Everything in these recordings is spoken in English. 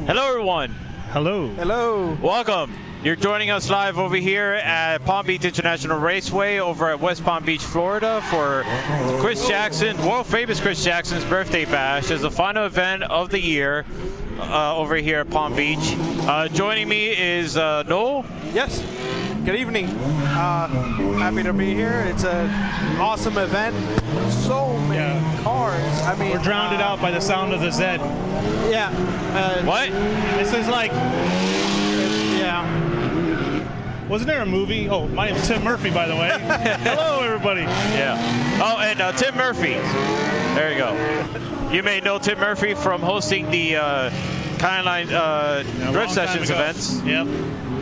Hello, everyone. Hello. Hello. Welcome. You're joining us live over here at Palm Beach International Raceway over at West Palm Beach, Florida for Chris Jackson, world famous Chris Jackson's birthday bash as the final event of the year over here at Palm Beach. Joining me is Noel. Yes. Good evening. Happy to be here. It's an awesome event. So many cars. I mean, we're drowned out by the sound of the Z. Yeah. What? This is like. Yeah. Wasn't there a movie? Oh, my name's Tim Murphy, by the way. Hello, everybody. Yeah. Oh, and Tim Murphy. There you go. You may know Tim Murphy from hosting the Kindline Drift Sessions events. Yep.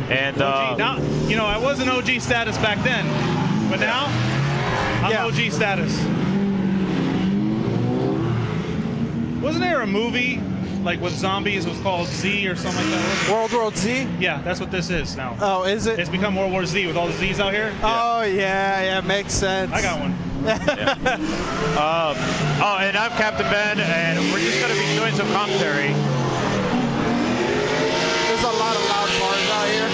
And now, you know, I was an OG status back then, but now I'm OG status. Wasn't there a movie like with zombies? It was called Z or something like that. World War Z? Yeah, that's what this is now. Oh, is it? It's become World War Z with all the Z's out here. Oh, yeah, makes sense. I got one. Oh, and I'm Captain Ben, and we're just going to be doing some commentary. There's a lot of loud cars out here,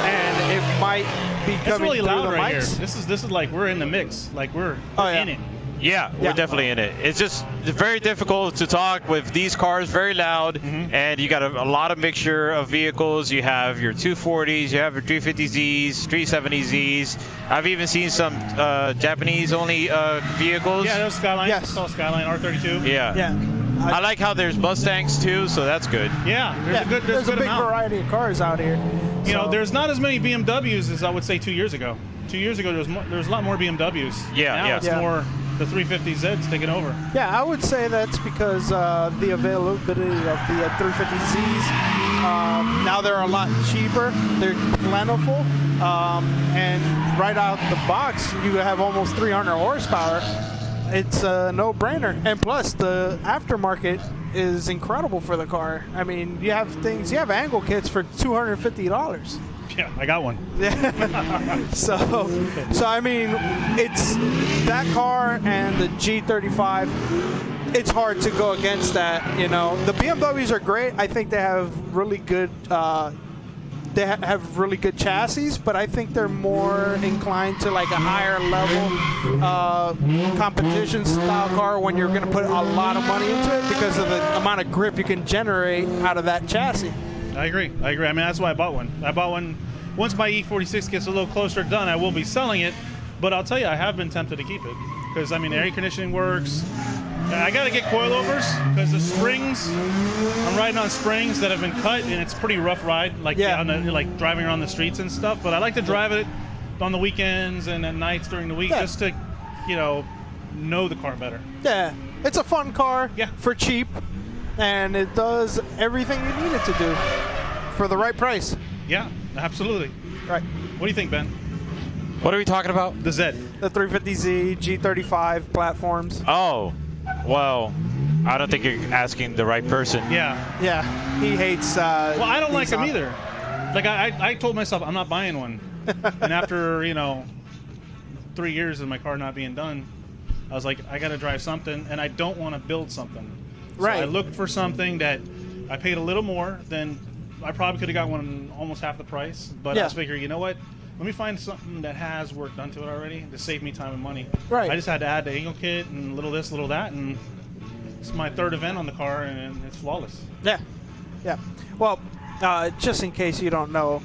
and it might be coming it's really through loud the right mics. here. This is like we're in the mix. Like we're in it. Yeah, we're definitely in it. It's just very difficult to talk with these cars, very loud, and you got a lot of mixture of vehicles. You have your 240s, you have your 350Zs, 370Zs. I've even seen some Japanese-only vehicles. Yeah, those Skyline. Yes. It's all Skyline R32. Yeah. Yeah. I like how there's Mustangs too, so that's good. Yeah, there's a big variety of cars out here. You know, there's not as many BMWs as I would say 2 years ago. 2 years ago, there's a lot more BMWs. Now it's more the 350Zs taking over. Yeah, I would say that's because the availability of the 350Zs, now they're a lot cheaper. They're plentiful. And right out the box, you have almost 300 horsepower. It's a no-brainer. And plus, the aftermarket is incredible for the car. I mean, you have angle kits for $250. Yeah, I got one. so I mean, it's that car and the G35. It's hard to go against that. You know, the BMWs are great. I think they have really good. They have really good chassis, but I think they're more inclined to like a higher level competition style car when you're going to put a lot of money into it because of the amount of grip you can generate out of that chassis. I agree. I mean, that's why I bought one. I bought one. Once my E46 gets a little closer done, I will be selling it. But I'll tell you, I have been tempted to keep it because I mean, air conditioning works. I got to get coilovers because the springs. I'm riding on springs that have been cut, and it's a pretty rough ride, like like driving around the streets and stuff. But I like to drive it on the weekends and at nights during the week just to, know the car better. Yeah, it's a fun car for cheap, and it does everything you need it to do for the right price. Yeah, absolutely. Right. What do you think, Ben? What are we talking about? The Z. The 350Z, G35 platforms. Oh, well, I don't think you're asking the right person. Yeah. Yeah, he hates. Well, I don't like them either. Like I told myself I'm not buying one, and after 3 years of my car not being done, I was like, I got to drive something, and I don't want to build something. Right. So I looked for something that I paid a little more than I probably could have got one almost half the price, but I was figuring, you know what? Let me find something that has work done to it already to save me time and money. Right. I just had to add the angle kit and a little this, a little that, and it's my third event on the car, and it's flawless. Yeah. Yeah. Well, just in case you don't know,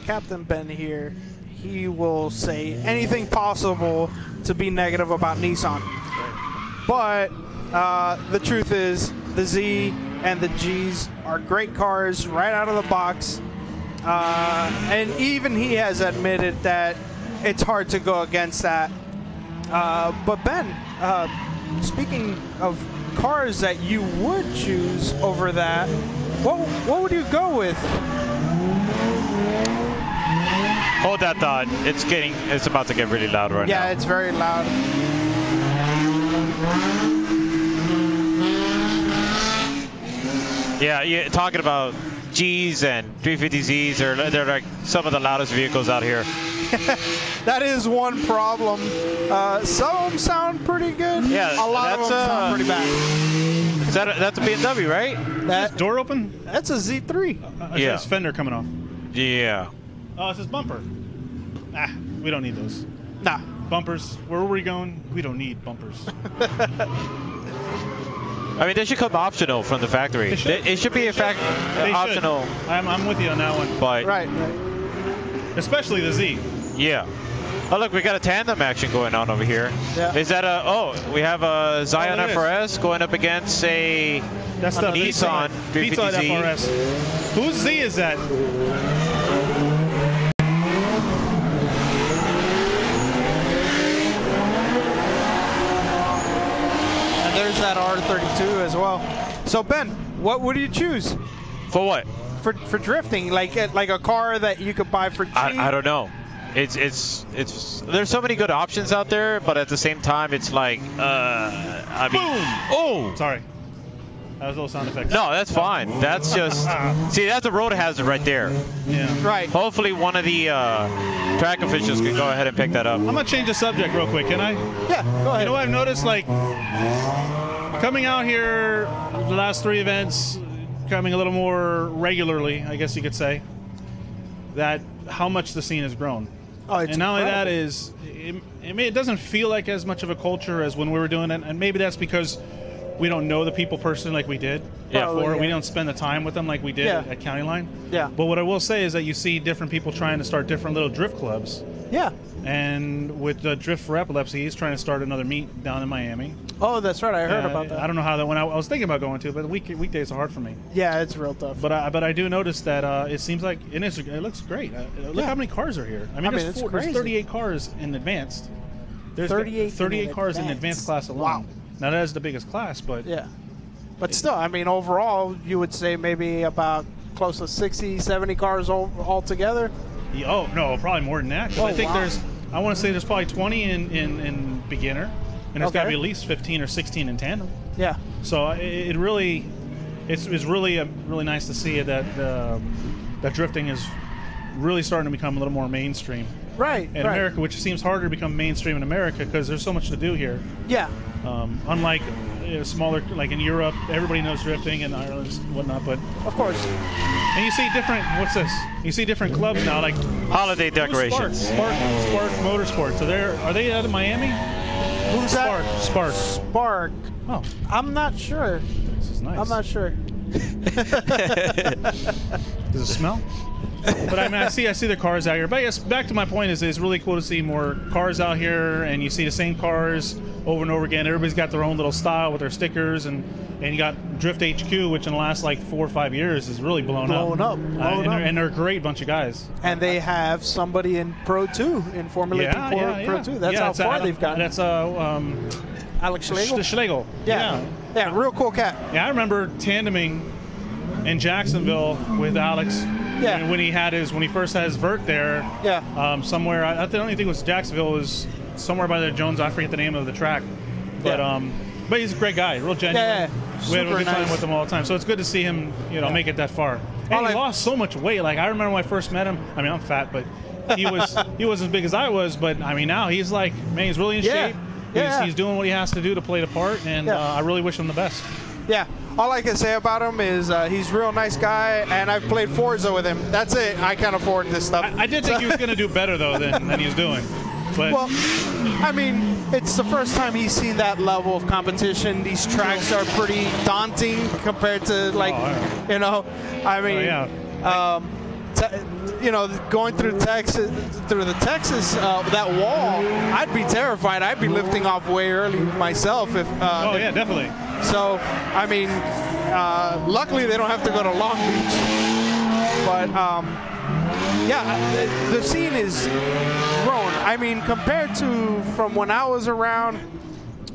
Captain Ben here, he will say anything possible to be negative about Nissan. But the truth is, the Z and the Gs are great cars right out of the box. And even he has admitted that it's hard to go against that. But Ben, speaking of cars that you would choose over that, what would you go with? Hold that thought. It's about to get really loud right now. Yeah, it's very loud. Yeah, you're talking about Gs and 350Zs. They're like some of the loudest vehicles out here. That is one problem. Some of them sound pretty good. Yeah, a lot of them sound pretty bad. That's a BMW, right? That door open? That's a Z3. Yeah. It's fender coming off. Yeah. Oh, it's his bumper. Ah, we don't need those. Nah. Bumpers. Where were we going? We don't need bumpers. I mean, they should come optional from the factory. It should be optional. I'm with you on that one. But Right. Especially the Z. yeah. Oh, look, we got a tandem action going on over here. Yeah. Is that we have a Zion there it is. FRS going up against a That's the Nissan Pizza 350Z. FRS. Whose Z is that? And there's that R32 as well. So Ben, what would you choose For what? for drifting? Like a car that you could buy for cheap? I don't know. It's there's so many good options out there, but at the same time, it's like I mean, Boom! oh, Sorry. That was a little sound effect. no, that's fine. That's just see, that's a road hazard right there. Yeah. Right. Hopefully, one of the track officials can go ahead and pick that up. I'm gonna change the subject real quick, can I? Yeah. Go ahead. You know what I've noticed? Like, coming out here, the last 3 events, coming a little more regularly, I guess you could say, that how much the scene has grown. Oh, it's and not only that incredible. it doesn't feel like as much of a culture as when we were doing it, and maybe that's because we don't know the people personally like we did Yeah. before. Probably, We yeah. don't spend the time with them like we did Yeah. at County Line. Yeah. But what I will say is that you see different people trying to start different little drift clubs. Yeah. And with the Drift for Epilepsy, he's trying to start another meet down in Miami. Oh, that's right. I heard about that. I don't know how that went. I was thinking about going to, but weekdays are hard for me. Yeah, it's real tough. But I do notice that it seems like it looks great. Look Yeah. how many cars are here. I mean, it's there's crazy. 38 cars in advanced. There's 38 cars in advanced. advanced class alone. Wow. Now that is the biggest class, but Yeah. But still, I mean, overall, you would say maybe about close to 60, 70 cars altogether. oh no, probably more than that. 'Cause Oh, I think wow. I want to say there's probably 20 in beginner, and there's got to Okay. be at least 15 or 16 in tandem. Yeah. So it's really really nice to see that that drifting is really starting to become a little more mainstream Right. in right. America, which seems harder to become mainstream in America because there's so much to do here. Yeah. Unlike smaller, like in Europe, everybody knows drifting and Ireland and whatnot. But Of course. and you see different. What's this? You see different clubs now, like Holiday decorations. Spark Motorsports. So are they out of Miami? Who's that? Spark. Spark. Oh, I'm not sure. this is nice. I'm not sure. Does it smell? But I mean, I see the cars out here. But I guess back to my point is it's really cool to see more cars out here, and you see the same cars over and over again. Everybody's got their own little style with their stickers, and you got Drift HQ, which in the last like 4 or 5 years is really blown up. And they're a great bunch of guys. And they have somebody in Pro 2, in Formula P Pro 2. That's how far they've gotten. That's Alex Schlegel. Schlegel. Yeah. Real cool cat. Yeah, I remember tandeming in Jacksonville with Alex. Yeah. When he first had his vert there. Yeah. Somewhere, I don't even think it was Jacksonville. It was somewhere by the Jones. I forget the name of the track. But but he's a great guy, real genuine. Yeah. We have a Super good time nice. with him all the time. So it's good to see him, make it that far. And he lost so much weight. Like I remember when I first met him. I mean, I'm fat, but he was as big as I was. But I mean, now he's like, man, he's really in shape. He's doing what he has to do to play the part, and I really wish him the best. Yeah. All I can say about him is he's a real nice guy, and I've played Forza with him. That's it. I can't afford this stuff. I did think he was going to do better, though, than he's doing. But Well, I mean, it's the first time he's seen that level of competition. These tracks are pretty daunting compared to, like, I mean, going through Texas, that wall, I'd be terrified. I'd be lifting off way early myself if. Definitely. So, I mean, luckily they don't have to go to Long Beach. But, the scene is grown. I mean, compared to from when I was around,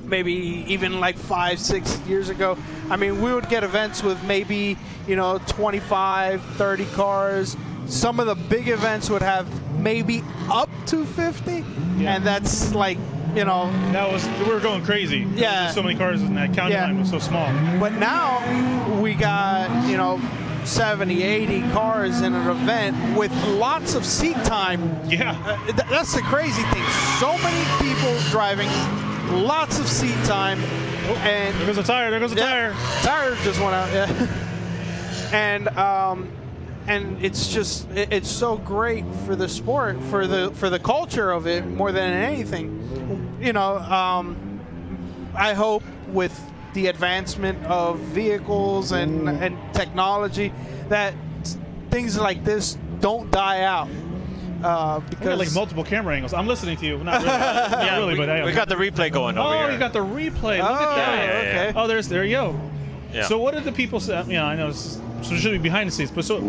maybe even like 5-6 years ago, I mean, we would get events with maybe, 25, 30 cars. Some of the big events would have maybe up to 50. Yeah. And that's like, we were going crazy. Yeah. There's so many cars in that county line was so small. But now we got, 70, 80 cars in an event with lots of seat time. Yeah. That's the crazy thing. So many people driving. lots of seat time, and There goes a tire. There goes a tire. Tire just went out. Yeah, and it's just it's so great for the sport, for the culture of it more than anything. You know, I hope with the advancement of vehicles and technology that things like this don't die out. Because I got like multiple camera angles. I'm listening to you. Not really. Not really, but I am. We got the replay going over here. Oh, you got the replay. Look at that. Okay. Oh, there you go. Yeah. So what did the people say? You know, I know so it should be behind the scenes, but so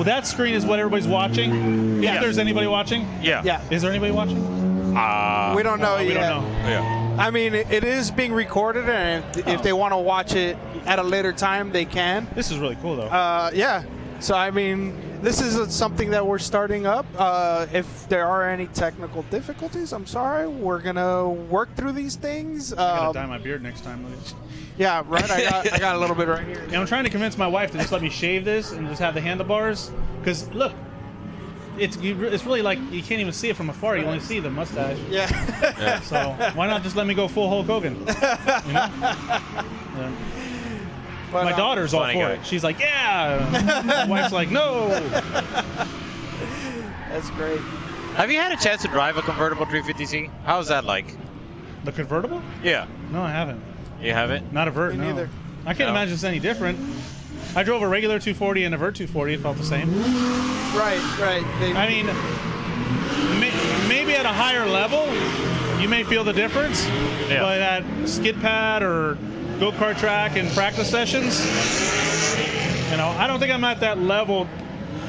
that screen is what everybody's watching. Yeah. If there's anybody watching. Yeah. Yeah. Is there anybody watching? We don't know We yet. don't know. Yeah. I mean, it is being recorded, and if they want to watch it at a later time, they can. This is really cool, though. Yeah. So, I mean, this is something that we're starting up. If there are any technical difficulties, I'm sorry. We're going to work through these things. I gotta dye my beard next time. Yeah, right. I got a little bit right here. Yeah, I'm trying to convince my wife to just let me shave this and just have the handlebars. Because, look, it's really like you can't even see it from afar. You only see the mustache. Yeah. So why not just let me go full Hulk Hogan? You know? Yeah. But, My daughter's all funny for guy. it. She's like, yeah. My wife's like, no. That's great. Have you had a chance to drive a convertible 350Z? How's that like? The convertible? Yeah. No, I haven't. You haven't? Not a Vert, Me no. neither. I can't No. imagine it's any different. I drove a regular 240 and a Vert 240. It felt the same. Right. I mean, maybe at a higher level, you may feel the difference. Yeah. But at skid pad or go-kart track and practice sessions, you know, I don't think I'm at that level.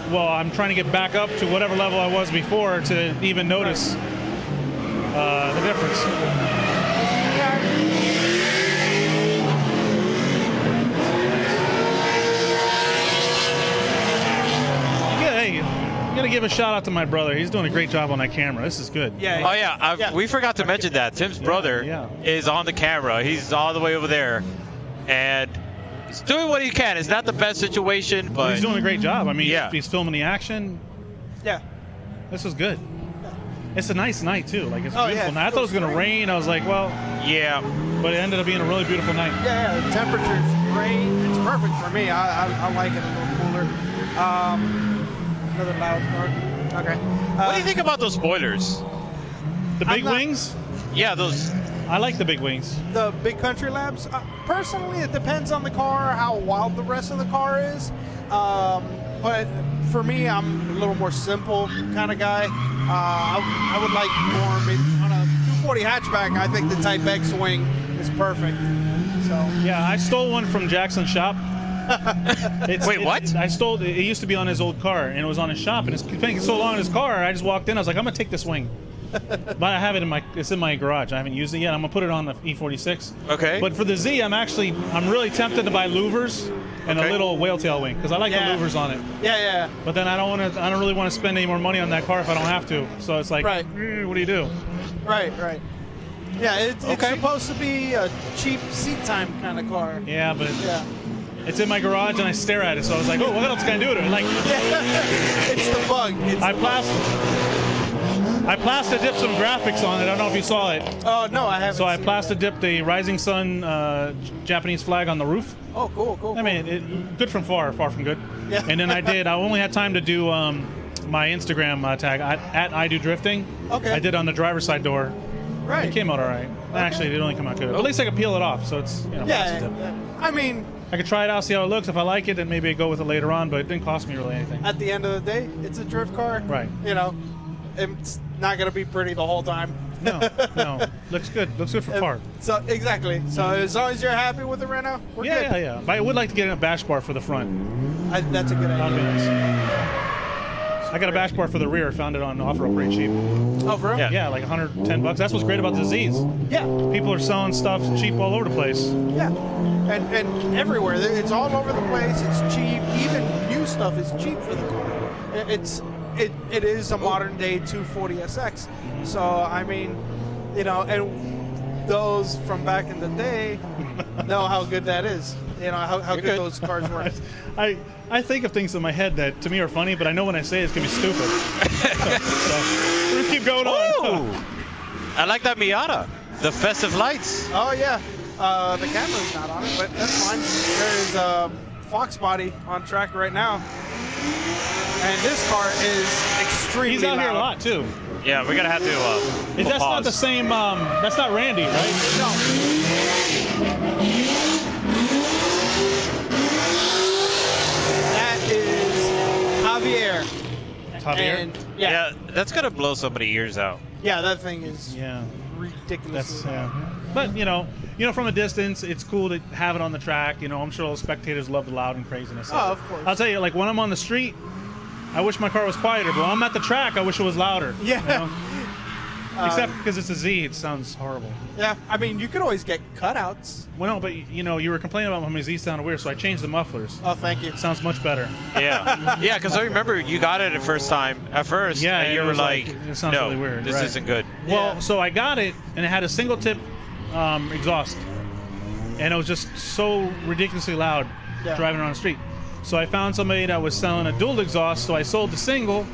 Well, I'm trying to get back up to whatever level I was before to even notice the difference. I'm gonna give a shout out to my brother. He's doing a great job on that camera. This is good. Yeah. Oh yeah, we forgot to mention that Tim's brother is on the camera. He's all the way over there, and he's doing what he can. It's not the best situation, but He's doing a great job. I mean, Yeah. he's filming the action. Yeah. This is good. It's a nice night too. Like it's a Oh, beautiful yeah. night. I thought it was gonna rain. I was like, well, yeah. but it ended up being a really beautiful night. Yeah, the temperature's great. It's perfect for me. I like it a little cooler. Another loud car. Okay. What do you think about those spoilers? The big not- wings. Yeah, those. I like the big wings. The Big Country Labs, personally, it depends on the car, how wild the rest of the car is. But for me, I'm a little more simple kind of guy. I would like more maybe on a 240 hatchback. I think the Type X wing is perfect. So Yeah, I stole one from Jackson's shop. Wait, what? I stole it. It used to be on his old car, and it was on his shop, and it's taking so long in his car. I just walked in. I was like, I'm gonna take this wing, but I have it it's in my garage. I haven't used it yet. I'm gonna put it on the E46. Okay. But for the Z, I'm really tempted to buy louvers and Okay. a little whale tail wing because I like Yeah. the louvers on it. yeah. But then I don't really want to spend any more money on that car if I don't have to. So it's like, Right. What do you do? Right. Yeah, it's Okay. supposed to be a cheap seat time kind of car. Yeah, but Yeah. it's in my garage and I stare at it. So I was like, oh, what else can I do to it? Like, It's the bug. It's I the bug. plasta dipped some graphics on it. I don't know if you saw it. Oh no, I haven't. So I seen plasta dipped the Rising Sun Japanese flag on the roof. it. Oh, cool. I mean, good from far from good. Yeah. And then I only had time to do my Instagram tag at I Do Drifting. Okay. I did on the driver's side door. right. It came out all right. Actually, it didn't only come out good. But at least I could peel it off. So it's plasta Yeah. dip. I mean, I could try it out, see how it looks. If I like it, then maybe I'd go with it later on. But it didn't cost me really anything. at the end of the day, it's a drift car. Right. You know, it's not going to be pretty the whole time. No. Looks good. Looks good for far. So exactly. So as long as you're happy with the Renault, we're good. Yeah. But I would like to get in a bash bar for the front. That's a good That'd be idea. nice. I got a bash bar for the rear. Found it on offer pretty cheap. Oh, for real? Yeah. Yeah, like $110. That's what's great about the Z's. Yeah. People are selling stuff cheap all over the place. Yeah. And everywhere. It's all over the place. It's cheap. Even new stuff is cheap for the car. It is a modern day 240 SX. So I mean, you know, and those from back in the day know how good that is. You know how good those cars were. I think of things in my head that to me are funny, but I know when I say it's gonna be stupid. So we'll just keep going on. Ooh, I like that Miata. The festive lights. Oh yeah, the camera's not on it, but that's fine. There is a Fox body on track right now, and this car is extremely He's out loud. here a lot too. Yeah, we're gonna have to. That's pause. not the same. That's not Randy, right? No. That is Javier. Javier? And Yeah, that's gonna blow somebody's ears out. yeah, that thing is Yeah. ridiculous. That's But you know, from a distance, it's cool to have it on the track. I'm sure all the spectators love the loud and craziness. Oh, of course. I'll tell you, like when I'm on the street, I wish my car was quieter. But when I'm at the track, I wish it was louder. Yeah. Except because it's a Z, it sounds horrible. Yeah, I mean, you could always get cutouts. Well, no, but you were complaining about how my Z sounded weird, so I changed the mufflers. Oh, thank you. It sounds much better. Yeah, yeah, because I remember you got it at first, Yeah, and you it were was like, it sounds no, really weird. this right. isn't good. Well, Yeah. so I got it, and it had a single tip exhaust, and it was just so ridiculously loud driving around the street. So I found somebody that was selling a dual exhaust, so I sold the single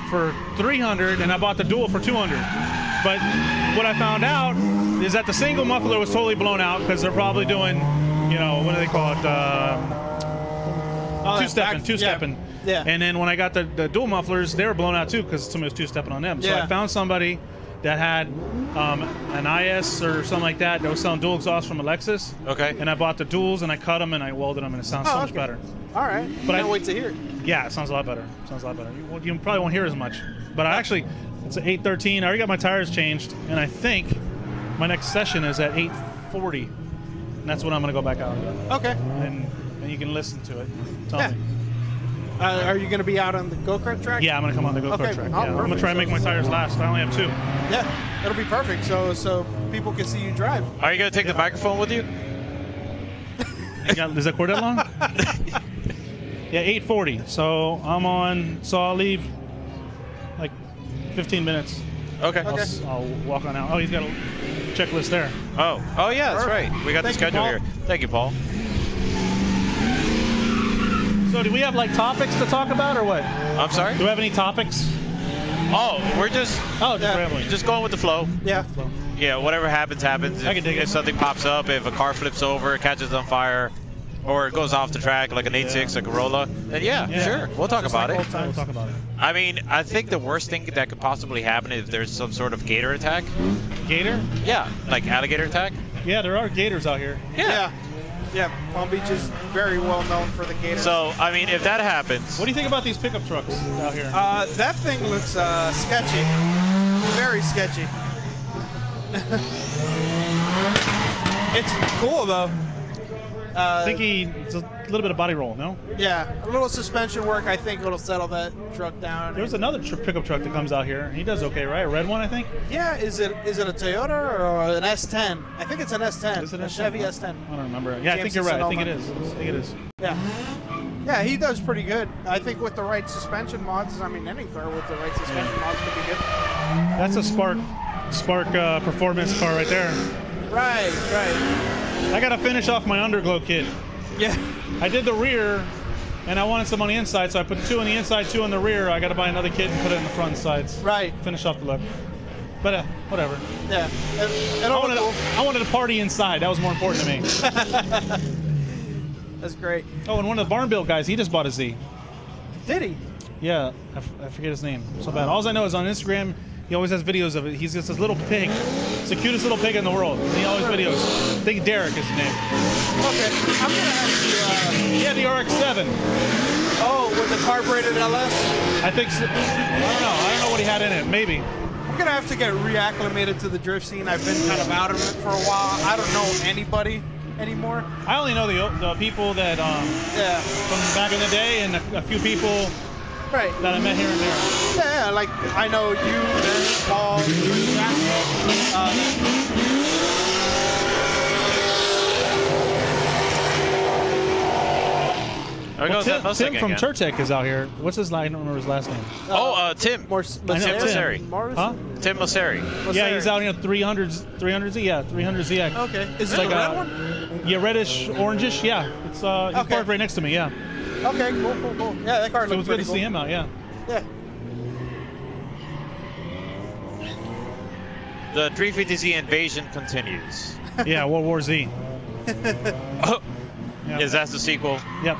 for $300, and I bought the dual for $200. But what I found out is that the single muffler was totally blown out because they're probably doing, what do they call it? Two-stepping. Yeah. And then when I got the dual mufflers, they were blown out too because somebody was two-stepping on them. So Yeah. I found somebody that had an IS or something like that was selling dual exhaust from a Lexus. Okay. And I bought the duals and I cut them and I welded them and it sounds so much okay. better. All right. But Can't I- wait to hear it. Yeah, it sounds a lot better. You probably won't hear as much. But it's an 813. I already got my tires changed, and I think my next session is at 840. And that's when I'm going to go back out. Okay. And you can listen to it. Tell Yeah. me. Are you going to be out on the go-kart track? Yeah, I'm going to come on the go-kart Okay. track. Oh, Yeah. I'm going to perfect. try and make my tires last. I only have 2. Yeah, it'll be perfect. So people can see you drive. Are you gonna take the microphone with you? Is that cord that long? Yeah, 840. So I'm on. So I'll leave like 15 minutes. Okay. I'll walk on out. Oh, he's got a checklist there. Oh yeah, that's right. We got the Thank you, schedule Paul. here. Thank you, Paul. So do we have like topics to talk about or what? I'm sorry. Do we have any topics? Oh, we're just Just rambling. just going with the flow. Yeah. Yeah, whatever happens, happens. I can dig If it. something pops up, if a car flips over, catches on fire, or it goes off the track like an 8.6, a Corolla, then yeah, sure, we'll talk about it. We'll talk about it. I mean, I think the worst thing that could possibly happen is if there's some sort of gator attack. Gator? Yeah, like alligator attack. Yeah, there are gators out here. Yeah. Yeah. Palm Beach is very well known for the Gators. So, I mean, if that happens, What do you think about these pickup trucks out here? That thing looks sketchy. Very sketchy. It's cool though. I think it's a little bit of body roll, no? Yeah, a little suspension work. I think it'll settle that truck down. There's another pickup truck that comes out here. He does okay, right? A red one, I think? Yeah, is it a Toyota or an S10? I think it's an S10. Is it a S10? Chevy S10. I don't remember. Yeah, I think you're right. I think it is. Yeah. Yeah, he does pretty good. I think with the right suspension mods, I mean, any car with the right suspension mods could be good. That's a Spark performance car right there. Right. I got to finish off my underglow kit. Yeah. I did the rear, and I wanted some on the inside, so I put 2 on the inside, 2 on the rear. I got to buy another kit and put it in the front sides. Right. Finish off the look. But whatever. Yeah. I wanted to party inside. That was more important to me. That's great. Oh, and one of the barn built guys, he just bought a Z. Did he? Yeah, I forget his name. So bad. All I know is on Instagram, he always has videos of it. He's just this little pig. It's the cutest little pig in the world. And he always videos. I think Derek is his name. Okay. I'm gonna have to. He had the RX-7. Oh, with the carbureted LS. I think so. I don't know what he had in it. Maybe. I'm gonna have to get reacclimated to the drift scene. I've been kind of out of it for a while. I don't know anybody anymore. I only know the people that Yeah. from back in the day and a few people Right. that I met here and there. Yeah, like I know you, Ben, Paul, Jack. Tim from Turtec is out here. What's his last? I don't remember his last name. Tim. Tim Mosseri. Huh? Tim Mosseri. Yeah, he's out here 300Z. Yeah, 300ZX. Okay. Is It's it like the red one? Yeah, reddish, orangish. Yeah, it's he's parked right next to me. Yeah, Okay, cool. Yeah, that car so it looks was good pretty to cool. see him out. Yeah. Yeah. the 350Z invasion continues. Yeah, World War Z. Yep. Is that the sequel? Yep.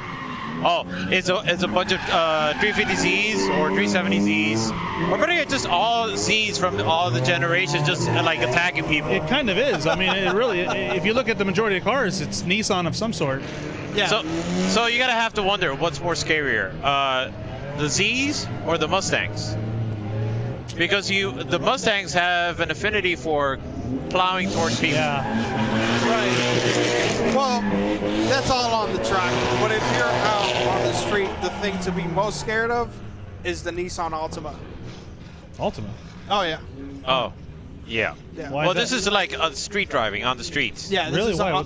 Oh, it's a bunch of 350Zs or 370Zs, or pretty much just all Zs from all the generations, just like attacking people. It kind of is. I mean, it really. If you look at the majority of cars, it's Nissan of some sort. Yeah. So you gotta have to wonder what's more scarier, the Zs or the Mustangs? Because the Mustangs have an affinity for plowing towards people. Yeah. Right. Well, that's all on the track. But if you're out on the street, the thing to be most scared of is the Nissan Altima. Altima. Oh yeah. Oh, yeah. Yeah. Why Well, is this that? is like street driving on the streets. Yeah. This Really? is Why?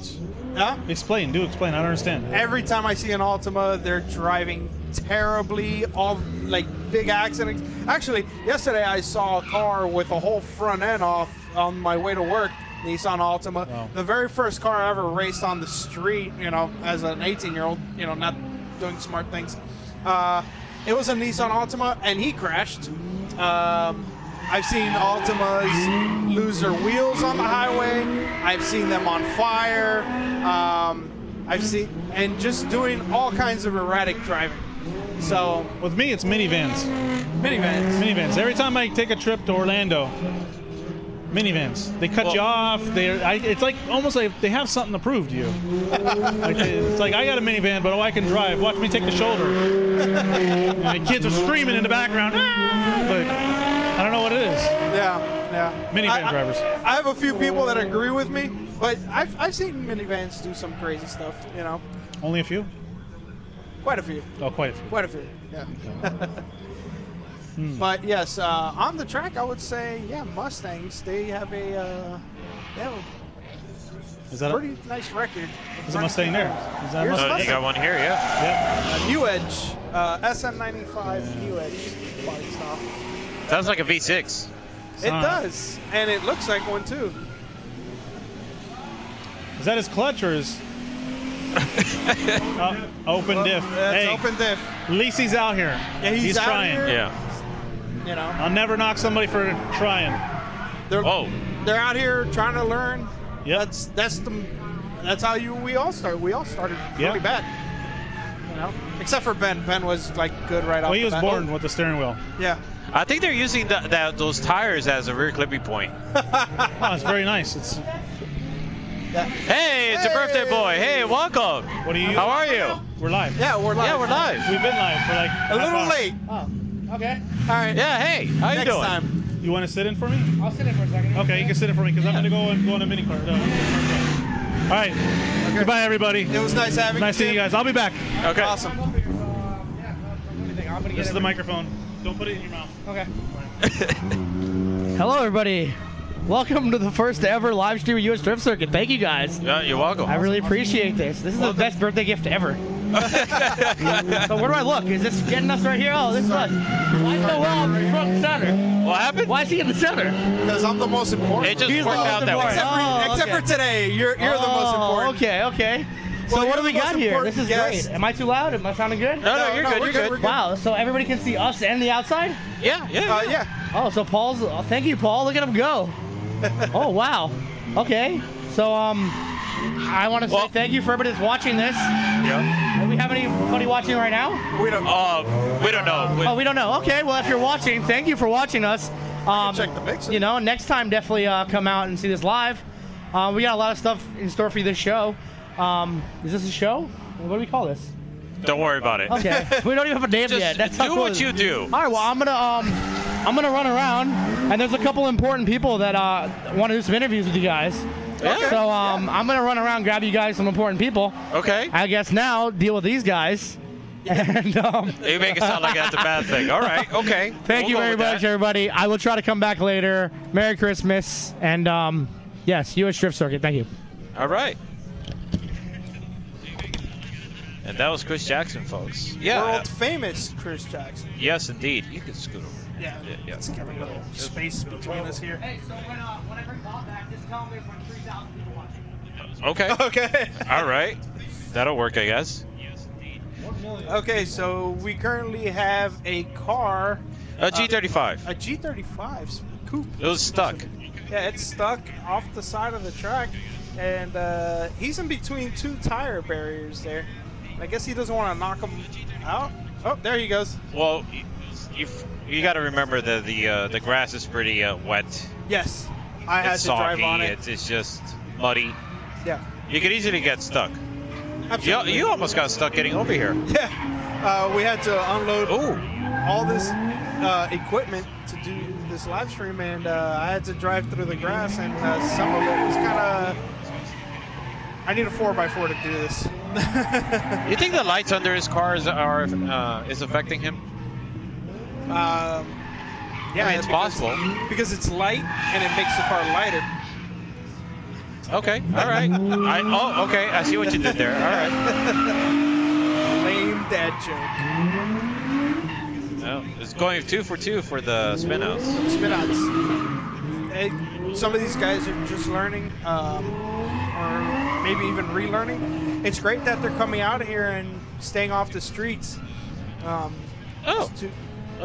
Huh? Explain. Do explain. I don't understand. Every time I see an Altima, they're driving terribly, all like big accidents. Actually, yesterday I saw a car with a whole front end off on my way to work, Nissan Altima. Wow. The very first car I ever raced on the street, you know, as an 18-year-old, you know, not doing smart things. It was a Nissan Altima, and he crashed. I've seen Altimas lose their wheels on the highway. I've seen them on fire. I've seen, and just doing all kinds of erratic driving. So With me, it's minivans. minivans. Minivans. Every time I take a trip to Orlando, minivans. They cut you off. It's like almost like they have something to prove to you. It's like I got a minivan, but I can drive. Watch me take the shoulder. And the kids are screaming in the background. But I don't know what it is. Yeah. Minivan drivers. I have a few people that agree with me, but I've seen minivans do some crazy stuff. You know, Only a few? quite a few. Oh, quite a few. Quite a few. Yeah. But yes, on the track, I would say, yeah, Mustangs. They have a Is that pretty nice record. Is a Mustang there? Is that a Here's Mustang? You got one here, yeah. Yep. New Edge, SN95 New Edge body style. Sounds like a V6. It does, and it looks like one too. Is that his clutch or his open diff? That's Hey, open diff. at least he's out here. Yeah, he's out trying. here. Yeah. You know, I'll never knock somebody for trying. they're out here trying to learn. Yep. That's how we all start. We all started really bad. You know, except for Ben. Ben was like good right off. Well, he the was bat. born with the steering wheel. Yeah. I think they're using those tires as a rear clipping point. Oh, it's very nice. It's Hey, it's a birthday boy. Hey, welcome. what do you? How are you? We're live. Yeah, we're live. Yeah, we're live. We've been live for like A little late. Oh, okay. All right. Yeah, hey, how you Next doing? time. You want to sit in for me? I'll sit in for a second. Okay, you can sit in for me because I'm going to go on a mini car. All right. Goodbye, everybody. It was nice having Nice seeing you guys. I'll be back. Okay. Awesome. This is the microphone. Don't put it in your mouth. Okay. Hello, everybody. Welcome to the first ever live stream of US Drift Circuit. Thank you, guys. Yeah, you're welcome. I really appreciate this. This is the best birthday gift ever. So where do I look? Is this getting us right here? Oh, this is us. Why is Noel front and center? What happened? Why is he in the center? Because I'm the most important. It just He's worked the out that most way. important. Except for today, you're the most important. Okay. So Well, what do you're we the got most here? important This is guest. great. Am I too loud? Am I sounding good? No, you're good. we're You're good, we're good. Wow. So everybody can see us and the outside? Yeah. Yeah. Oh, so Paul's. Thank you, Paul. Look at him go. Oh, wow. Okay. So, I want to say thank you for everybody that's watching this. Yeah. Do we have anybody watching right now? We don't. We don't know. Oh, we don't know. Okay. Well, if you're watching, thank you for watching us. Check the mix. You know, next time definitely come out and see this live. We got a lot of stuff in store for you this show. Is this a show? What do we call this? Don't worry about it. Okay. We don't even have a name Just yet. That's how do cool what it is. you do. All right. Well, I'm gonna run around, and there's a couple important people that want to do some interviews with you guys. Yeah. So I'm gonna run around, grab you guys some important people. Okay. I guess now deal with these guys. And You make it sound like that's a bad thing. All right. Okay. thank you We'll go very with much, that. everybody. I will try to come back later. Merry Christmas, and yes, US Drift Circuit. Thank you. All right. And that was Chris Jackson, folks. Yeah. World famous Chris Jackson. Yes, indeed. You can scoot over. Yeah. Yeah. Let's get a little space between us here. Hey, so when I bring Bob back, just tell him there's like 3,000 people watching. Okay. Okay. All right. That'll work, I guess. Okay, so we currently have a car, A G35. a G35 coupe. It was stuck. Yeah, it's stuck off the side of the track, and he's in between 2 tire barriers there. I guess he doesn't want to knock him out. Oh, there he goes. Well, you got to remember that the grass is pretty wet. Yes, I had It's to drive soggy. on it. It's just muddy. Yeah. You could easily get stuck. Absolutely. You almost got stuck getting over here. Yeah. We had to unload Ooh. all this equipment to do this live stream, and I had to drive through the grass, and some of it was kind of. I need a 4x4 to do this. You think the lights under his car is affecting him? Yeah, I mean, it's possible. because it's light and it makes the car lighter. Okay, all right. Okay, I see what you did there. All right. Lame dad joke. Well, it's going 2 for 2 for the spinouts. Spinouts. Some of these guys are just learning, or maybe even relearning. It's great that they're coming out here and staying off the streets. A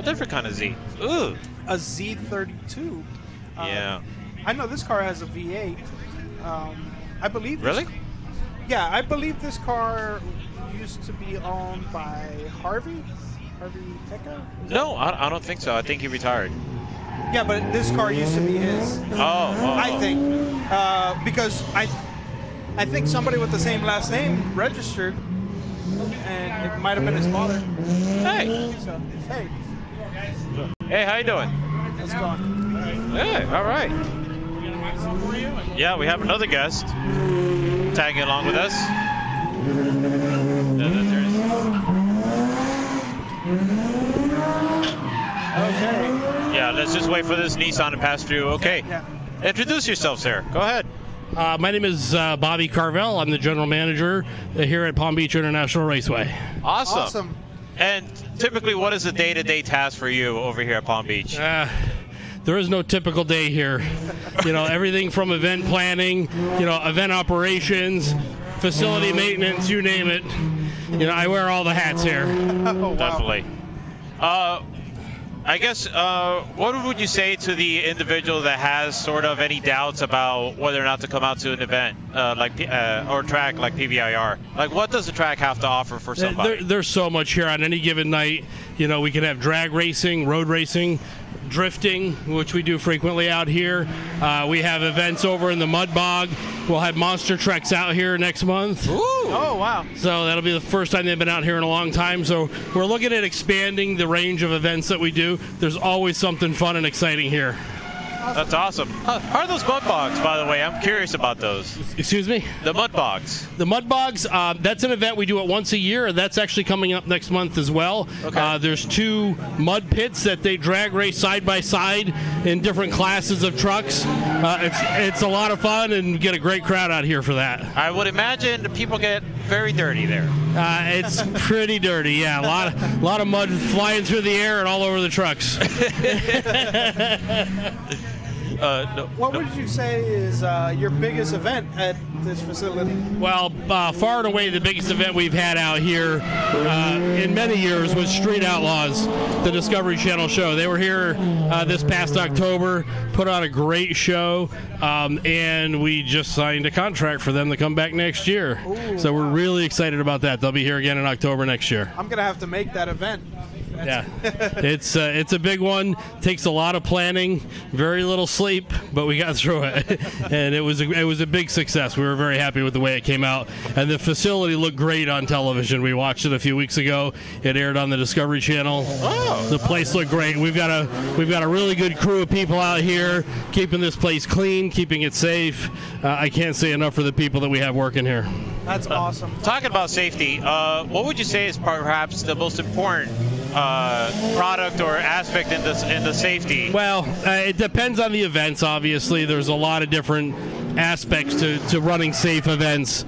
different kind of Z. Ooh. A Z32. Yeah. I know this car has a V8. I believe. Really? Yeah, I believe this car used to be owned by Harvey Pekka? No, I don't think so. I think he retired. Yeah, but this car used to be his. I think. Because I think somebody with the same last name registered, and it might have been his father. Hey. So, hey. Hey, how you doing? How's it going? Hey, all right. Yeah, we have another guest tagging along with us. Okay. Yeah, let's just wait for this Nissan to pass through. Okay. Yeah. Introduce yourself, sir. Go ahead. My name is Bobby Carvel. I'm the general manager here at Palm Beach International Raceway. Awesome. And typically, what is a day-to-day task for you over here at Palm Beach? There is no typical day here. Everything from event planning, event operations, facility maintenance, you name it. I wear all the hats here. Oh, wow. Definitely. I guess, what would you say to the individual that has sort of any doubts about whether or not to come out to an event or track like PBIR? Like, what does the track have to offer for somebody? There's so much here on any given night. We can have drag racing, road racing, drifting, which we do frequently out here. We have events over in the Mud Bog. We'll have monster treks out here next month. Ooh. Oh, wow. So that'll be the first time they've been out here in a long time. So we're looking at expanding the range of events that we do. There's always something fun and exciting here. That's awesome. How are those mud bogs, by the way? I'm curious about those. Excuse me? The mud bogs. The Mud Bogs, that's an event we do it once a year. That's actually coming up next month as well. Okay. There's 2 mud pits that they drag race side by side in different classes of trucks. It's a lot of fun and get a great crowd out here for that. I would imagine the people get very dirty there. It's pretty dirty, yeah. A lot of mud flying through the air and all over the trucks. What would you say is your biggest event at this facility? Well, far and away the biggest event we've had out here in many years was Street Outlaws, the Discovery Channel show. They were here this past October, put on a great show, and we just signed a contract for them to come back next year. Ooh, so we're wow. really excited about that. They'll be here again in October next year. I'm going to have to make that event. Yeah, it's a big one. Takes a lot of planning, very little sleep, but we got through it, and it was a big success. We were very happy with the way it came out, and the facility looked great on television. We watched it a few weeks ago. It aired on the Discovery Channel. Oh. The place looked great. We've got a really good crew of people out here keeping this place clean, keeping it safe. I can't say enough for the people that we have working here. That's awesome. Talking about safety, what would you say is perhaps the most important product or aspect in the safety? Well, it depends on the events, obviously. There's a lot of different aspects to running safe events.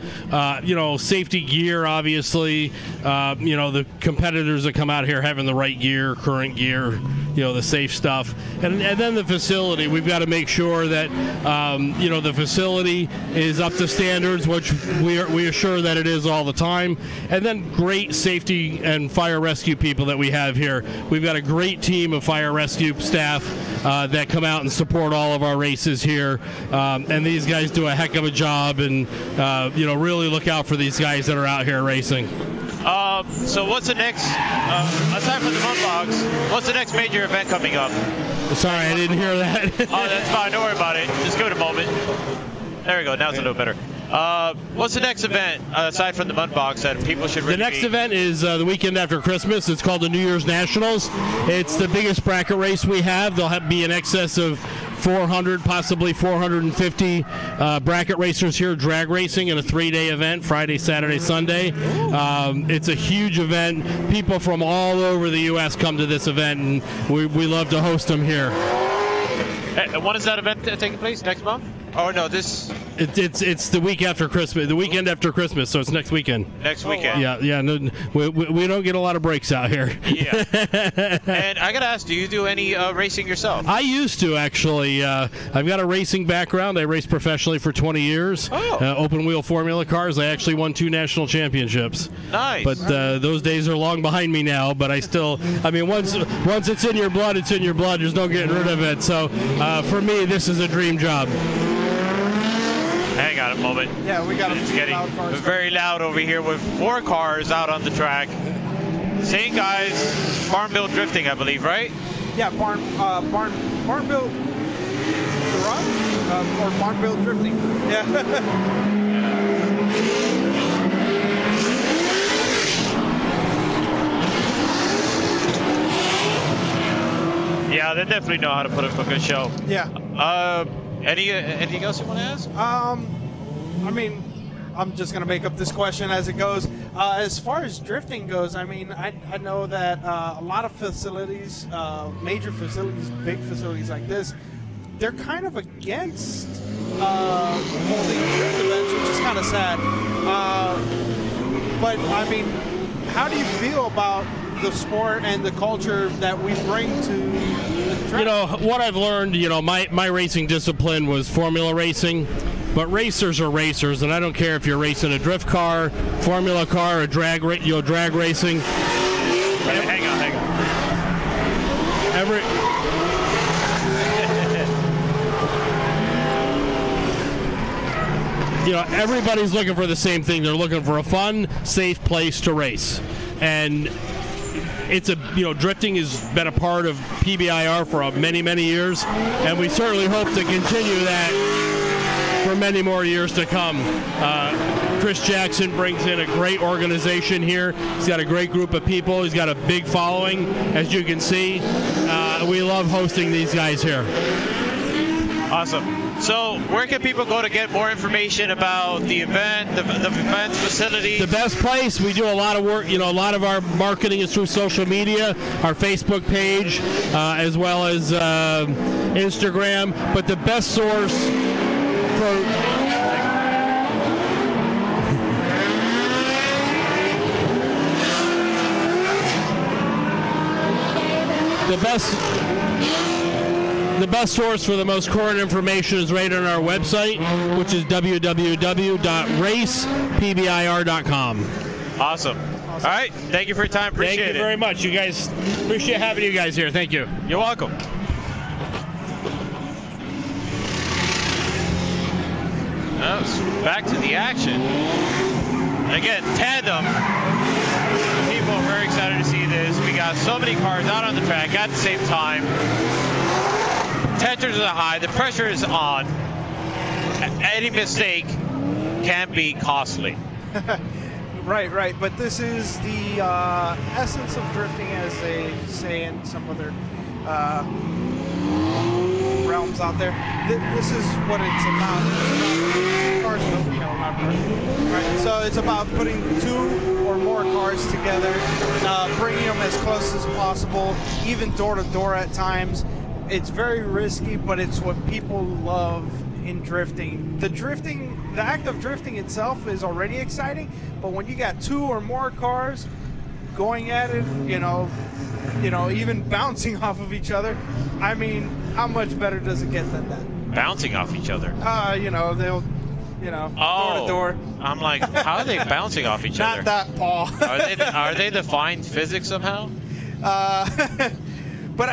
Safety gear, obviously. The competitors that come out here having the right gear, current gear, the safe stuff. And then the facility. We've got to make sure that, the facility is up to standards, which we assure that it is all the time. And then great safety and fire rescue people that we have here. We've got a great team of fire rescue staff that come out and support all of our races here. And these guys do a heck of a job, and really look out for these guys that are out here racing. So what's the next, aside from the Mudbox, what's the next major event coming up? Sorry, I didn't hear that. Oh, that's fine. Don't worry about it. Just give it a moment. There we go. Now it's a little better. What's the next event aside from the Mudbox that people should really The next event is the weekend after Christmas. It's called the New Year's Nationals. It's the biggest bracket race we have. There'll be in excess of 400, possibly 450 bracket racers here drag racing in a 3-day event, Friday, Saturday, Sunday. It's a huge event. People from all over the U.S. come to this event, and we love to host them here. When is that event taking place? Next month? Oh no, this. It's the week after Christmas, the weekend after Christmas, so it's next weekend. Next weekend. Yeah. No, we don't get a lot of breaks out here. Yeah. And I gotta ask, do you do any racing yourself? I used to, actually. I've got a racing background. I raced professionally for 20 years. Open wheel formula cars. I actually won 2 national championships. Nice. But those days are long behind me now. But I still, once it's in your blood, it's in your blood. There's no getting rid of it. So for me, this is a dream job. Hang on a moment. Yeah, we got It's getting very loud over here with 4 cars out on the track. Same guys, Barn Build Drifting, I believe, right? Yeah, Barn Build Garage or Barn Build Drifting. Yeah. Yeah, they definitely know how to put up a good show. Yeah. Anything else you want to ask? I'm just going to make up this question as it goes. As far as drifting goes, I know that a lot of facilities, major facilities, big facilities like this, they're kind of against holding drift events, which is kind of sad. But, how do you feel about the sport and the culture that we bring to the track? What I've learned, my racing discipline was formula racing, but racers are racers, and I don't care if you're racing a drift car, formula car, or drag racing. Hang on. Everybody's looking for the same thing. They're looking for a fun, safe place to race. And drifting has been a part of PBIR for many, many years, and we certainly hope to continue that for many more years to come. Chris Jackson brings in a great organization here. He's got a great group of people. He's got a big following, as you can see. We love hosting these guys here. Awesome. So where can people go to get more information about the event, the event facility? The best place, we do a lot of work, a lot of our marketing is through social media, our Facebook page, as well as Instagram. But the best source for... The best source for the most current information is right on our website, which is www.racepbir.com. Awesome. All right. Thank you for your time. Appreciate it. Thank you very much. You guys, appreciate having you guys here. Thank you. You're welcome. Back to the action. And again, tandem. People are very excited to see this. We got so many cars out on the track at the same time. Temperatures are high, the pressure is on. Any mistake can be costly. Right. But this is the essence of drifting, as they say in some other realms out there. This is what it's about. Cars, not cars. Right. So it's about putting 2 or more cars together, bringing them as close as possible, even door to door at times. It's very risky, but it's what people love in drifting. The act of drifting itself is already exciting, but when you got 2 or more cars going at it, even bouncing off of each other, how much better does it get than that? Bouncing off each other? They'll, door to door. I'm like, how are they bouncing off each other? Not that, Paul. Are they defying physics somehow? But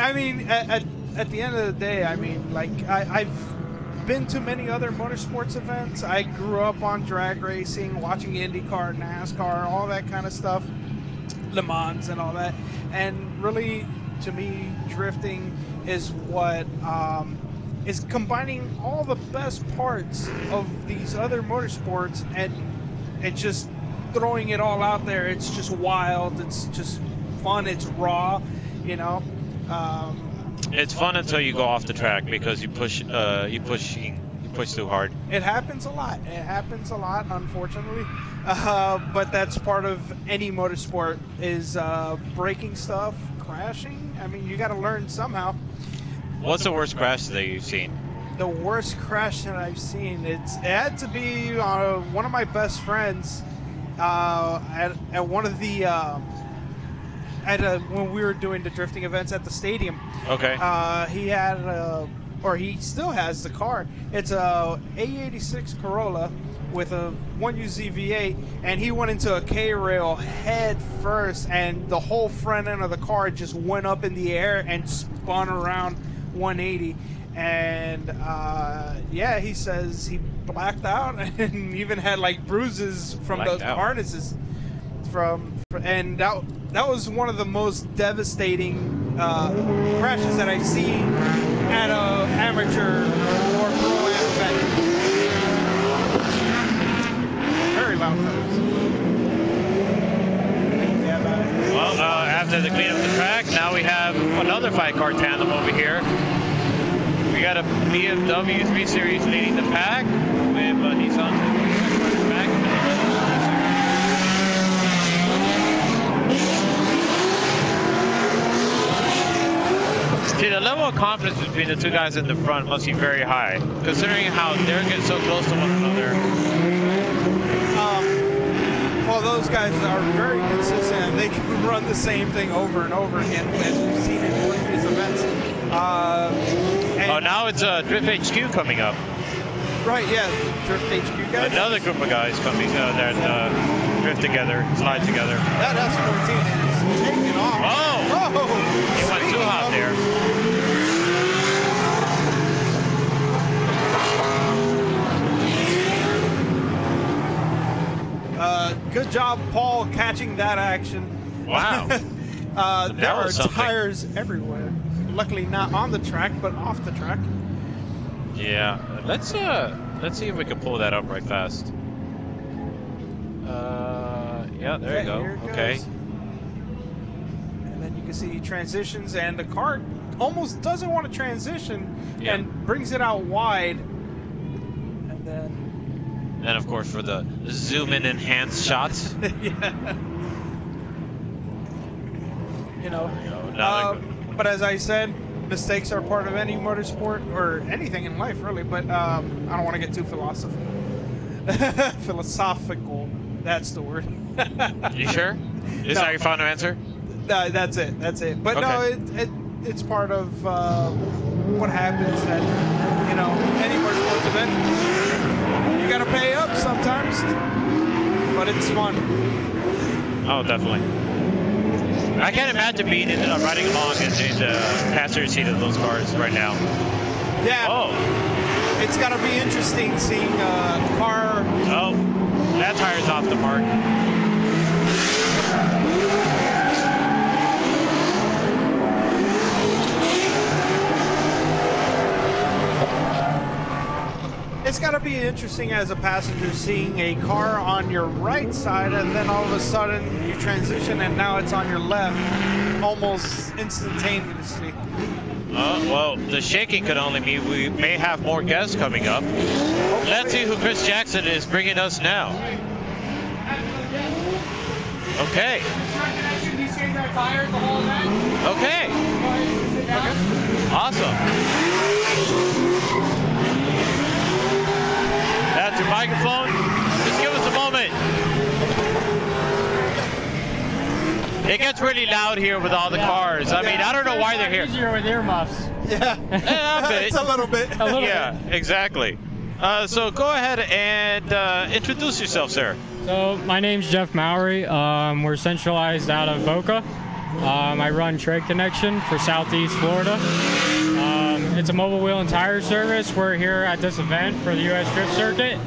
at the end of the day, I mean, like, I've been to many other motorsports events. I grew up on drag racing, watching IndyCar, NASCAR, all that kind of stuff, Le Mans and all that. And really, to me, drifting is what is combining all the best parts of these other motorsports and just throwing it all out there. It's just wild. It's just fun. It's raw, you know. It's fun until you go off the track because you push too hard. It happens a lot. It happens a lot, unfortunately. But that's part of any motorsport is breaking stuff, crashing. I mean, you got to learn somehow. What's the worst crash that you've seen? The worst crash that I've seen, it had to be one of my best friends at one of the when we were doing the drifting events at the stadium. Okay. He had or he still has the car. It's a A86 Corolla with a 1UZ V8, and he went into a K-rail head first, and the whole front end of the car just went up in the air and spun around 180. And yeah, he says he blacked out and even had like bruises from those harnesses and that was one of the most devastating crashes that I've seen at an amateur or pro-am event. Very loud noise. Well, after the clean up the track, now we have another 5-car tandem over here. We got a BMW 3 Series leading the pack with Nissan in the back. See, the level of confidence between the two guys in the front must be very high, considering how they're getting so close to one another. Well, those guys are very consistent, and they can run the same thing over and over again, as we've seen in previous events. Now it's Drift HQ coming up. Right, yeah, Drift HQ guys. Another group of guys coming that drift together, slide together. That S14 is taking off. Oh! He went too hot there. Good job, Paul, catching that action. Wow. There are tires everywhere. Luckily not on the track, but off the track. Yeah. Let's see if we can pull that up right fast. Yeah, there you go. Okay. And then you can see transitions, and the car almost doesn't want to transition and brings it out wide. And then... And of course for the zoom in enhanced shots. Yeah. You know, but as I said, mistakes are part of any motorsport or anything in life, really. But I don't want to get too philosophical. That's the word. You sure? Is that your final answer? No, that's it. That's it. But okay. No, it's part of what happens at any motorsports event. You gotta pay up sometimes, but it's fun. Oh, definitely. I can't imagine being riding along in the passenger seat of those cars right now. Yeah. Oh. It's got to be interesting seeing a car. Oh, that tire's off the mark. It's got to be interesting as a passenger seeing a car on your right side and then all of a sudden you transition and now it's on your left almost instantaneously. Well, the shaking could only mean we may have more guests coming up. Let's see who Chris Jackson is bringing us now. Okay. Okay. Awesome. That's your microphone. Just give us a moment. It gets really loud here with all the cars. I mean, I don't know why they're here. Easier with earmuffs. Yeah. A bit. It's a little bit. Yeah, exactly. So go ahead and introduce yourself, sir. So my name's Jeff Mowry. We're centralized out of Boca. I run Trade Connection for Southeast Florida. It's a mobile wheel and tire service. We're here at this event for the U.S. Drift Circuit,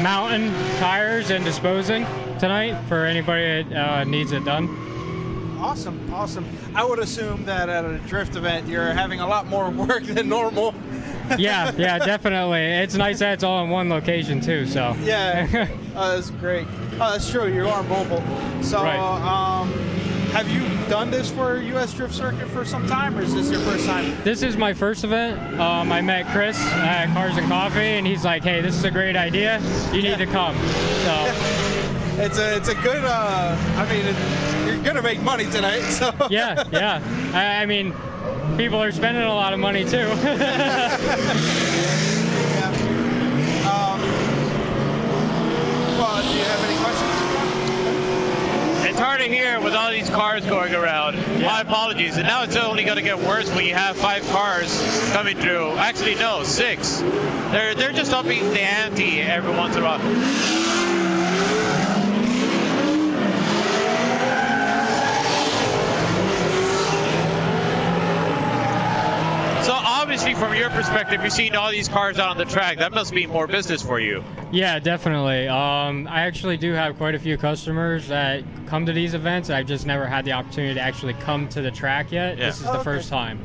mounting tires and disposing tonight for anybody that needs it done. Awesome, awesome. I would assume that at a drift event you're having a lot more work than normal. Yeah, definitely. It's nice that it's all in one location too. So yeah, that's great. That's true. You are mobile. So, right. Have you done this for U.S. Drift Circuit for some time, or is this your first time? This is my first event. I met Chris at Cars and Coffee, and he's like, "Hey, this is a great idea. You need to come." So. It's a good. I mean, you're gonna make money tonight, so. Yeah. I mean, people are spending a lot of money too. Yeah. Well, do you have any questions? It's hard to hear with all these cars going around. Yeah. My apologies. And now it's only going to get worse when you have 5 cars coming through. Actually, no, 6. They're just upping the ante every once in a while. Obviously, from your perspective, you're seeing all these cars out on the track. That must be more business for you. Yeah, definitely. I actually do have quite a few customers that come to these events. I've just never had the opportunity to actually come to the track yet. Yeah. This is the first time.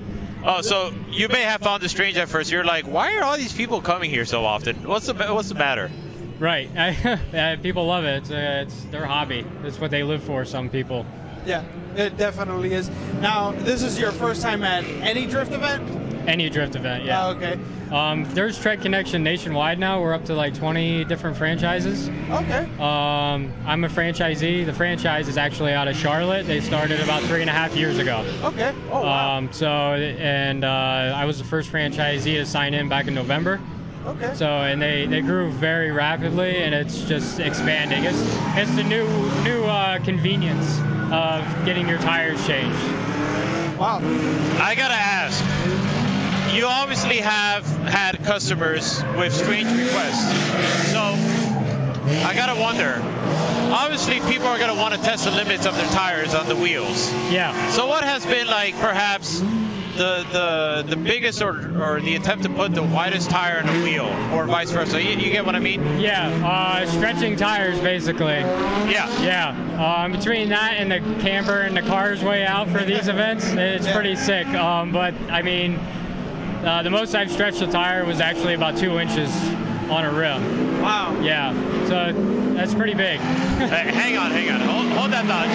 Oh, so you may have found this strange at first. You're like, why are all these people coming here so often? What's the matter? Right. People love it. It's their hobby. It's what they live for, some people. Yeah, it definitely is. Now, this is your first time at any drift event? Any drift event, yeah. Oh, okay. There's Trek Connection nationwide now. We're up to like 20 different franchises. Okay. I'm a franchisee. The franchise is actually out of Charlotte. They started about 3.5 years ago. Okay. Oh, wow. I was the first franchisee to sign in back in November. Okay. So, and they grew very rapidly, and it's just expanding. It's the new convenience of getting your tires changed. Wow. I gotta ask. You obviously have had customers with strange requests. So I gotta wonder. Obviously, people are gonna want to test the limits of their tires on the wheels. Yeah. So what has been like perhaps the biggest or the attempt to put the widest tire on the wheel, or vice versa? You get what I mean? Yeah. Stretching tires, basically. Yeah. Yeah. Between that and the camper and the cars way out for these events, it's pretty sick. But I mean. The most I've stretched a tire was actually about 2 inches on a rim. Wow. Yeah, so that's pretty big. Hey, hang on. Hold that thought.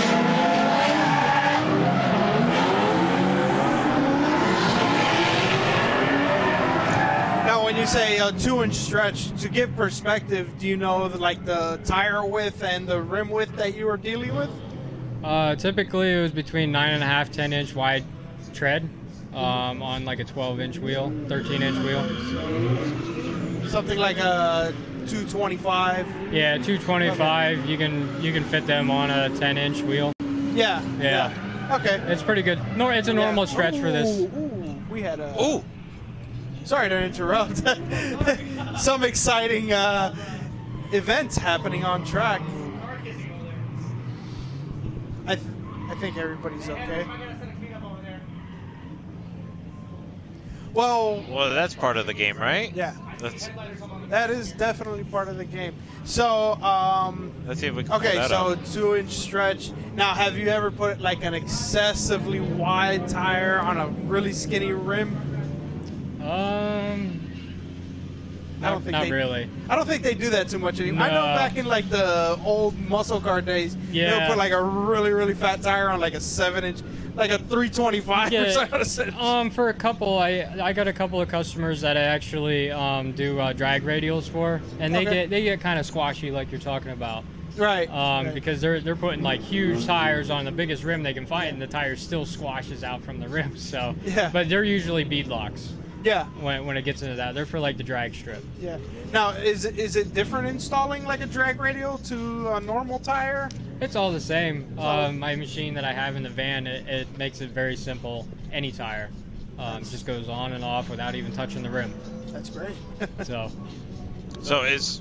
Now, when you say a 2-inch stretch, to give perspective, do you know like the tire width and the rim width that you were dealing with? Typically, it was between 9.5, 10-inch wide tread. On like a 12-inch wheel, 13-inch wheel. Something like a 225. Yeah, 225. Okay. You can fit them on a 10-inch wheel. Yeah. Okay. It's pretty good. No, it's a normal stretch for this. Ooh, we had a. Ooh. Sorry to interrupt. Some exciting events happening on track. I think everybody's okay. Well, that's part of the game, right? Yeah. That is definitely part of the game. So, let's see if we can okay, that so up. 2-inch stretch. Now, have you ever put like an excessively wide tire on a really skinny rim? Not really. I don't think they do that too much anymore. No. I know back in like the old muscle car days, they would put like a really, really fat tire on like a 7-inch. Like a 325 or something. For a couple, I got a couple of customers that I actually do drag radials for, and they get kind of squashy like you're talking about. Right. Because they're putting like huge tires on the biggest rim they can find, and the tire still squashes out from the rim. So. Yeah. But they're usually bead locks. Yeah. When it gets into that, they're for like the drag strip. Yeah. Now, is it different installing like a drag radial to a normal tire? It's all the same. My machine that I have in the van, it makes it very simple. Any tire, just goes on and off without even touching the rim. That's great. So is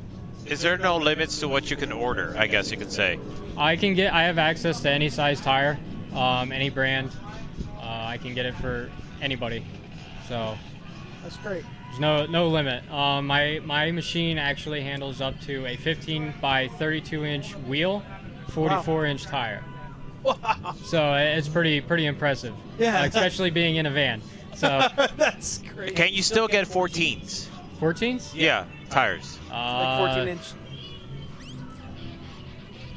there no limits to what you can order? I guess you could say. I have access to any size tire, any brand. I can get it for anybody. So That's great. There's no limit. My machine actually handles up to a 15 by 32 inch wheel, 44 inch tire. Wow. So it's pretty impressive. Yeah. Especially being in a van. So That's great. Can you still get 14s? 14s? Yeah, tires. Like 14 inch.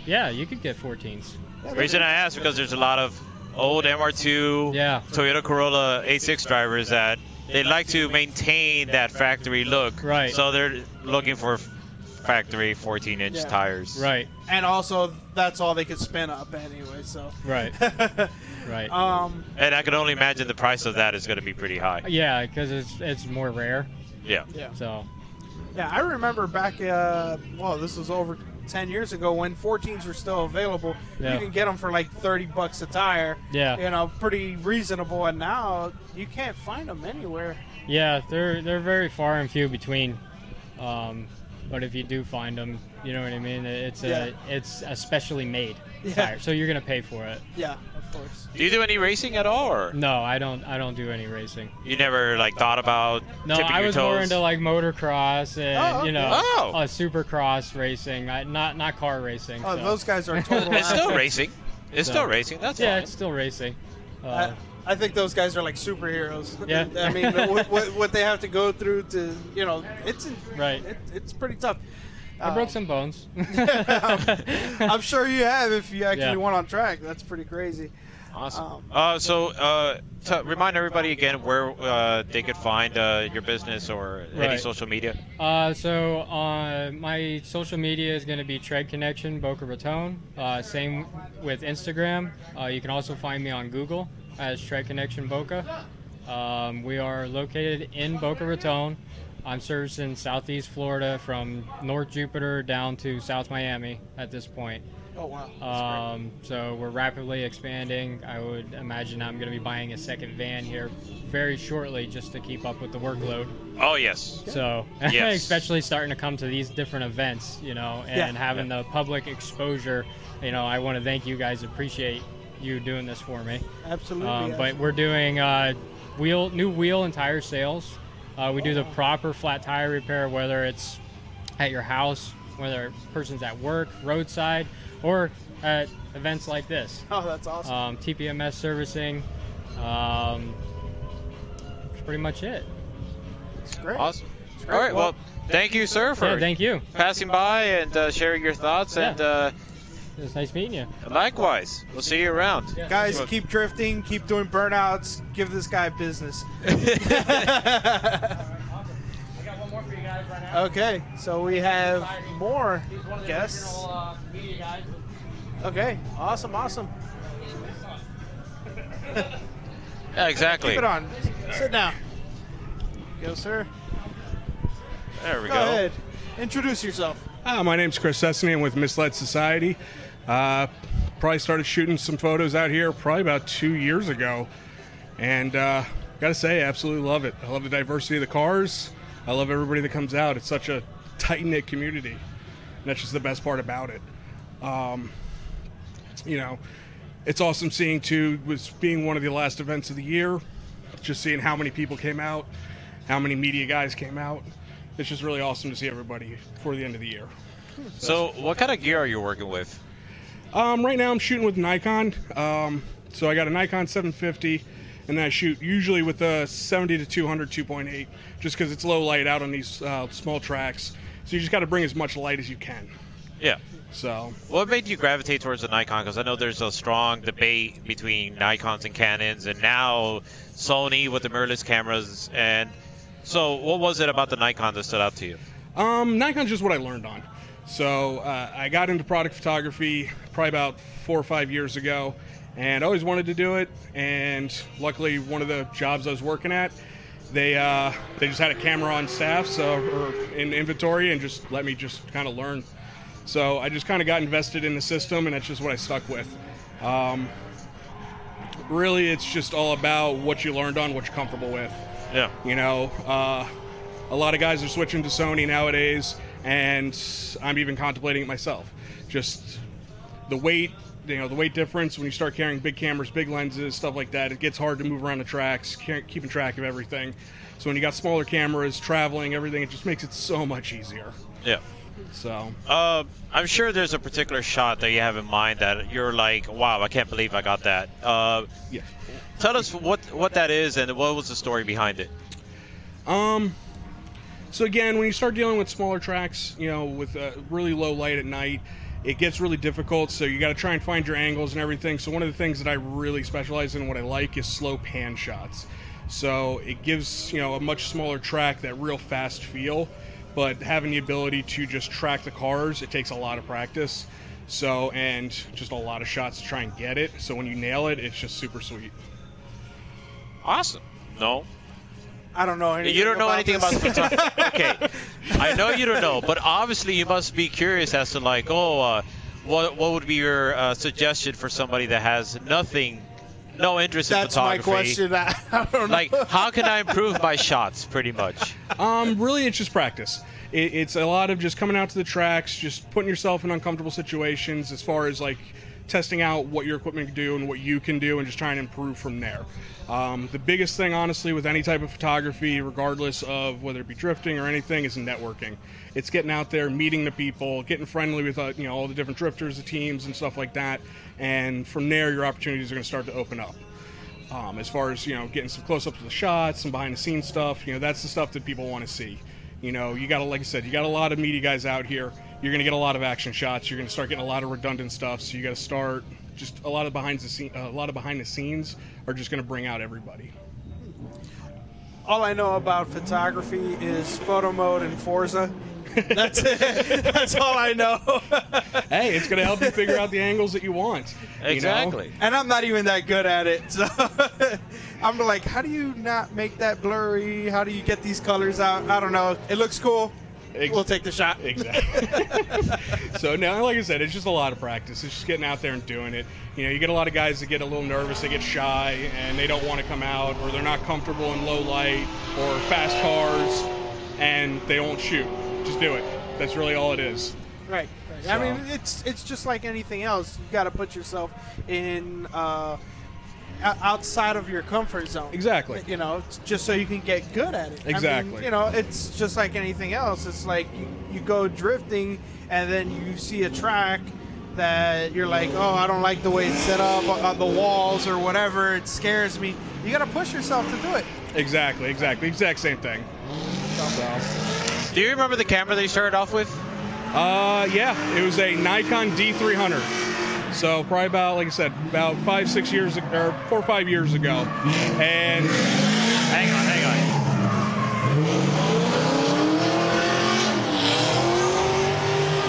Yeah, you could get 14s. The reason I ask because there's a lot of old MR2 Toyota Corolla 86 drivers that they like to maintain that factory look. Right. So they're looking for factory 14-inch tires. Right. And also, that's all they could spin up anyway. So. Right. Right. And I can only imagine the price of that is going to be pretty high. Yeah, because it's more rare. Yeah. Yeah. So. Yeah, I remember back. Well, this was over 10 years ago when 14s were still available. Yeah. You can get them for like $30 a tire. Yeah. You know, pretty reasonable. And now you can't find them anywhere. Yeah, they're very far and few between. But if you do find them, you know what I mean. It's a specially made tire, so you're gonna pay for it. Yeah, of course. Do you do any racing at all, or No, I don't do any racing. you never like thought about No, tipping I your was toes? more into like motocross and Oh. supercross racing. Not car racing. Oh, so. those guys are total. It's still assholes. racing. It's still racing. That's Yeah, fine. it's still racing. I think those guys are like superheroes. Yeah. I mean, what they have to go through to, it's Right. It's pretty tough. I broke some bones. I'm sure you have if you actually Yeah. went on track. That's pretty crazy. Awesome. Remind everybody again where they could find your business or any Right. social media. So my social media is going to be Tread Connection Boca Raton. Same with Instagram. You can also find me on Google as Tread Connection Boca. We are located in Boca Raton. I'm servicing Southeast Florida from North Jupiter down to South Miami at this point. Oh, wow. So we're rapidly expanding. I would imagine I'm going to be buying a second van here very shortly just to keep up with the workload. Oh yes. So, Yes. especially starting to come to these different events, and having the public exposure, I want to thank you guys. Appreciate you doing this for me. Absolutely. But we're doing new wheel and tire sales. We do the proper flat tire repair, whether it's at your house, whether a person's at work, roadside, or at events like this. Oh, that's awesome. TPMS servicing. That's pretty much it. It's great. Awesome. All right. Well, thank you, sir, for Thank you. passing by and sharing your thoughts. Yeah. And It was nice meeting you. likewise, we'll see you around. Guys, keep drifting, keep doing burnouts, give this guy business. I got one more for you guys right now. Okay, so we have more He's one of the guests. original media guys. Okay, awesome. Yeah, exactly. Keep it on. Sit down. Go, sir. There we Go ahead. Introduce yourself. My name's Chris Sesame. I'm with Misled Society. Probably started shooting some photos out here probably about 2 years ago. And gotta say, I absolutely love it. I love the diversity of the cars. I love everybody that comes out. It's such a tight-knit community. And that's just the best part about it. It's awesome seeing, too, was being one of the last events of the year, just seeing how many people came out, how many media guys came out. It's just really awesome to see everybody before the end of the year. So, what kind of gear are you working with? Right now I'm shooting with Nikon. So I got a Nikon 750, and then I shoot usually with a 70 to 200 2.8, just because it's low light out on these small tracks. So you just got to bring as much light as you can. Yeah. So What made you gravitate towards the Nikon? Because I know there's a strong debate between Nikons and Canons, and now Sony with the mirrorless cameras. And so, what was it about the Nikon that stood out to you? Nikon's just what I learned on. So I got into product photography probably about 4 or 5 years ago, and I always wanted to do it. And luckily, one of the jobs I was working at, they just had a camera on staff, or in inventory, and just let me just kind of learn. So I just kind of got invested in the system, and that's just what I stuck with. Really, it's just all about what you learned on, what you're comfortable with. Yeah. A lot of guys are switching to Sony nowadays, and I'm even contemplating it myself. Just the weight, the weight difference when you start carrying big cameras, big lenses, stuff like that. It gets hard to move around the tracks, keeping track of everything. So when you got smaller cameras, traveling, everything, it just makes it so much easier. Yeah. So I'm sure there's a particular shot that you have in mind that you're like, wow, I can't believe I got that. yeah. Tell us what that is and what was the story behind it. So again, when you start dealing with smaller tracks, with really low light at night, it gets really difficult. So you got to try and find your angles and everything. So one of the things that I really specialize in, what I like, is slow pan shots. So it gives a much smaller track that real fast feel, but having the ability to just track the cars, it takes a lot of practice. So and just a lot of shots to try and get it. So when you nail it, it's just super sweet. Awesome. No. I don't know anything. You don't know anything about this. photography. Okay, I know you don't know, but obviously you must be curious as to like, what would be your suggestion for somebody that has no interest in That's photography? my question. I don't know. Like, how can I improve my shots? Pretty much. Really, it's just practice. It's a lot of just coming out to the tracks, just putting yourself in uncomfortable situations as far as like testing out what your equipment can do and what you can do, and just trying to improve from there. The biggest thing, honestly, with any type of photography, regardless of whether it be drifting or anything, is networking. It's getting out there, meeting the people, getting friendly with all the different drifters, the teams, and stuff like that. And from there, your opportunities are going to start to open up. As far as getting some close-ups of the shots, some behind-the-scenes stuff, that's the stuff that people want to see. You got like I said, you got a lot of media guys out here. You're going to get a lot of action shots. You're going to start getting a lot of redundant stuff. So you got to start just a lot of behind the scenes are just going to bring out everybody. All I know about photography is photo mode and Forza. That's it. That's all I know. Hey, it's going to help you figure out the angles that you want. Exactly. And I'm not even that good at it. So I'm like, how do you not make that blurry? How do you get these colors out? I don't know. It looks cool. We'll take the shot. Exactly. So now, like I said, it's just a lot of practice. It's just getting out there and doing it. You get a lot of guys that get a little nervous, they get shy, and they don't want to come out, or they're not comfortable in low light or fast cars, and they won't shoot. Just do it. That's really all it is. Right. So. I mean, it's just like anything else. You got to put yourself in outside of your comfort zone. Exactly. Just so you can get good at it. Exactly. I mean, it's just like anything else. It's like you go drifting and then you see a track that you're like, oh, I don't like the way it's set up on the walls or whatever. It scares me. You got to push yourself to do it. Exactly. Exact same thing. So. Do you remember the camera that you started off with? Yeah. It was a Nikon D300. So probably about, like I said, about 5-6 years or 4 or 5 years ago. And hang on.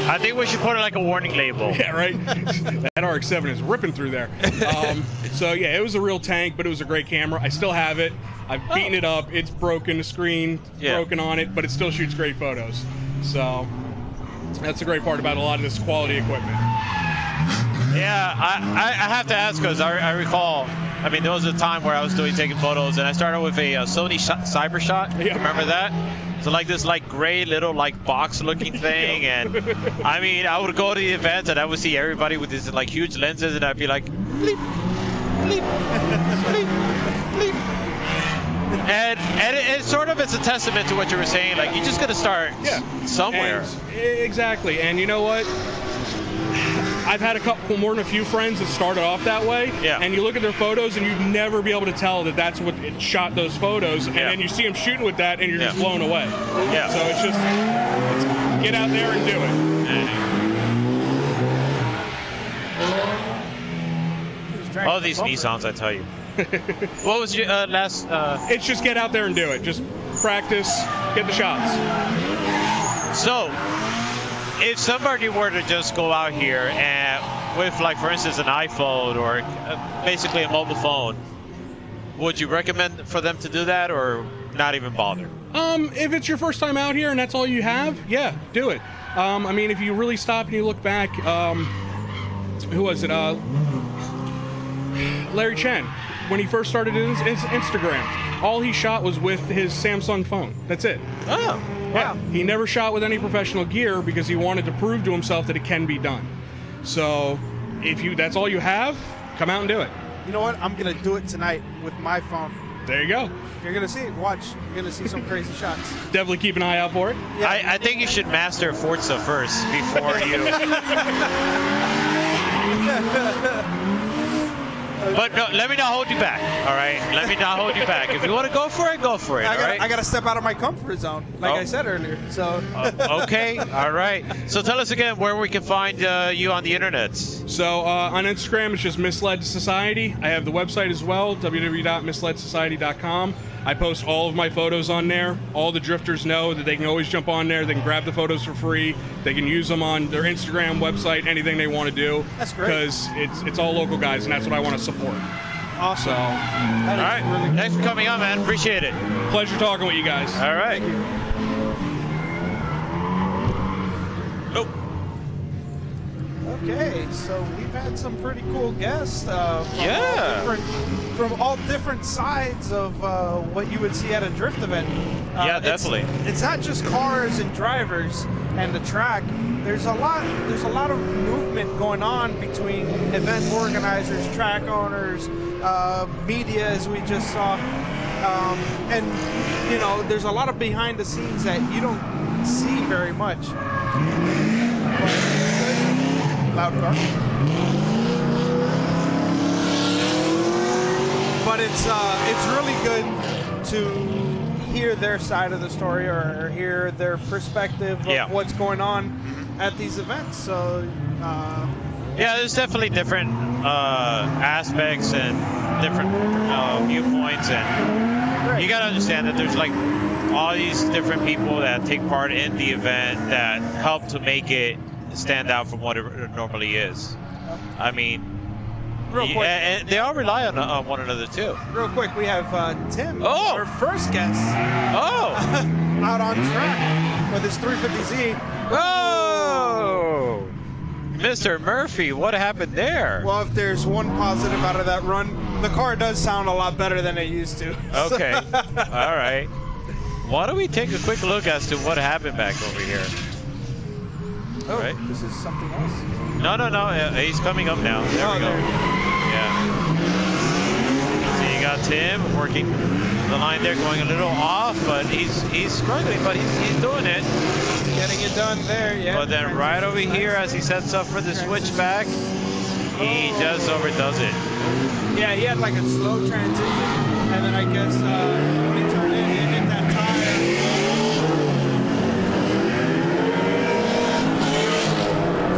I think we should put it like a warning label. Yeah, right. That RX-7 is ripping through there. So yeah, it was a real tank, but it was a great camera. I still have it. I've beaten it up. It's broken, the screen broken on it, but it still shoots great photos. So that's the great part about a lot of this quality equipment. Yeah, I have to ask because I recall, I mean, there was a time where I was taking photos, and I started with a Sony CyberShot. Yeah. Remember that? So like this gray little box looking thing, and I mean, I would go to the events and I would see everybody with these huge lenses, and I'd be like, bleep, bleep, bleep, bleep. And it's a testament to what you were saying. Like, you just got to start somewhere. Exactly. And you know what? I've had more than a few friends that started off that way, and you look at their photos and you'd never be able to tell that that's what it shot those photos, and then you see them shooting with that and you're just blown away. Yeah. So it's get out there and do it. All these Nissans, I tell you. What was your last? It's just get out there and do it. Just practice, get the shots. So, if somebody were to just go out here and with, for instance, an iPhone or basically a mobile phone, would you recommend for them to do that or not even bother? If it's your first time out here and that's all you have, yeah, do it. I mean, if you really stop and you look back, who was it? Larry Chen. When he first started his Instagram, all he shot was with his Samsung phone. That's it. Oh, yeah. He never shot with any professional gear because he wanted to prove to himself that it can be done. So that's all you have, come out and do it. You know what? I'm gonna do it tonight with my phone. There you go. You're gonna see it. Watch. You're gonna see some crazy shots. Definitely keep an eye out for it. Yeah. I think you should master Forza first before you. But no, let me not hold you back. All right, let me not hold you back. If you want to go for it, go for it. I gotta step out of my comfort zone, like I said earlier. So. Okay. All right. So tell us again where we can find you on the internet. So on Instagram, it's just Misled Society. I have the website as well, www.misledsociety.com. I post all of my photos on there. All the drifters know that they can always jump on there. They can grab the photos for free. They can use them on their Instagram, website, anything they want to do. That's great. Because it's all local guys, and that's what I want to support. Awesome. So, That All is right. really good. Thanks for coming on, man. Appreciate it. pleasure talking with you guys. All right. Nope. Okay, so we've had some pretty cool guests from all different sides of what you would see at a drift event. Yeah, definitely. It's not just cars and drivers and the track. There's a lot of movement going on between event organizers, track owners, media, as we just saw, and you know, there's a lot of behind the scenes that you don't see very much. Loud car. But it's really good to hear their side of the story or hear their perspective of what's going on at these events. So yeah, there's definitely different aspects and different viewpoints, and you got to understand that there's like all these different people that take part in the event that help to make it stand out from what it normally is. I mean, real quick, and they all rely on one another too. Real quick, we have Tim, our first guest, out on track with his 350Z. Oh, Mr. Murphy, what happened there? Well, if there's one positive out of that run, the car does sound a lot better than it used to. Okay, all right. Why don't we take a quick look as to what happened back over here? Oh, right. This is something else. No. He's coming up now. There we go. Yeah. So you got Tim working the line there, going a little off, but he's struggling, but he's doing it. He's getting it done there, yeah. But then right over here, as he sets up for the switchback, he just overdoes it. Yeah, he had like a slow transition, and then I guess when he turned in, he hit that tire.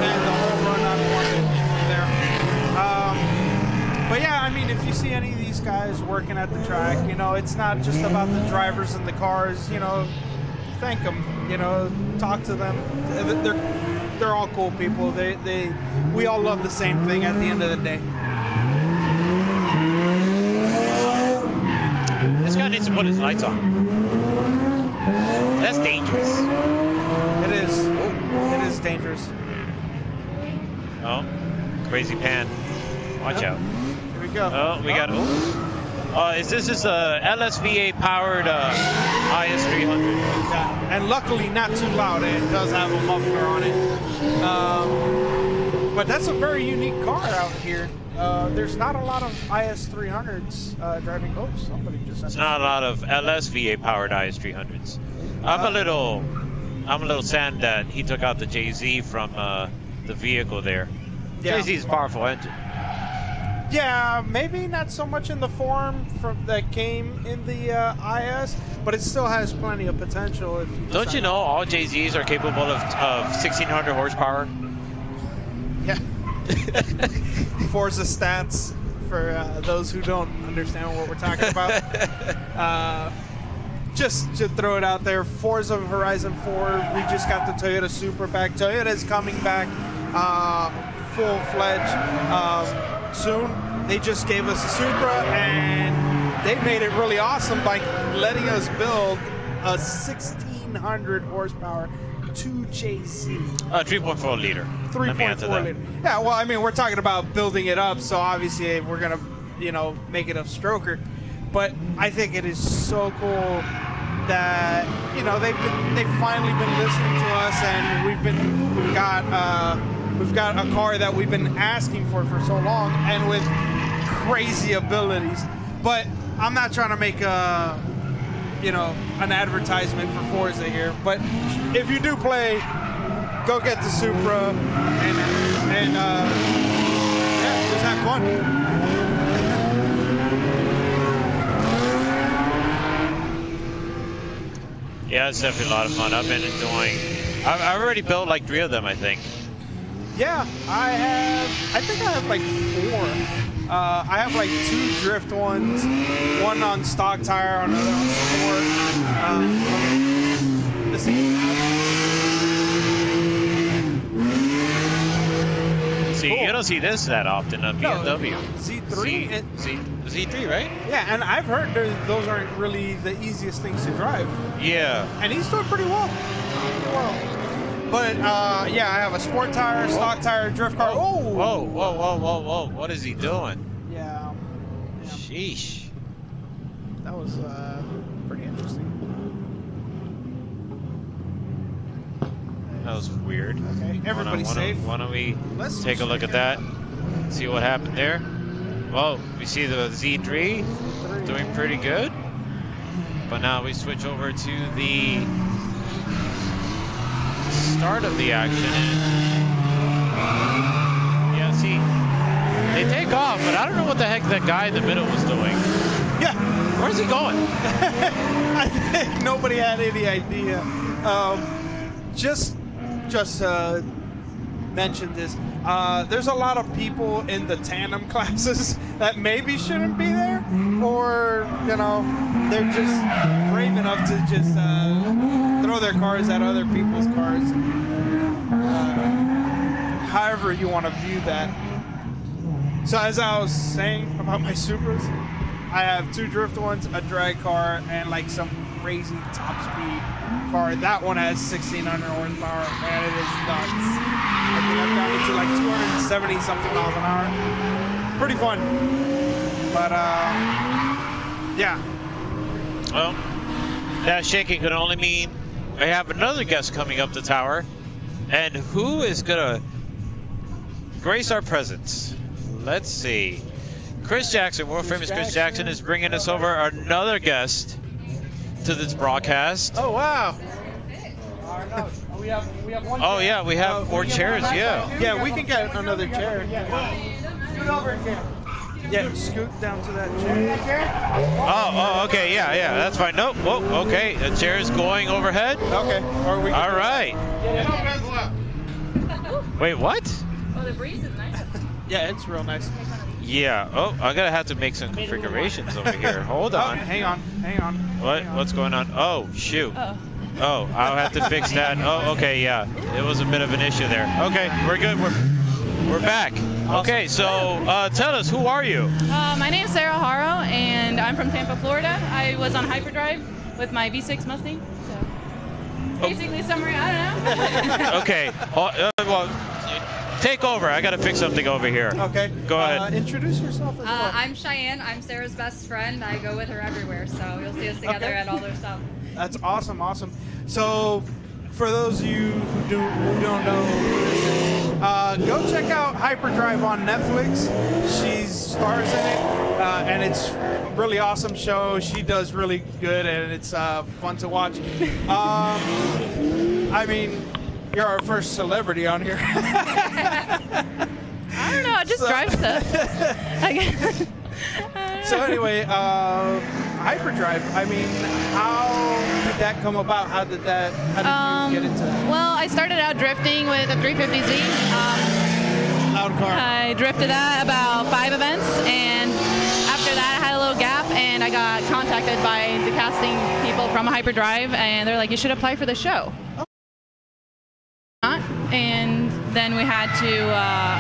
And the whole run unwanted there. But yeah, I mean, if you see any of these guys working at the track, you know, it's not just about the drivers and the cars, you know, thank them, you know, talk to them. They're all cool people. We all love the same thing at the end of the day. This guy needs to put his lights on. That's dangerous. It is. It is dangerous. Oh, crazy pan. Watch out. Here we go. Oh, we got. Is this a LSVA powered IS300? Yeah, and luckily not too loud. It does have a muffler on it. But that's a very unique car out here. There's not a lot of IS300s driving boats. Somebody just said. There's not a lot of LSVA powered IS300s. I'm a little sad that he took out the JZ from the vehicle there. Yeah. JZ's a powerful engine. Yeah, maybe not so much in the form that came in the IS, but it still has plenty of potential. If you Don't you know all JZs are capable of 1,600 horsepower? Yeah. Forza stats for those who don't understand what we're talking about. Just to throw it out there, Forza Horizon 4, we just got the Toyota Supra back. Toyota's coming back full-fledged soon. They just gave us a Supra, and they made it really awesome by letting us build a 1,600 horsepower 2JZ. 3.4 liter. 3.4 liter. Yeah, well, I mean, we're talking about building it up, so obviously we're going to, you know, make it a stroker. But I think it is so cool that, you know, they've finally been listening to us, and we've got we've got a car that we've been asking for so long, and with crazy abilities. But I'm not trying to make an advertisement for Forza here. But if you do play, go get the Supra and just have fun. Yeah, it's definitely a lot of fun. I've been enjoying. I've already built like 3 of them, I think. Yeah, I think I have like 4. I have like 2 drift ones, one on stock tire, another on sport. Let's see. See, Cool. you don't see this that often on BMW. Z3. Z3, right? Yeah, and I've heard those aren't really the easiest things to drive. Yeah. And he's doing pretty well. But, yeah, I have a sport tire, stock tire, drift car. Oh! Whoa. What is he doing? Yeah. Sheesh. That was pretty interesting. That was weird. Okay, everybody's safe. Why don't we Let's take a look at that, see what happened there? Well, we see the Z3 doing pretty good. But now we switch over to the start of the action. Yeah, see, they take off, but I don't know what the heck that guy in the middle was doing. Yeah. Where's he going? I think nobody had any idea. Just mention this. There's a lot of people in the tandem classes that maybe shouldn't be there, or they're just brave enough to just throw their cars at other people's cars. However you want to view that. So as I was saying about my Supras, I have 2 drift ones, a drag car, and like some crazy top speed car. That one has 1,600 horsepower, and it is nuts. I think I've gotten it to like 270 something miles an hour. Pretty fun. But yeah. Well, that shaking could only mean I have another guest coming up the tower, and who is gonna grace our presence? Let's see. Chris Jackson, world famous Chris Jackson, is bringing us over another guest to this broadcast. Oh wow. We have one. Oh yeah, we have 4 chairs. Yeah. Yeah, we can get another chair. Scoot over here. Yeah, scoot down to that chair. Oh, okay, yeah, that's fine. Nope. Whoa, okay, the chair is going overhead. Okay. Or we. All right. Wait, what? Oh, the breeze is nice. Yeah, it's real nice. Yeah. Oh, I'm gonna have to make some configurations over here. Hold Oh, on. hang on. What? What's going on? Oh, shoot. Oh, I'll have to fix that. Oh, okay, yeah. It was a bit of an issue there. Okay, we're good. We're back. Okay, so tell us, who are you? My name is Sarah Haro, and I'm from Tampa, Florida. I was on hyperdrive with my V6 Mustang. So basically, summary, I don't know. Okay. Well, take over. I got to fix something over here. Okay. Go ahead. Introduce yourself as well. I'm Cheyenne. I'm Sarah's best friend. I go with her everywhere, so you'll see us together at all their stuff. That's awesome. So, for those of you who don't know, go check out Hyperdrive on Netflix. She stars in it, and it's a really awesome show. She does really good, and it's fun to watch. I mean, you're our first celebrity on here. I don't know. I just drive stuff. So anyway, Hyperdrive. I mean, how did that come about? How did you get into that? Well, I started out drifting with a 350Z. Loud car. I drifted that about 5 events, and after that I had a little gap, and I got contacted by the casting people from Hyperdrive, and they're like, you should apply for the show. And then we had to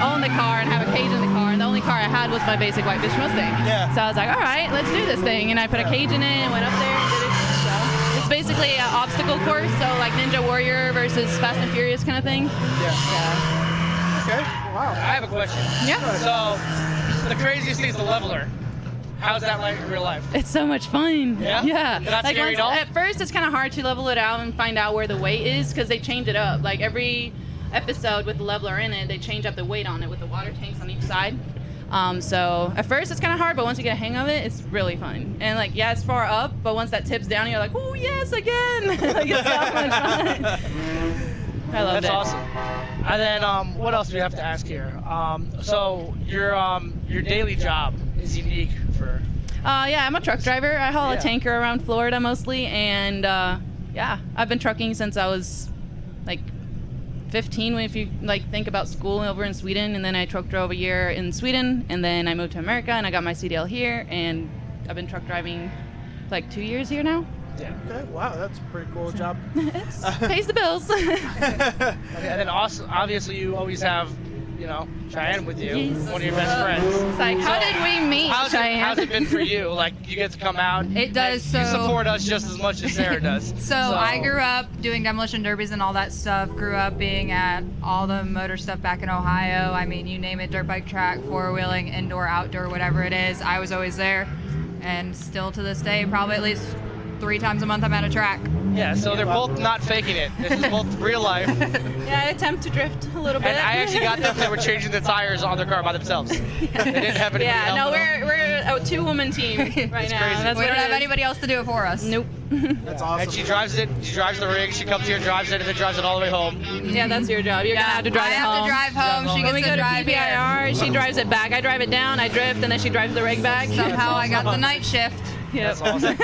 own the car and have a cage in the car, and the only car I had was my basic Whitefish Mustang. Yeah. So I was like, all right, let's do this thing, and I put a cage in it and went up there and did it. So it's basically an obstacle course, so like Ninja Warrior versus Fast and Furious kind of thing. Yeah. Okay. Wow. I have a question. Yeah. So, the craziest thing is the leveler. How's that like in real life? It's so much fun. Yeah? Yeah. Not scary at all? At first, it's kind of hard to level it out and find out where the weight is because they change it up. Like every episode with the leveler in it, they change up the weight on it with the water tanks on each side. So at first it's kind of hard, but once you get a hang of it, it's really fun. And like, yeah, it's far up, but once that tips down, you're like, oh yes, again! Like, it's so much fun. I love it. That's awesome. And then what else do we have to ask here? So your daily job is unique for. Yeah, I'm a truck driver. I haul a tanker around Florida mostly, and yeah, I've been trucking since I was like 15, if you like think about school over in Sweden, and then I truck drove a year in Sweden, and then I moved to America and I got my CDL here, and I've been truck driving for like 2 years here now. Yeah. Okay. Wow, that's a pretty cool job. Pays the bills. Okay, and then also, obviously you always have, you know, Cheyenne with you, one of your best friends. It's like, how did we meet, Cheyenne? How's it been for you? Like, you get to come out. It does. You support us just as much as Sarah does. So I grew up doing demolition derbies and all that stuff. Grew up being at all the motor stuff back in Ohio. I mean, you name it, dirt bike track, four-wheeling, indoor, outdoor, whatever it is. I was always there. And still to this day, probably at least 3 times a month I'm at a track. Yeah, so they're both not faking it. This is both real life. Yeah, I attempt to drift a little bit. And I actually got them that were changing the tires on their car by themselves. They didn't have anybody Yeah, no, helping them. we're a 2-woman team right now. crazy. That's We what don't it have is. anybody else to do it for us. Nope. That's awesome. And she drives it. She drives the rig. She comes here, drives it, and then drives it all the way home. Yeah, that's your job. You're gonna have to drive I it have home. to drive home. She When we gets go to to drive here. PBIR, she drives it back. I drive it down, I drift, and then she drives the rig back. Somehow I got the night shift. Yep. That's awesome.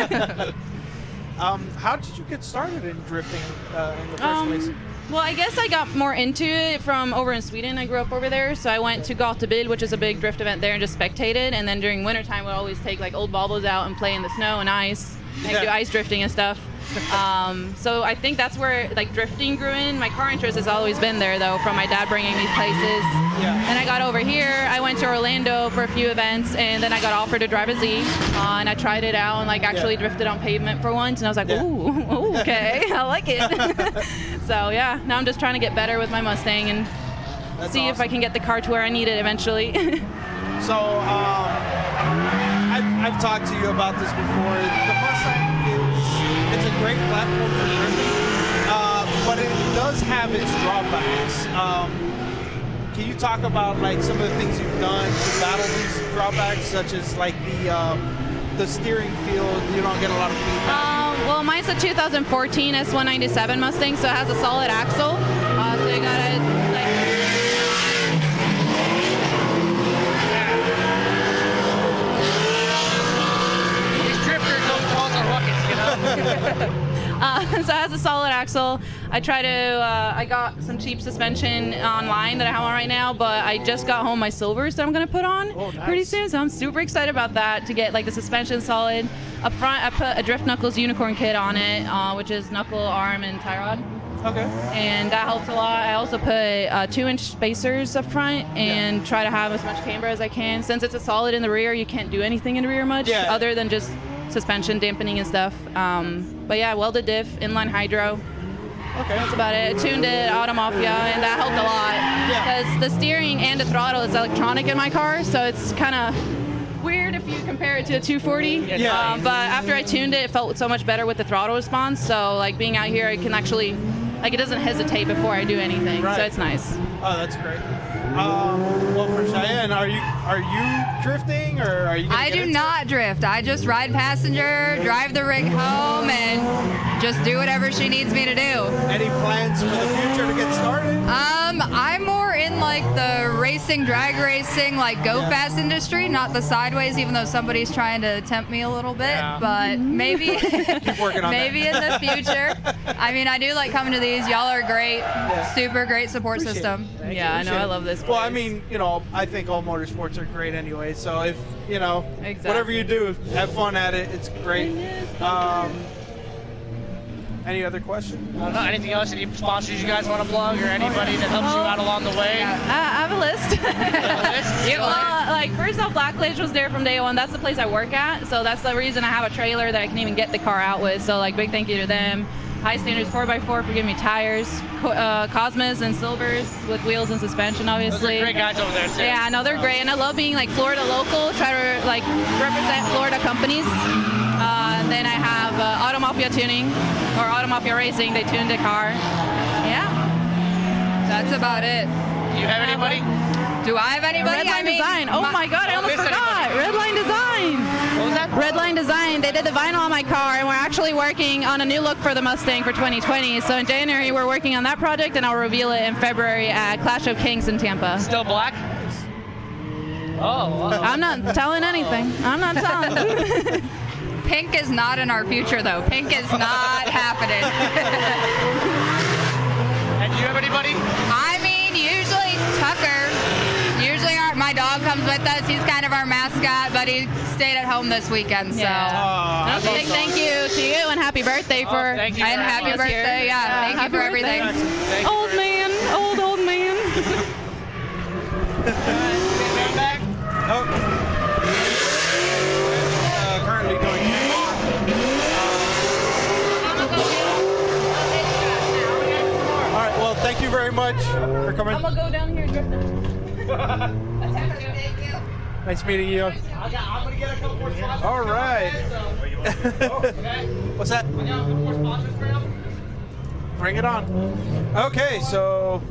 How did you get started in drifting in the first place? Well, I guess I got more into it from over in Sweden. I grew up over there, so I went to Gatubil, which is a big drift event there, and just spectated. And then during wintertime, we'd always take like old baubles out and play in the snow and ice, and do ice drifting and stuff. So I think that's where like drifting grew in. My car interest has always been there, though, from my dad bringing me places. Yeah. And I got over here. I went to Orlando for a few events, and then I got offered to drive a Z, and I tried it out and like actually drifted on pavement for once, and I was like, ooh, okay, I like it. So yeah, now I'm just trying to get better with my Mustang and see if I can get the car to where I need it eventually. So I've talked to you about this before. The Mustang it's a great platform for drifting, but it does have its drawbacks. Can you talk about like some of the things you've done to battle these drawbacks, such as like the steering field? You don't get a lot of feedback. Well, mine's a 2014 S197 Mustang, so it has a solid axle. So you gotta like. So it has a solid axle. I got some cheap suspension online that I have on right now, but I just got home my silvers that I'm gonna put on pretty soon, so I'm super excited about that, to get like the suspension solid. Up front, I put a Drift Knuckles unicorn kit on it, which is knuckle, arm, and tie rod. Okay. And that helps a lot. I also put 2-inch spacers up front and try to have as much camber as I can. Since it's a solid in the rear, you can't do anything in the rear much other than just suspension dampening and stuff. But yeah, welded diff, inline hydro. Okay. That's about it. I tuned it, Automafia, and that helped a lot. Because the steering and the throttle is electronic in my car, so it's kind of weird if you compare it to a 240. But after I tuned it, it felt so much better with the throttle response. So like being out here, I can actually, like, it doesn't hesitate before I do anything. So it's nice. Oh, that's great. Well, for Cheyenne, are you drifting, or are you? I do not drift. I just ride passenger, drive the rig home, and just do whatever she needs me to do. Any plans for the future to get started? I'm more in like the racing, drag racing, like go fast industry, not the sideways, even though somebody's trying to tempt me a little bit, but maybe keep working on maybe that. in the future. I mean, I do like coming to these. Y'all are great, super great support system. Yeah, I know, I love this place. Well, I mean, I think all motorsports are great anyway. So if whatever you do, have fun at it. It's great. Any other questions? I don't know. Anything else? Any sponsors you guys want to plug, or anybody that helps you out along the way? I have a list. Like first off, Blackledge was there from day one. That's the place I work at, so that's the reason I have a trailer that I can even get the car out with. So like, big thank you to them. High Standards 4x4 for giving me tires, Cosmos and Silvers with wheels and suspension, obviously. Those are great guys over there too. Yeah, no, they're great, and I love being like Florida local. Try to like represent Florida companies. And then I have Automafia Tuning or Automafia Racing. They tuned the car. Yeah, That's about it. Do you have anybody? Do I have anybody? Redline Design. Oh my God, I almost forgot. Redline Design. What was that? Redline Design. They did the vinyl on my car, and we're actually working on a new look for the Mustang for 2020. So in January, we're working on that project, and I'll reveal it in February at Clash of Kings in Tampa. Still black? Oh. I'm not telling anything. I'm not telling. Pink is not in our future, though. Pink is not happening. And do you have anybody? I mean, usually Tucker. Usually my dog comes with us. He's kind of our mascot, but he stayed at home this weekend. So Big thank you to you, and happy birthday for thank you and very happy much. birthday. Yeah, thank you happy for birthday. everything. Old man, old man. Back. Currently doing All right, well, thank you very much for coming. I'm gonna go down here and drift Nice meeting you. I'm gonna get a couple more sponsors. All right. What's that? I got a couple more sponsors for you. Bring it on. Okay, so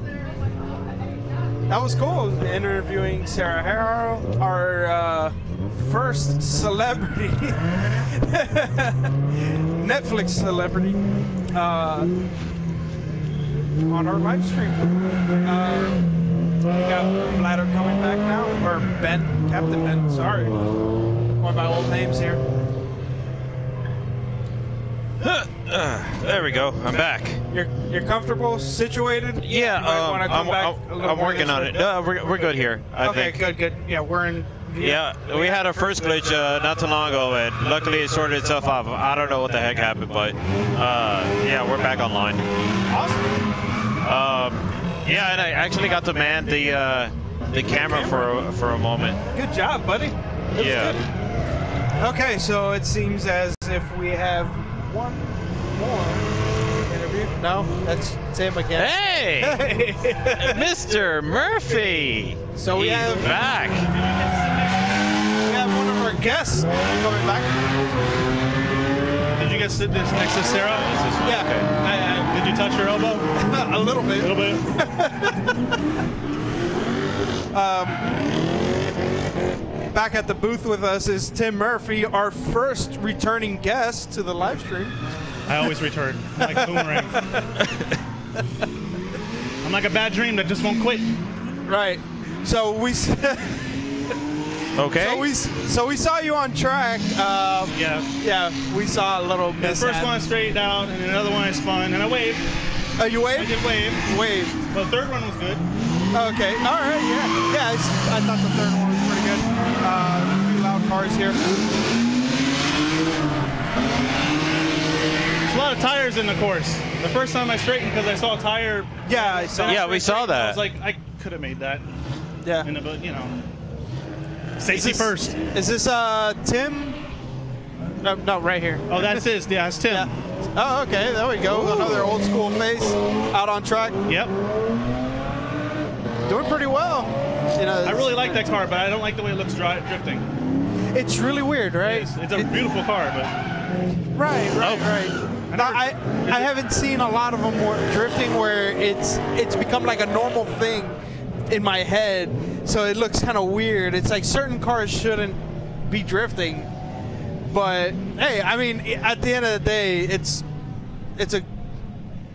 that was cool. Interviewing Sarah Harrow, our first celebrity, Netflix celebrity, on our live stream. We got Bladder coming back now, or Ben, Captain Ben. Sorry, going by old names here. There we go. I'm back. You're comfortable, situated? Yeah, You might wanna come back a little I'm more working this on way. it. No, we're good here. I think. Good. Yeah, we're in. Yeah, we had our first glitch not too long ago, and luckily it sorted itself out. I don't know what the heck happened, but yeah, we're back online. Awesome. Yeah, and I actually got to man the camera for a moment. Good job, buddy. That was Yeah. good. Okay, so it seems as if we have one more interview. No, that's him again. Hey, Mr. Murphy. So we He's have back. we have one of our guests coming back. Did you guys sit this next to Sarah? Yeah. Did you touch her elbow? A little bit. A little bit. Back at the booth with us is Tim Murphy, our first returning guest to the live stream. I always return. Like a boomerang. I'm like a bad dream that just won't quit. Right. So we Okay. so we saw you on track. Yeah, we saw a little The mishap. first one I straightened out, and another one I spun, and I waved. Oh, you waved? I did wave. Waved. Well, the third one was good. Okay. All right. Yeah. Yeah. I thought the third one was pretty good. A few loud cars here. There's a lot of tires in the course. The first time I straightened because I saw a tire. Yeah, I saw. Yeah, we saw I that. was like, I could have made that. Yeah. But safety first. Is this Tim? No, right here. Oh, that's his. Yeah, it's Tim. Yeah. Oh, okay. There we go. Another old school face out on track. Yep. Doing pretty well. You know, I really like that car, but I don't like the way it looks drifting. it's really weird, right? It's a beautiful car, but Right. I haven't seen a lot of them drifting where it's become like a normal thing in my head, so it looks kind of weird. It's like certain cars shouldn't be drifting, but hey, I mean, at the end of the day, it's a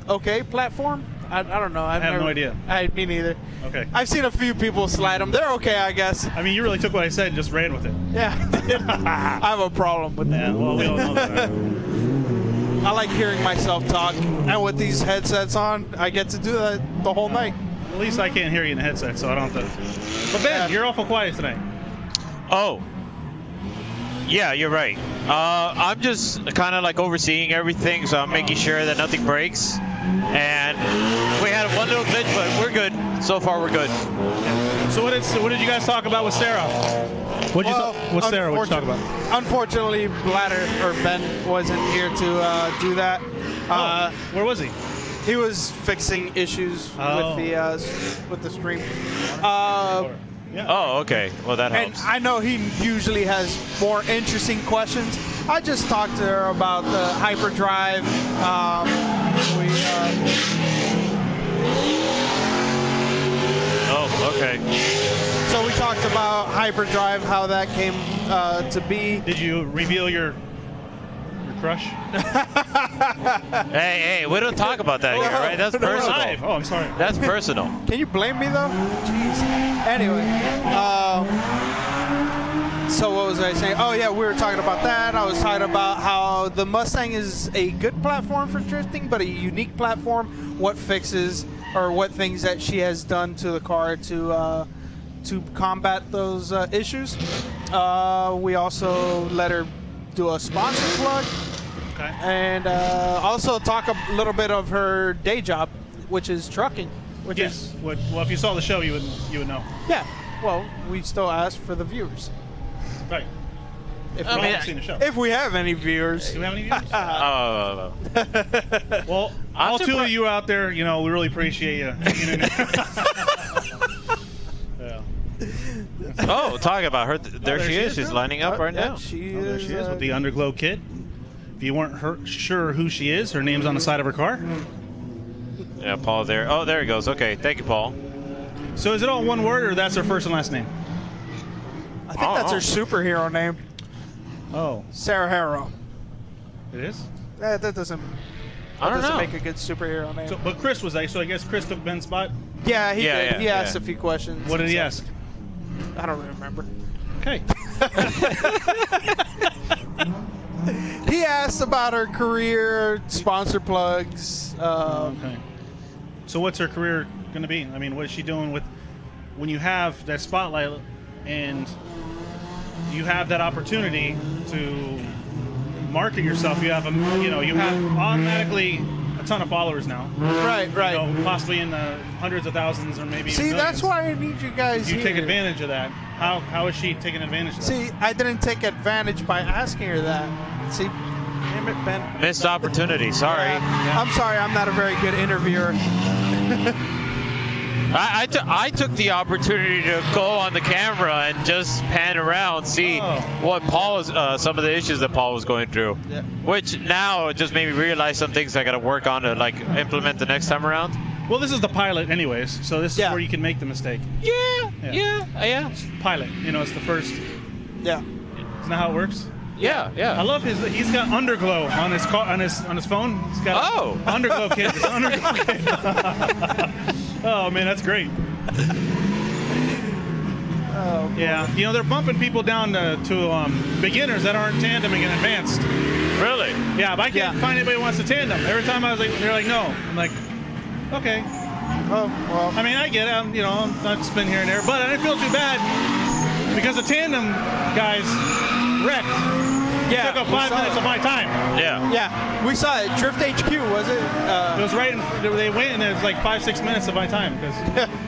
okay platform. I don't know. I have no idea. Me neither. okay. I've seen a few people slide them. They're okay, I guess. I mean, you really took what I said and just ran with it. Yeah. I have a problem with that. Yeah, well, we all know that. I like hearing myself talk, and with these headsets on, I get to do that the whole night. At least I can't hear you in the headset, so I don't have to. But Ben, you're awful quiet tonight. Oh. Yeah, you're right. I'm just kind of like overseeing everything, so I'm making sure that nothing breaks. And we had one little glitch, but we're good. So far, we're good. So what did you guys talk about with Sarah? What'd you talk about? Unfortunately, Bladder or Ben wasn't here to do that. Where was he? He was fixing issues with the stream. Oh, okay. Well, that And helps. I know he usually has more interesting questions. I just talked to her about the hyperdrive. Okay. So we talked about hyperdrive, how that came to be. Did you reveal your crush? Hey, we don't talk about that here, right? That's personal. Live. Oh, I'm sorry. That's personal. Can you blame me though? Jeez. Anyway, so what was I saying? Oh yeah, we were talking about that. I was talking about how the Mustang is a good platform for drifting, but a unique platform. What fixes or what things that she has done to the car to combat those issues. We also let her do a sponsor plug. Okay. And also talk a little bit of her day job, which is trucking. Which Yes. Well, if you saw the show, you would know. Yeah. Well, we still ask for the viewers. Right. If I we haven't have- seen the show. If we have any viewers. Do we have any viewers? Oh. Well, all two of you out there, we really appreciate you hanging in there. Yeah. Oh, talking about her. There she is. She's lining up right now. There she is with the Underglow kit. If you weren't sure who she is, her name's on the side of her car. Yeah, Paul there. Oh, there he goes. Okay, thank you, Paul. So is it all one word, or that's her first and last name? I think that's her superhero name. Oh. Sarah Harrow. It is? That doesn't. I don't doesn't know. make a good superhero name. But Chris was there, so I guess Chris took Ben's spot? Yeah, he did. He asked yeah. a few questions. What did he ask? I don't remember. Okay. He asked about her career, sponsor plugs. Okay. So what's her career going to be? I mean, what is she doing with when you have that spotlight and you have that opportunity to market yourself? You have you have automatically a ton of followers now. Right. Possibly in the hundreds of thousands or maybe See, even that's millions. why I need you guys You here. take advantage of that. How is she taking advantage of that? See, I didn't take advantage by asking her that. See, damn it, Ben. Missed opportunity. Sorry. I'm sorry, I'm not a very good interviewer. I took the opportunity to go on the camera and just pan around, see what Paul was, some of the issues that Paul was going through. Yeah. Which now just made me realize some things I got to work on to implement the next time around. Well, this is the pilot anyways, so this is where you can make the mistake. Yeah. It's pilot, it's the first. Yeah. Isn't that how it works? Yeah. I love he's got Underglow on his on his phone. He's got Underglow kit. It's Underglow kit. Oh man, that's great. Oh, yeah, they're bumping people down to beginners that aren't tandeming and advanced. Really? Yeah, but I can't find anybody who wants to tandem. Every time they're like, no. I'm like, okay. Oh well. I mean, I get it. I'm not spin here and there, but I didn't feel too bad because the tandem guys wrecked. Yeah, Took up 5 minutes of my time. Yeah, we saw it. Drift HQ, was it? It was right. They went, and it was like 5-6 minutes of my time.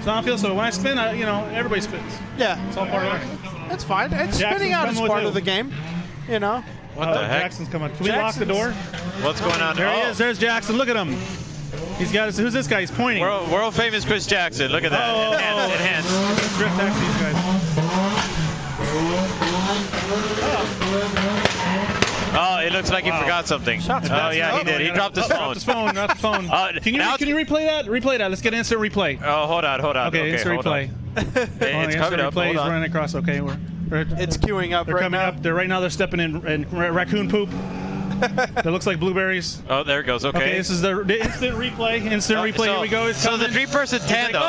So I don't feel so. When I spin, everybody spins. Yeah, it's all part of it. That's fine. And Jackson's spinning out is coming with part you. of the game. What the heck? Jackson's coming. Can we lock the door? What's going on? There he is. There's Jackson. Look at him. He's got. Who's this guy? He's pointing. World famous Chris Jackson. Look at that. Enhance. Drift taxi these guys. Oh, it looks like he forgot something. Yeah, he did. He dropped his phone. Dropped his phone. Can you replay that? Replay that. Let's get instant replay. Oh, hold on. Okay, instant replay. It's coming up. Replay. Hold He's on. running across. Okay, it's queuing up. They're right coming now. up. Right now they're stepping in raccoon poop. That looks like blueberries. Oh, there it goes. Okay. This is the instant replay. Instant replay. Here we go. It's so the coming. 3-person tandem.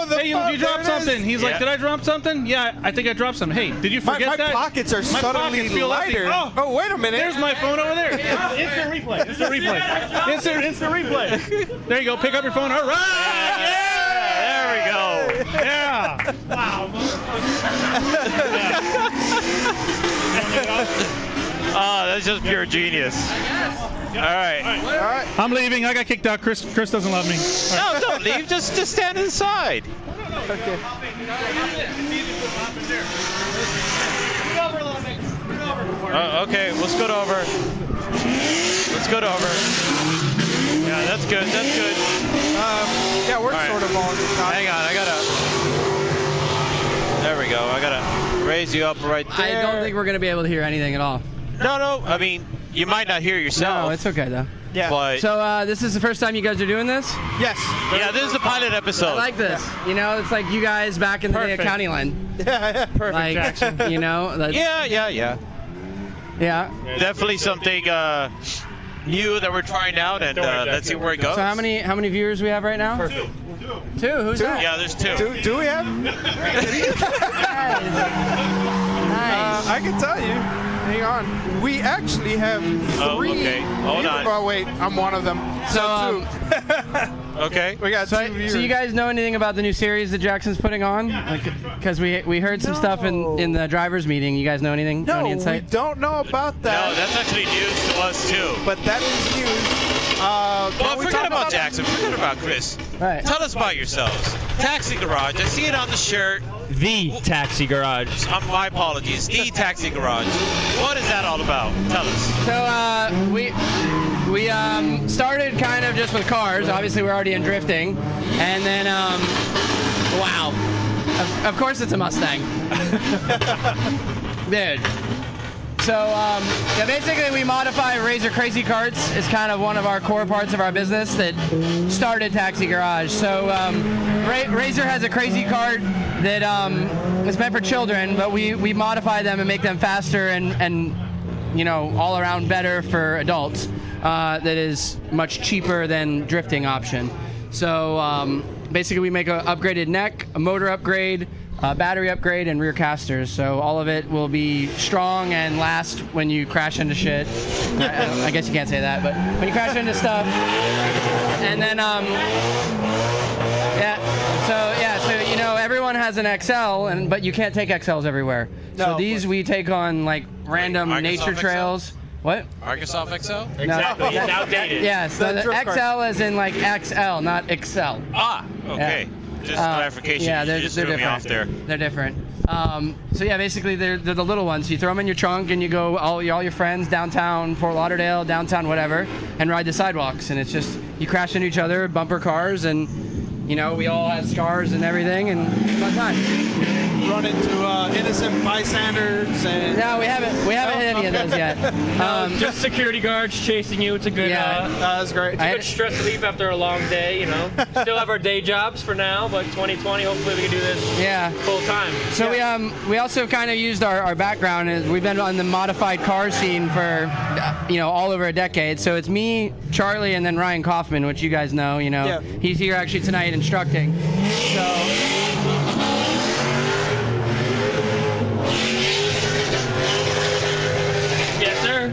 Hey, you dropped something. He's like, did I drop something? Yeah, I think I dropped something. Hey, did you forget that? My pockets are My suddenly pockets feel empty. lighter. Oh, wait a minute. There's my phone over there. Instant replay. Instant replay. Instant replay. There you go. Pick up your phone. All right. Yeah. There we go. Yeah. Wow. Oh, that's just pure genius. All right. I'm leaving. I got kicked out. Chris doesn't love me. No, don't leave. Just stand inside. Okay. Okay, we'll scoot over. Let's scoot over. Yeah, that's good. That's good. Yeah, we're sort of on. Hang on, I gotta. There we go. I gotta raise you up right there. I don't think we're gonna be able to hear anything at all. No. I mean, you might not hear yourself. No, it's okay though. Yeah. But So this is the first time you guys are doing this? Yes. yeah, this is the pilot episode. I like this. You know, it's like you guys back in the day of County Line. Perfect, Like, Jackson. you know? That's, yeah. Yeah. Definitely something new that we're trying out, and let's see where it goes. So how many viewers we have right now? Two. Who's that? Yeah, there's 2. Do we have? Nice. I can tell you. Hang on. We actually have 3. okay. Hold on. Oh, wait. I'm one of them. So, 2. Okay. We got 2 viewers. So you guys know anything about the new series that Jackson's putting on? Because we heard some stuff in the drivers meeting. You guys know anything? No, any we insight? don't know about that. No, that's actually news to us too. But that is news. Well, forget about Jackson. Forget about Chris. Right. Tell us about yourselves. Taxi Garage. I see it on the shirt. The Taxi Garage. My apologies. The Taxi Garage. What is that all about? Tell us. So we started kind of just with cars. Obviously, we're already in drifting, and then wow, of course it's a Mustang, dude. So yeah, basically we modify Razor Crazy Carts. It's kind of one of our core parts of our business that started Taxi Garage. So Razor has a crazy cart that is meant for children, but we modify them and make them faster and you know, all around better for adults. That is much cheaper than drifting option. So basically we make an upgraded neck, a motor upgrade, battery upgrade, and rear casters. So all of it will be strong and last when you crash into shit. I guess you can't say that, but when you crash into stuff. And then so you know, everyone has an XL, but you can't take XLs everywhere. So these we take on like random nature trails. What? Arkansas XL? Exactly. It's outdated. Yes, the XL is in like XL, not Excel. Ah, okay. Just clarification. Yeah, they're just threw me different. off there. They're different. So yeah, basically they're the little ones. You throw them in your trunk and you go all your friends downtown Fort Lauderdale, downtown whatever, and ride the sidewalks. And it's just you crash into each other, bumper cars, and you know we all have scars and everything, and fun time. Run into innocent bystanders and no, we haven't hit any of those yet. Just security guards chasing you. It's a good. That's great. It's a good stress relief after a long day. You know, still have our day jobs for now, but 2020, hopefully we can do this full time. So we also kind of used our background. Is we've been on the modified car scene for all over a decade. So it's me, Charlie, and then Ryan Kaufman, which you guys know. You know, he's here actually tonight instructing. So.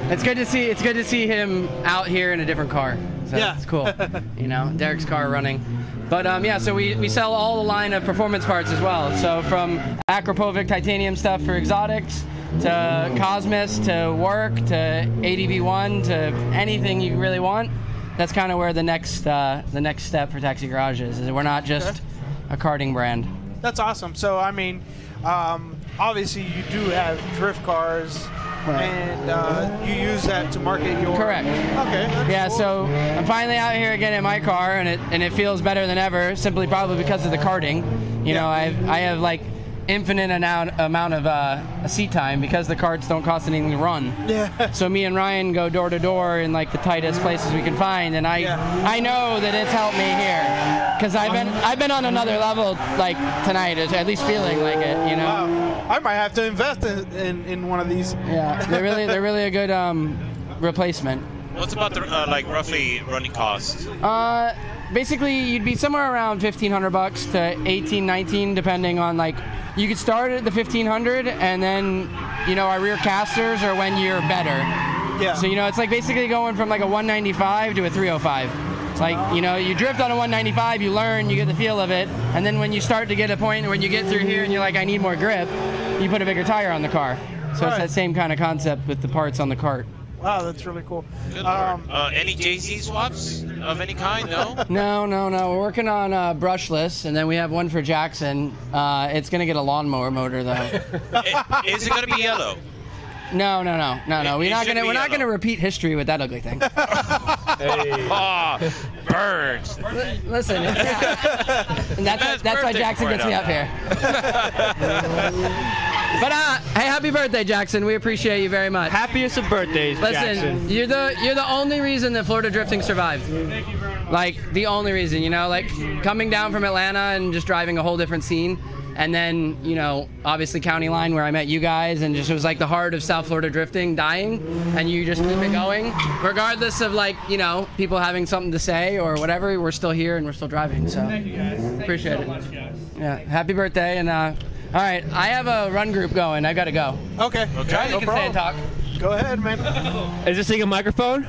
It's good to see him out here in a different car. So it's cool. You know, Derek's car running. But so we sell all the line of performance parts as well. So from Akrapovic titanium stuff for exotics to Cosmos to work to ADV1 to anything you really want. That's kind of where the next step for Taxi Garage is we're not just a karting brand. That's awesome. So I mean, obviously you do have drift cars. Right. And you use that to market your... Correct. Okay. Yeah, cool. so I'm finally out here again in my car, and it feels better than ever, simply probably because of the karting. You know, I have like infinite amount of seat time because the carts don't cost anything to run. Yeah. So me and Ryan go door to door in like the tightest places we can find, and I know that it's helped me here because I've been on another level like tonight, at least feeling like it. You know. Wow. I might have to invest in one of these. Yeah, they're really a good replacement. What's about the roughly running costs? Basically, you'd be somewhere around $1,500 to $1,800, $1,900, depending on like. You could start at the $1,500, and then our rear casters are when you're better. Yeah. So it's like basically going from like a 195 to a 305. It's like you drift on a 195, you learn, you get the feel of it, and then when you start to get a point when you get through here and you're like, I need more grip, you put a bigger tire on the car. So it's that same kind of concept with the parts on the cart. Wow, that's really cool. Good Lord. Any JZ swaps of any kind? No? No. We're working on brushless, and then we have one for Jackson. It's going to get a lawnmower motor, though. Is it going to be yellow? No. We're not going to repeat history with that ugly thing. Birds. Listen, and that's why Jackson gets me up here. But hey, happy birthday, Jackson. We appreciate you very much. Happiest of birthdays, Listen, Jackson. you're the only reason that Florida drifting survived. Thank you very much. Like the only reason, you know, like coming down from Atlanta and just driving a whole different scene. And then, you know, obviously County Line where I met you guys, and just it was like the heart of South Florida drifting dying, and you just keep it going. Regardless of, like, you know, people having something to say or whatever, we're still here and we're still driving. So Thank you guys. appreciate Thank you so it. much, guys. Yeah, happy birthday. And all right, I have a run group going. I gotta go. Okay. Charlie No can stay and talk. Go ahead, man. Is this thing a microphone?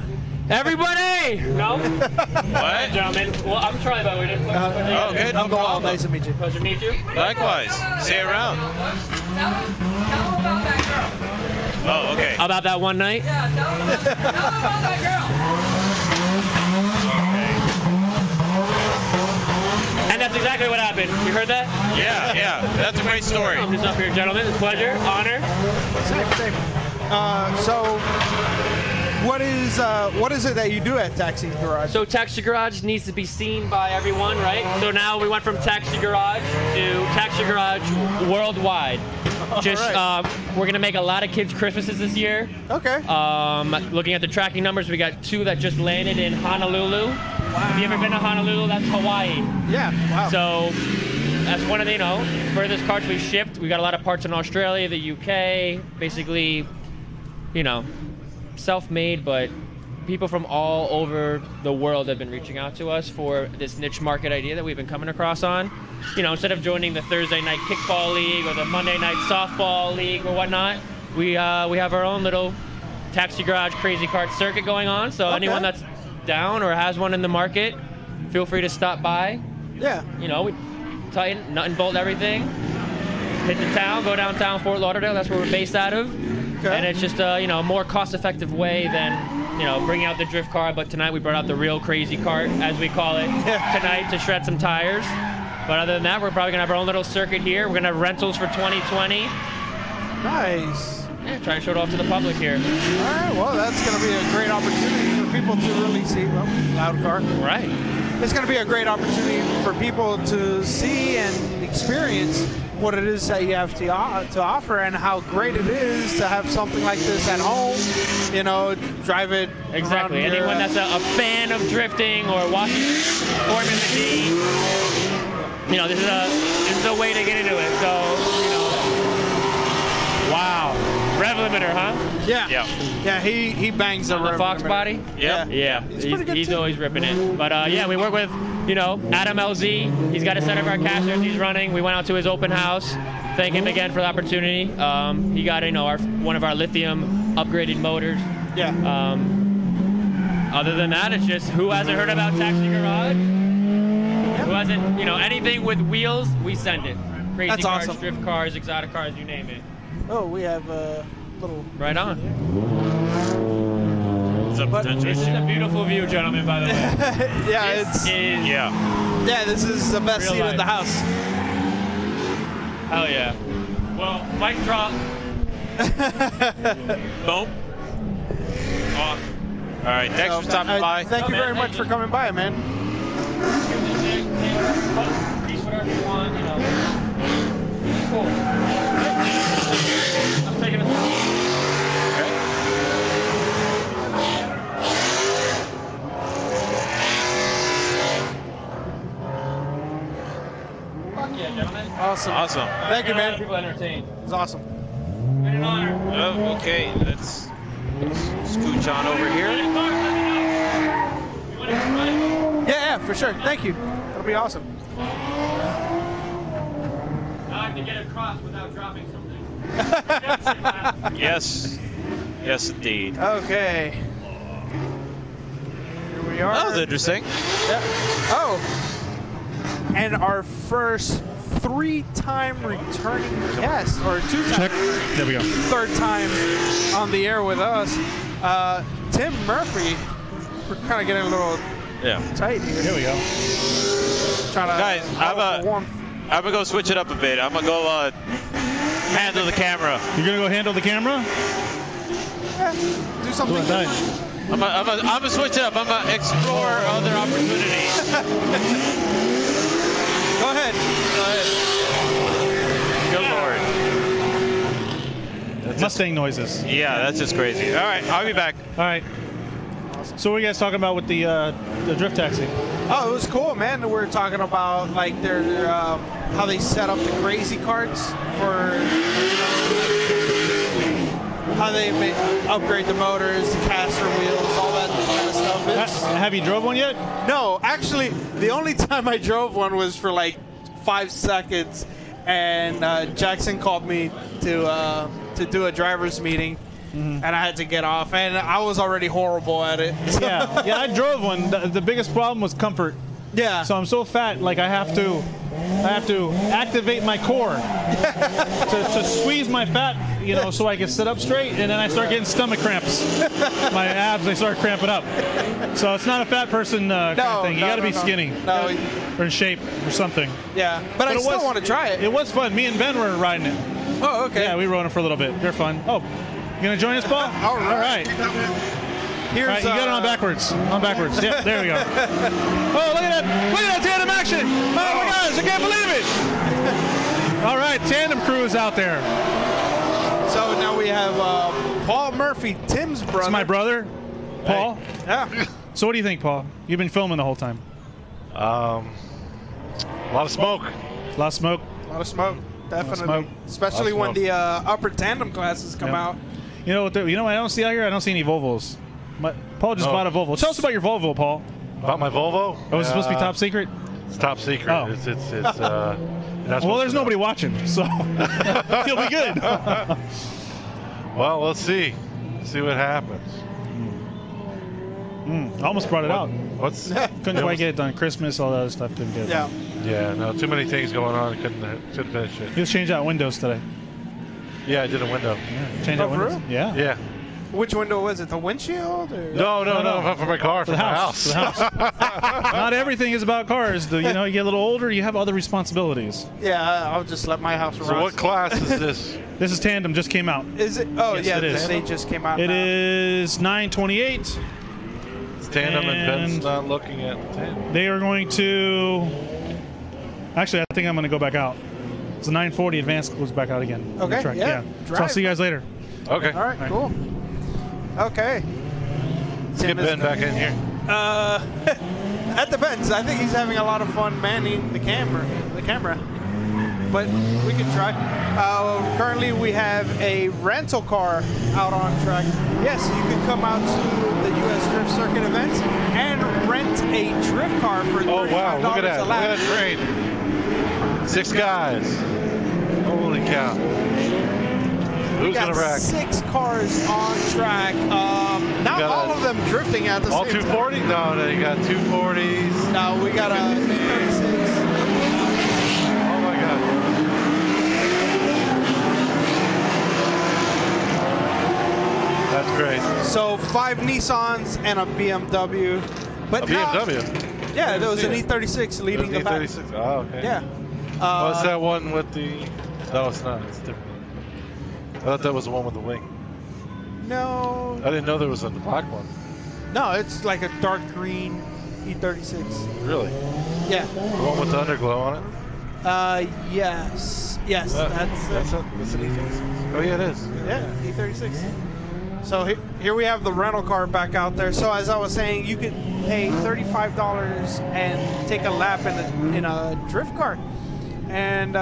Everybody! No? What? Gentlemen. Well, I'm Charlie, by the way. Oh, good. No problem. Nice to meet you. Pleasure to meet you. Likewise. See you around. Oh, okay. About that one night? Yeah, tell them about that girl. And that's exactly what happened. You heard that? Yeah. That's a great story. I'm just up here, gentlemen. It's a pleasure, honor. Same. So, what is it that you do at Taxi Garage? So Taxi Garage needs to be seen by everyone, right? So now we went from Taxi Garage to Taxi Garage worldwide. We're gonna make a lot of kids' Christmases this year. Okay. Looking at the tracking numbers, we got 2 that just landed in Honolulu. Wow. Have you ever been to Honolulu? That's Hawaii. Yeah. Wow. So that's one of the, furthest carts we shipped. We got a lot of parts in Australia, the UK, basically, self-made, but people from all over the world have been reaching out to us for this niche market idea that we've been coming across on. Instead of joining the Thursday night kickball league or the Monday night softball league or whatnot, we have our own little Taxi Garage crazy cart circuit going on. So anyone that's down or has one in the market, feel free to stop by. Yeah. We tighten, nut and bolt everything. Hit the town, go downtown Fort Lauderdale. That's where we're based out of. Okay. And it's just a more cost-effective way than bringing out the drift car. But tonight we brought out the real crazy cart, as we call it, tonight to shred some tires. But other than that, we're probably gonna have our own little circuit here. We're gonna have rentals for 2020. Nice. Yeah, try and show it off to the public here. All right. Well, that's gonna be a great opportunity for people to really see. Well, loud car. Right. It's gonna be a great opportunity for people to see and experience what it is that you have to offer, and how great it is to have something like this at home. Drive it. Exactly. Anyone that's a fan of drifting or watching Formula D, this is a way to get into it. So, wow. Rev limiter, huh? Yeah. He bangs the rev Fox limiter. body. Yeah. He's always ripping it. But we work with Adam LZ. He's got a set of our casters he's running. We went out to his open house. Thank him again for the opportunity. He got one of our lithium upgraded motors. Yeah. Other than that, it's just who hasn't heard about Taxi Garage? Who hasn't, anything with wheels, we send it. Crazy That's cars, awesome. drift cars, exotic cars, you name it. Oh, we have a little. Right on. It's a potential This is issue. a beautiful view, gentlemen, by the way. This is the best Real seat in the life. house. Hell yeah. Well, mic drop. Boom. Awesome. All right, thanks for stopping by. Thank you very much for coming by, man. Piece whatever you want, Cool. I'm taking it. Fuck yeah, gentlemen. Awesome. Thank you, man. People entertained. It's awesome. Been an honor. Oh, okay, let's scooch on over here. Yeah, for sure. Thank you. That'll be awesome. Now I have to get across without dropping something. Yes, indeed. Okay. Here we are. That was interesting. Yeah. Oh. And our first 3-time returning guest, or 2-time. There we go. Third time on the air with us, Tim Murphy. We're kind of getting a little tight here. Here we go. Guys, I'm gonna go switch it up a bit. I'm gonna go handle the camera. You're gonna go handle the camera? Yeah, do something. I'm gonna switch it up. I'm gonna explore other opportunities. Go ahead. Good Lord. Mustang noises. Yeah, that's just crazy. All right, I'll be back. All right. So what are you guys talking about with the drift taxi? Oh, it was cool, man. We were talking about like their how they set up the crazy carts for how they upgrade the motors, the caster wheels, all that kind of stuff. Have you drove one yet? No, actually, the only time I drove one was for like 5 seconds, and Jackson called me to do a driver's meeting. And I had to get off, and I was already horrible at it. Yeah, I drove one. The biggest problem was comfort. Yeah. So I'm so fat, like I have to activate my core to squeeze my fat, so I can sit up straight, and then I start getting stomach cramps. My abs, they start cramping up. So it's not a fat person kind of thing. You got to be skinny. No. Or in shape or something. Yeah, but I still want to try it. It was fun. Me and Ben were riding it. Oh, okay. Yeah, we rode it for a little bit. They're fun. Oh. You gonna join us, Paul? All right. Here's, all right, you got it on backwards. On backwards. Yep, there we go. Oh, look at that! Look at that tandem action! Oh my gosh, I can't believe it! All right, tandem crew is out there. So now we have Paul Murphy, Tim's brother. That's my brother, Paul. Hey. Yeah. So what do you think, Paul? You've been filming the whole time. A lot of smoke. A lot of smoke. A lot of smoke. Definitely. Smoke. Especially when the upper tandem classes come out. You know what? I don't see out here. I don't see any Volvos. Paul just bought a Volvo. Tell us about your Volvo, Paul. About my Volvo? Oh, is it supposed to be top secret? It's top secret. Oh. It's well, there's nobody watching, so you'll be good. Well, let's see. See what happens. I almost brought it out. Couldn't quite get it done. Christmas, all that other stuff. Couldn't get it done. Yeah, no, too many things going on. Couldn't finish it. You just changed out windows today. Yeah, I did a window. Yeah. Change out windows? Yeah. Yeah. Which window was it? The windshield? Or? No, not for my car, for the house. Not everything is about cars. You get a little older, you have other responsibilities. Yeah, I'll just let my house run. So what class is this? This is tandem, just came out. Is it? Oh, yes, yeah, it is. They just came out. It is 928. It's tandem and Ben's not looking at tandem. They are going to... Actually, I think I'm going to go back out. It's a 940 advanced goes back out again. Okay, yeah. So I'll see you guys later. Okay. All right, cool. Okay. Let's get Ben back in here. That depends. I think he's having a lot of fun manning the camera. But we can try. Currently, we have a rental car out on track. Yes, you can come out to the U.S. Drift Circuit events and rent a drift car for $35 Oh, wow. Look at that. a Look lap. at that train. 6 guys. Holy cow. Who's going to wreck? 6 cars on track. Not all of them drifting at the all same time. 240? No, you got 240s. No, we got a 36. Oh my God. That's great. So 5 Nissans and a BMW. But A BMW? Yeah, there was an E36 leading the back. E36. Oh, okay. Yeah. What's that one with the... No, it's not. It's different. I thought that was the one with the wing. No. I didn't know there was a black one. No, it's like a dark green E36. Really? Yeah. The one with the underglow on it? Yes. Yes, that's an E36. Oh, yeah, it is. Yeah, E36. So here we have the rental car back out there. So as I was saying, you could pay $35 and take a lap in a drift car. And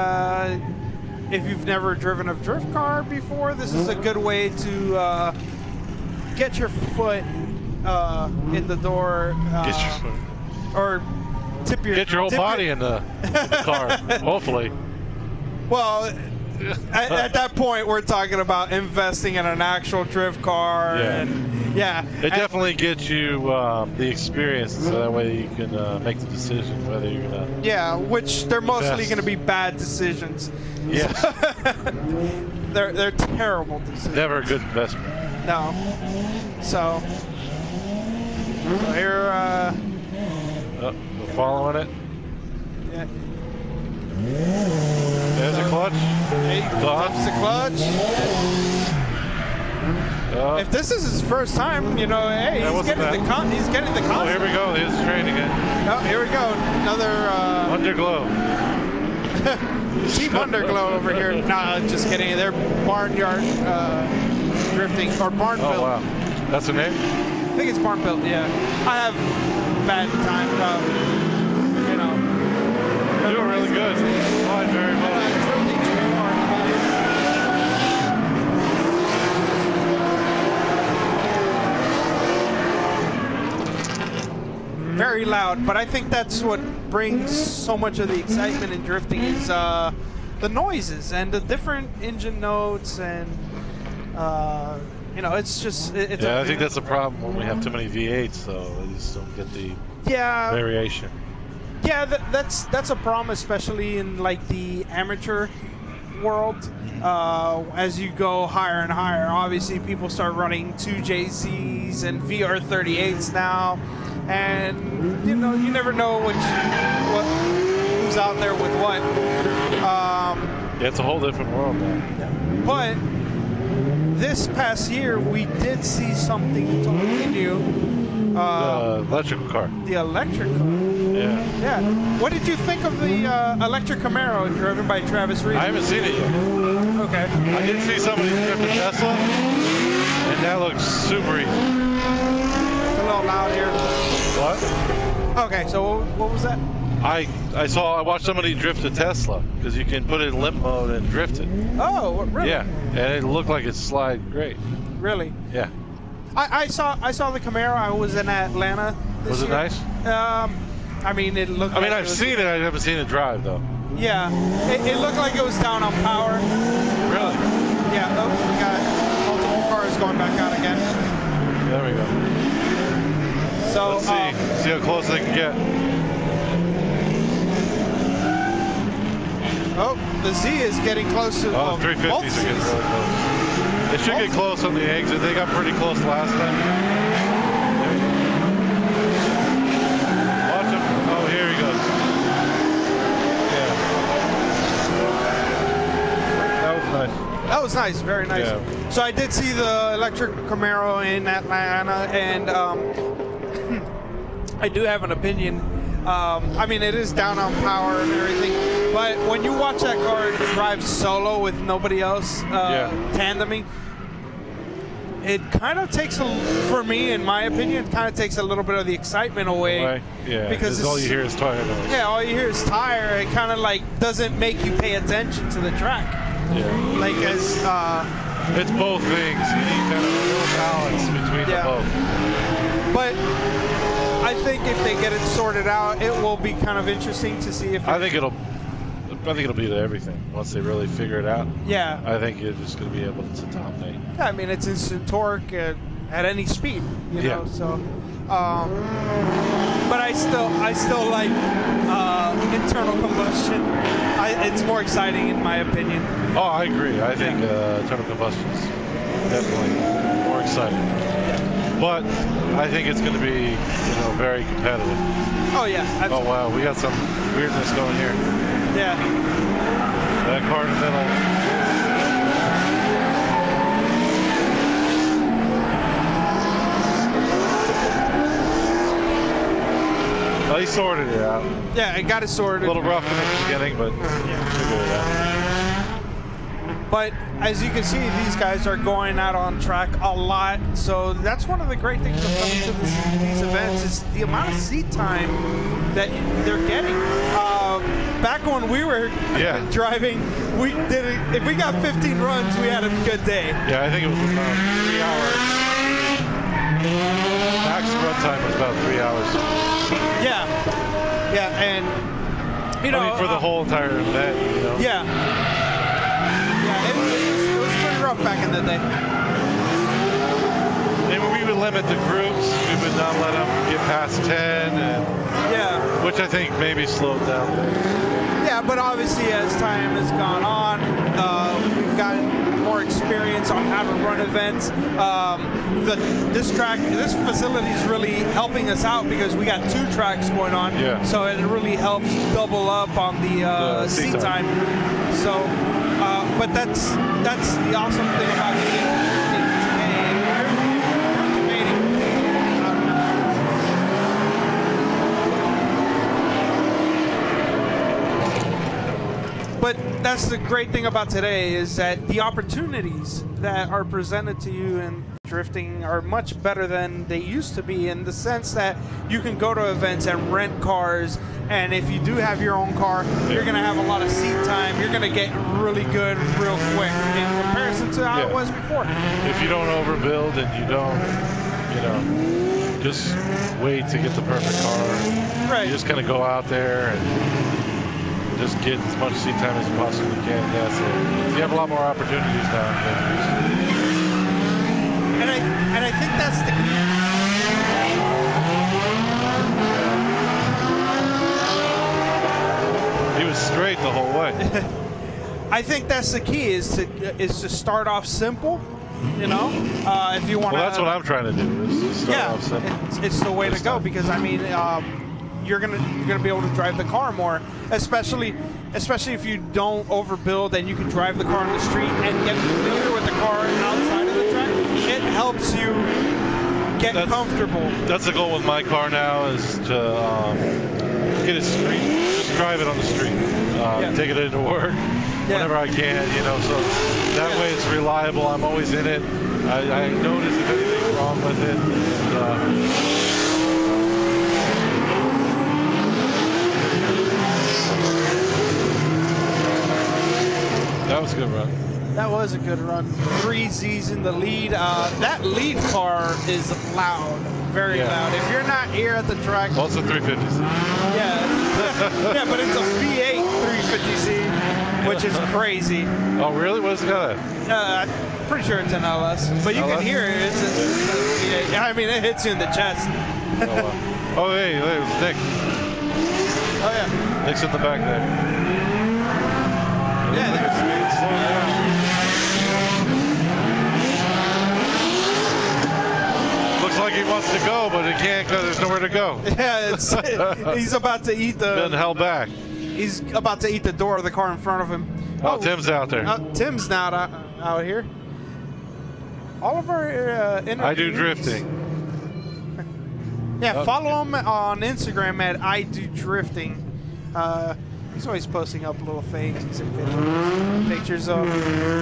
if you've never driven a drift car before, this is a good way to get your foot in the door. Get your foot. Or tip your... Get your whole body in the car, hopefully. Well... At that point, we're talking about investing in an actual drift car. Yeah. It definitely gets you the experience, so that way you can make the decision whether you're going to. Yeah, which they're mostly going to be bad decisions. Yeah. they're terrible decisions. Never a good investment. No. So here. We're following it. Yeah. There's a clutch. Dumps the clutch. If this is his first time, hey, he's getting the concept. Oh, here we go. Here's the train again. Oh, here we go. Another underglow. Team Underglow over here. Nah, just kidding. They're Barnyard Drifting, or Barn Built. Oh, wow. That's the name? I think it's Barn Built, yeah. I have bad time, you know. You're doing really good. Flying very well. Very loud, but I think that's what brings so much of the excitement in drifting is the noises and the different engine notes, and you know, it's just it's yeah, I think that's a problem when we have too many V8s, though. You just don't get the variation. Yeah, that's a problem, especially in like the amateur world. As you go higher and higher, obviously people start running 2JZs and VR38s now. And you know, you never know who's out there with what. Yeah, it's a whole different world now. But this past year, we did see something totally new. The electrical car. The electric car. Yeah. Yeah. What did you think of the electric Camaro driven by Travis Reed? I haven't seen it yet. Okay. I did see somebody drive a Tesla, and that looks super easy. It's a little loud here. What? Okay, so what was that? I watched somebody drift a Tesla, because you can put it in limp mode and drift it. Oh, really? Yeah, and it looked like it slid great. Really? Yeah. I saw the Camaro. I was in Atlanta this Was it year. nice? I mean, it looked. I mean, like I've seen it. I haven't seen it drive though. Yeah, it looked like it was down on power. Really? Yeah. Oh, we got multiple cars going back out again. There we go. So let's see how close they can get. Oh, the Z is getting close to. Oh, 350s are getting really close. They should get close on the exit. They got pretty close last time. Watch him. Oh, here he goes. Yeah. That was nice. That was nice, very nice. Yeah. So I did see the electric Camaro in Atlanta, and I do have an opinion. I mean, it is down on power and everything, but when you watch that car drive solo with nobody else tandeming, it kind of takes, for me, in my opinion, it kind of takes a little bit of the excitement away. Right. Yeah, because all you hear is tire noise. Yeah, all you hear is tire. It kind of like doesn't make you pay attention to the track. Yeah. Like as it's both things. You need kind of a little balance between the both. But I think if they get it sorted out, it will be kind of interesting to see if. I think it'll be to everything once they really figure it out. Yeah. I think you're just going to be able to dominate. Yeah, I mean it's instant torque at any speed, you know. So, but I still like internal combustion. It's more exciting in my opinion. Oh, I agree. I think internal combustion is definitely more exciting. But I think it's going to be, very competitive. Oh yeah. Absolutely. Oh wow, we got some weirdness going here. Yeah. That car in the middle. Well, he sorted it out. Yeah, it got it sorted. A little rough in the beginning, but figured it out. But as you can see, these guys are going out on track a lot. So that's one of the great things of coming to these events is the amount of seat time that they're getting. Back when we were driving, we did it. If we got 15 runs, we had a good day. Yeah, I think it was about 3 hours. Max run time was about 3 hours. Yeah, yeah, and I mean, for the whole entire event, Yeah. It was pretty rough back in the day. And we would limit the groups. We would not let them get past 10, which I think maybe slowed down a bit. Yeah, but obviously as time has gone on, we've gotten more experience on how to run events. This facility is really helping us out because we got 2 tracks going on. Yeah. So it really helps double up on the seat time. So. But that's the awesome thing about getting But that's the great thing about today is that the opportunities that are presented to you in drifting are much better than they used to be, in the sense that you can go to events and rent cars, and if you do have your own car, you're going to have a lot of seat time. You're going to get really good real quick in comparison to how it was before. If you don't overbuild and you don't, just wait to get the perfect car. Right. You just kind of go out there and just get as much seat time as you possibly can. Yeah, so you have a lot more opportunities now. And I think that's the key. He was straight the whole way. I think that's the key is to start off simple. If you want. Well, that's what I'm trying to do. Is to start off simple. It's the way to go, because I mean, you're gonna be able to drive the car more, especially if you don't overbuild and you can drive the car on the street and get familiar with the car outside of the track. It helps you get comfortable. That's the goal with my car now, is to get it street, just drive it on the street, take it into work whenever I can, so that way it's reliable. I'm always in it. I notice if anything's wrong with it. That was a good run. That was a good run. 3 Z's in the lead. That lead car is loud, very loud. If you're not here at the track, well, it's a 350Z. Yeah, but it's a V8 350Z, which is crazy. Oh, really? What is it got? I'm pretty sure it's an LS, but you can hear it. It's a V8. I mean, it hits you in the chest. Oh, hey, there's Nick. Oh yeah. Nick's in the back there. Yeah, there's Nick. Looks like he wants to go, but he can't because there's nowhere to go. Yeah, he's about to eat the. Been held back. He's about to eat the door of the car in front of him. Oh, Tim's out there. Tim's not out here. All of our interviews. I do drifting. Yeah, follow him on Instagram at I Do Drifting. He's always posting up little things and videos, pictures of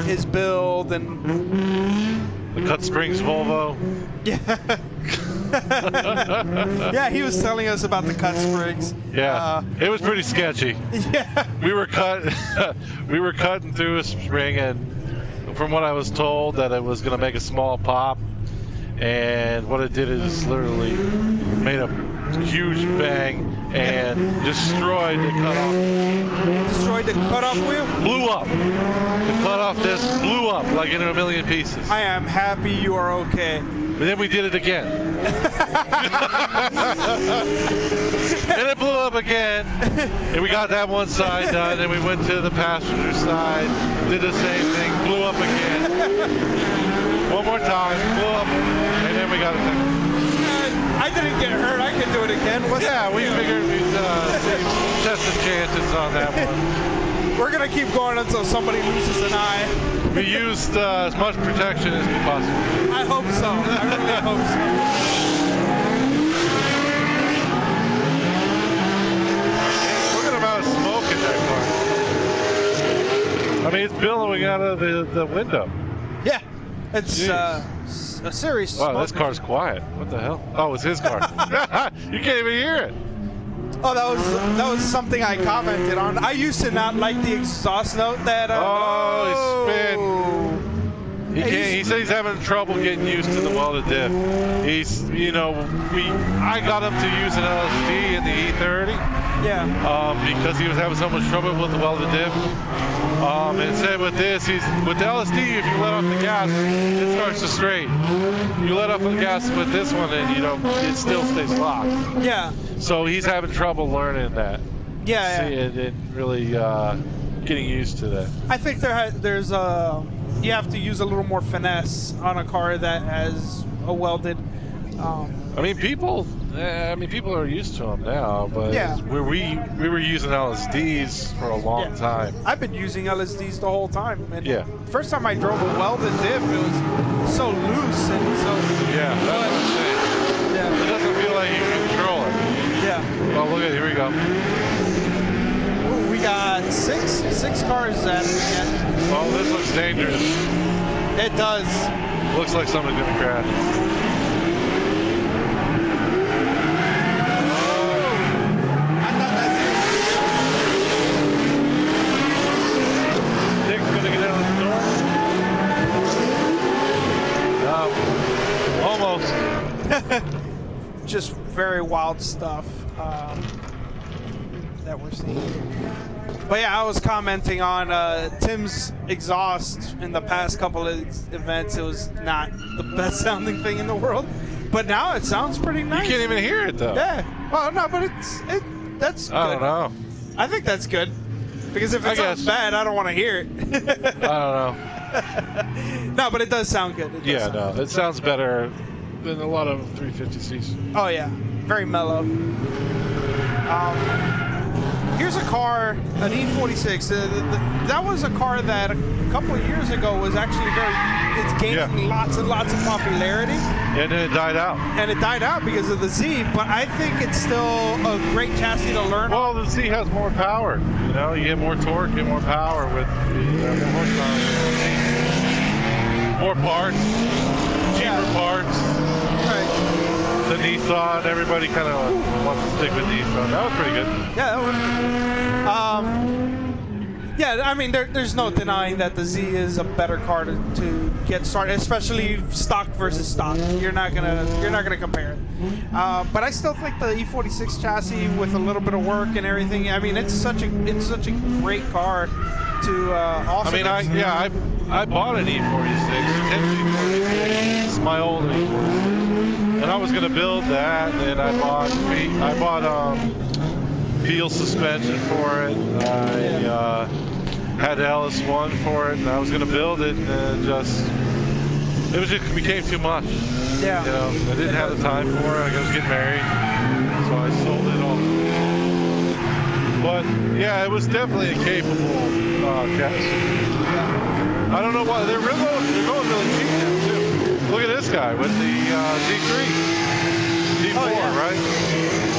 his build and the cut springs Volvo. Yeah. Yeah, he was telling us about the cut springs. Yeah, it was pretty sketchy. Yeah. We were cutting through a spring, and from what I was told, that it was going to make a small pop, and what it did is literally made a huge bang and destroyed the cutoff. Destroyed the cutoff wheel? Blew up. The cutoff disc blew up like in a million pieces. I am happy you are okay. And then we did it again. And it blew up again. And we got that one side done, and we went to the passenger side, did the same thing, blew up again. One more time, blew up, and then we got it done. I didn't get hurt. I can do it again. We figured we'd test the chances on that one. We're going to keep going until somebody loses an eye. We used as much protection as we possibly. I hope so. I really hope so. Look at the amount of smoke in that car. I mean, it's billowing out of the window. Yeah. It's a serious smoke. Wow, this car's quiet. What the hell? Oh, it's his car. You can't even hear it. Oh, that was something I commented on. I used to not like the exhaust note that. He said he's having trouble getting used to the welded diff. I got him to use an LSD in the E30. Yeah. Because he was having so much trouble with the welded diff. And said with this, with the LSD, if you let off the gas, it starts to straight. You let off the gas with this one, and it still stays locked. Yeah. So he's having trouble learning that. Yeah. And really getting used to that. I think there's you have to use a little more finesse on a car that has a welded. People are used to them now, but we were using LSDs for a long time. I've been using LSDs the whole time. And first time I drove a welded diff, it was so loose and so. Yeah, that's what I'm saying. Yeah. It doesn't feel like you can control it. Yeah. Oh, look at it. Here we go. We got six cars at it again. Well, this looks dangerous. It does. Looks like somebody's gonna crash. Dick's gonna get out of the door. Almost. Just very wild stuff that we're seeing. But yeah, I was commenting on Tim's exhaust in the past couple of events. It was not the best sounding thing in the world, but now it sounds pretty nice. You can't even hear it though. Yeah. Well, no, but that's good. I don't know. I think that's good because if it sounds bad, I don't want to hear it. I don't know. No, but it does sound good. It sounds better than a lot of 350Cs. Oh yeah, very mellow. Here's a car, an E46. That was a car that a couple of years ago was actually it's gaining lots and lots of popularity. And then it died out. And it died out because of the Z, but I think it's still a great chassis to learn. Well, the Z has more power. You know, you get more torque, you get more power with the horsepower. More parts, cheaper parts. Right. The Nissan, everybody kind of wants to stick with Nissan. That was pretty good. Yeah, that was. Yeah, I mean, there's no denying that the Z is a better car to get started, especially stock versus stock. You're not gonna compare it. But I still think the E46 chassis with a little bit of work and everything. I mean, it's such a great car to also. I mean, I bought an E46. It's my old E46. And I was going to build that, and I bought Peel suspension for it. I had LS1 for it, and I was going to build it, and it just became too much. Yeah. You know, I didn't have the time for it. I was getting married, so I sold it all. But yeah, it was definitely a capable chassis. I don't know why they're going really cheap now too. Look at this guy with the Z3. Z4, right?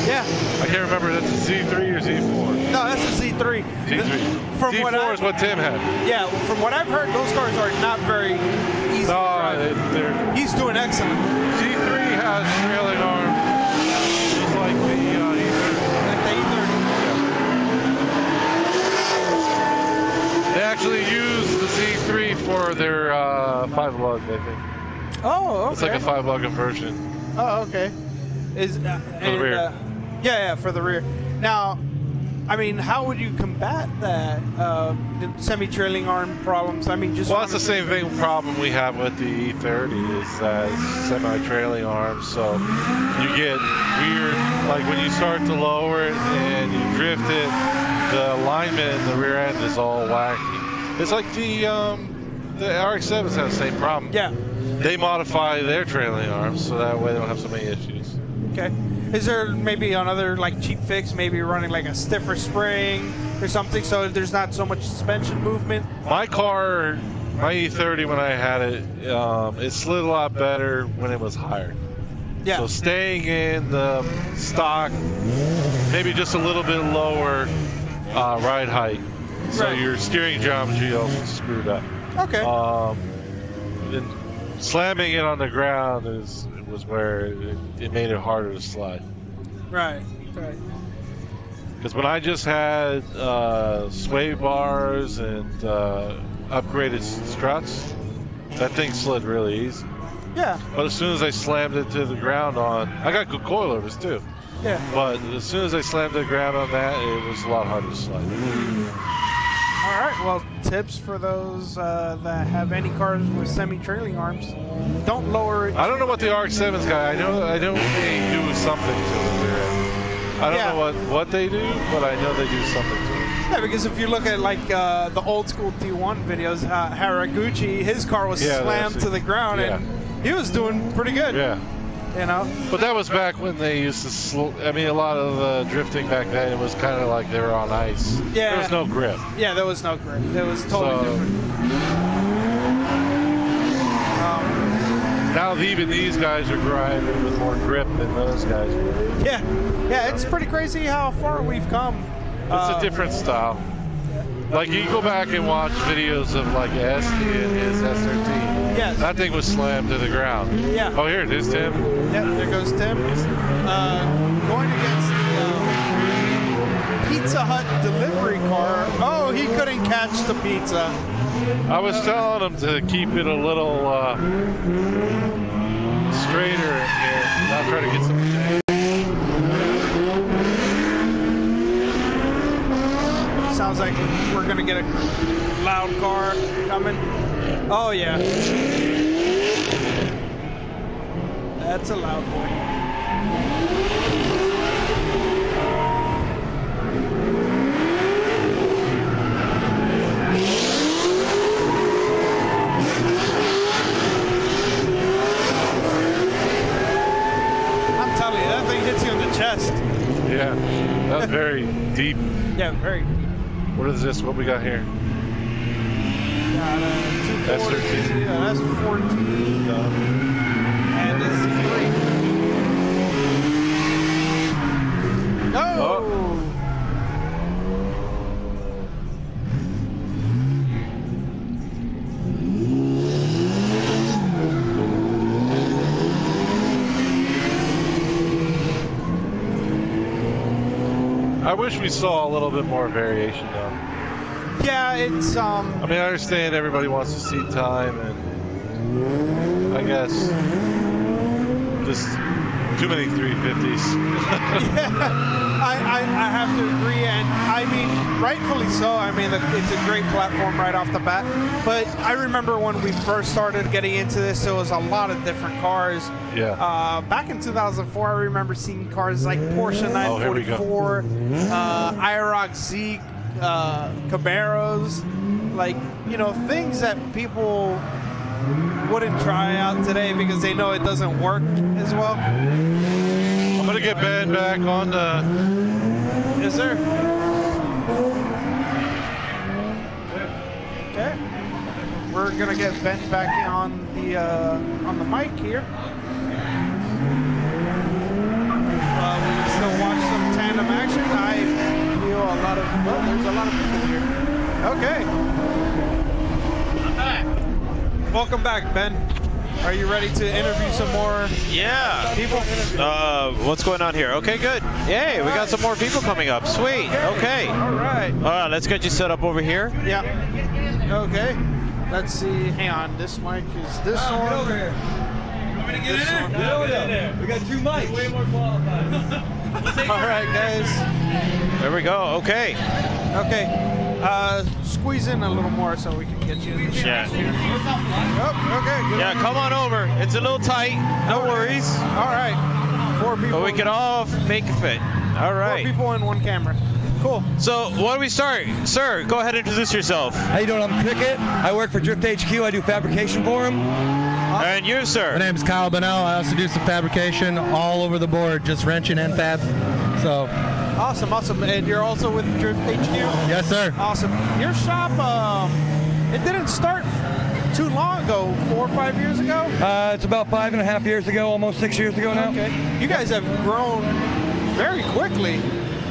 Yeah. I can't remember if that's a Z3 or Z4. No, that's a Z3. Z3. Z4 is what Tim had. Yeah, from what I've heard, those cars are not very easy to drive. He's doing excellent. Z3 has trailing arms, just like the E30. Like the E30. They actually use the Z3 for their 5-lug, I think. Oh, okay. It's like a 5-lug conversion. Oh, okay. For the rear. Yeah, for the rear. Now, I mean, how would you combat that semi-trailing arm problems? I mean, that's the same problem we have with the E30 is that it's semi-trailing arms. So you get weird, like when you start to lower it and you drift it, the alignment in the rear end is all wacky. It's like the RX-7s have the same problem. Yeah. They modify their trailing arms so that way they don't have so many issues. Okay. Is there maybe another like cheap fix, maybe running like a stiffer spring or something so there's not so much suspension movement? My car, my E30 when I had it, it slid a lot better when it was higher. Yeah. So staying in the stock, maybe just a little bit lower ride height. So your steering geometry also screwed up. Okay. And slamming it on the ground was where it made it harder to slide. Right. Because when I just had sway bars and upgraded struts, that thing slid really easy. Yeah. But as soon as I slammed it to the ground I got good coilovers too. Yeah. But as soon as I slammed the ground on that, it was a lot harder to slide. All right. Well, tips for those that have any cars with semi-trailing arms: don't lower it. I don't know what the RX-7's got. I know they do something to it. I don't know what they do, but I know they do something to it. Yeah, because if you look at like the old school T1 videos, Haraguchi, his car was slammed to the ground, and he was doing pretty good. Yeah. You know. But that was back when they used to. I mean, a lot of the drifting back then, it was kind of like they were on ice. Yeah. There was no grip. Yeah, there was no grip. It was totally different. Now even these guys are driving with more grip than those guys were. Yeah, it's pretty crazy how far we've come It's a different style. Like you go back and watch videos of like Esty and his SRT. Yes. That thing was slammed to the ground. Yeah. Oh, here it is, Tim. Yep, there goes Tim. Going against the Pizza Hut delivery car. Oh, he couldn't catch the pizza. I was telling him to keep it a little straighter here, not try to get some change. Sounds like we're gonna get a loud car coming. Oh yeah. That's a loud boy. I'm telling you, that thing hits you in the chest. Yeah, that's very deep. Yeah, very deep. What is this? What we got here? Got a 240, SRT. that's 14, and a Z3. No! I wish we saw a little bit more variation though. Yeah, it's I mean, I understand everybody wants to see time, and I guess just too many 350s. I have to agree, and I mean, rightfully so. I mean, it's a great platform right off the bat. But I remember when we first started getting into this, there was a lot of different cars. Yeah. Back in 2004, I remember seeing cars like Porsche 944, IROC Z, Camaros, like, you know, things that people wouldn't try out today because they know it doesn't work as well. I'm gonna get Ben back on the. Is there? Okay. We're gonna get Ben back on the mic here. We can still watch some tandem action. I feel a lot of. Well, there's a lot of people here. Okay. I'm back. Welcome back, Ben. Are you ready to interview some more people? What's going on here? Okay, good. Yay, we got some more people coming up. Sweet. Okay. All right. Let's get you set up over here. Yeah. Okay. Let's see. Hang on. This mic is this one. Get over here. Want me to get in there? Get over there. We got 2 mics. Way more qualified. All right, guys. There we go. Okay. Okay. Squeeze in a little more so we can get you in the shot. Oh, okay. Good. Yeah, come on over. It's a little tight. No worries. All right. 4 people. But we can all make it fit. All right. 4 people in 1 camera. Cool. So, why don't we start? Sir, go ahead and introduce yourself. How you doing? I'm Cricket. I work for Drift HQ. I do fabrication for them. And you, sir? My name's Kyle Bonnell. I also do some fabrication all over the board, just wrenching and fab. So. Awesome, awesome. And you're also with Drift HQ? Yes, sir. Awesome. Your shop, it didn't start too long ago, 4 or 5 years ago? It's about 5.5 years ago, almost 6 years ago now. Okay. You guys have grown very quickly.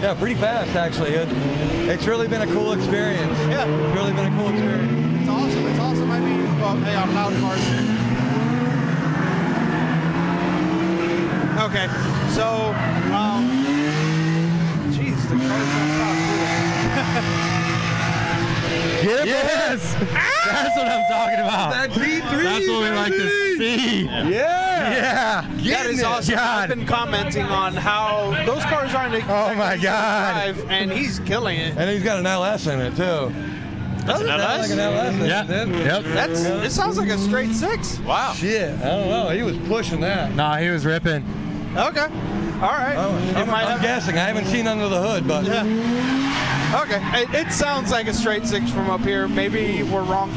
Yeah, pretty fast, actually. It's really been a cool experience. Yeah. It's really been a cool experience. It's awesome. It's awesome. I mean, well, hey, on loud cars. Okay. So, geez, the cars don't stop, do they? Yes! That's what I'm talking about. That V3. That's what we like to see. Yeah. That is awesome. I've been commenting on how those cars aren't Oh my God. drive, and he's killing it. And he's got an LS in it, too. That's an LS? Like an LS in it. Yep. It sounds like a straight 6. Wow. Shit. I don't know. He was pushing that. Nah, he was ripping. Okay. All right. I'm guessing. I haven't seen under the hood, but. Yeah. Okay. It sounds like a straight 6 from up here. Maybe we're wrong.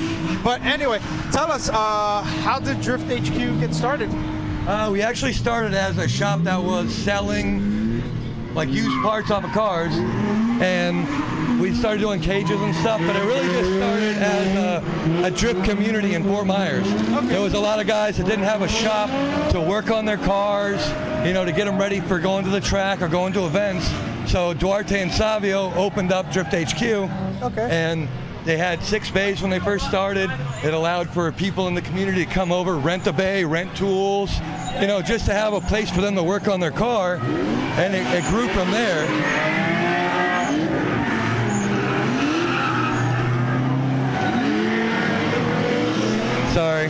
But anyway, tell us, how did Drift HQ get started? We actually started as a shop that was selling like used parts off of cars, and we started doing cages and stuff, but it really just started as a drift community in Fort Myers. Okay. There was a lot of guys that didn't have a shop to work on their cars, you know, to get them ready for going to the track or going to events. So Duarte and Savio opened up Drift HQ. Okay. And they had 6 bays when they first started. It allowed for people in the community to come over, rent a bay, rent tools, you know, just to have a place for them to work on their car. And it grew from there. Sorry.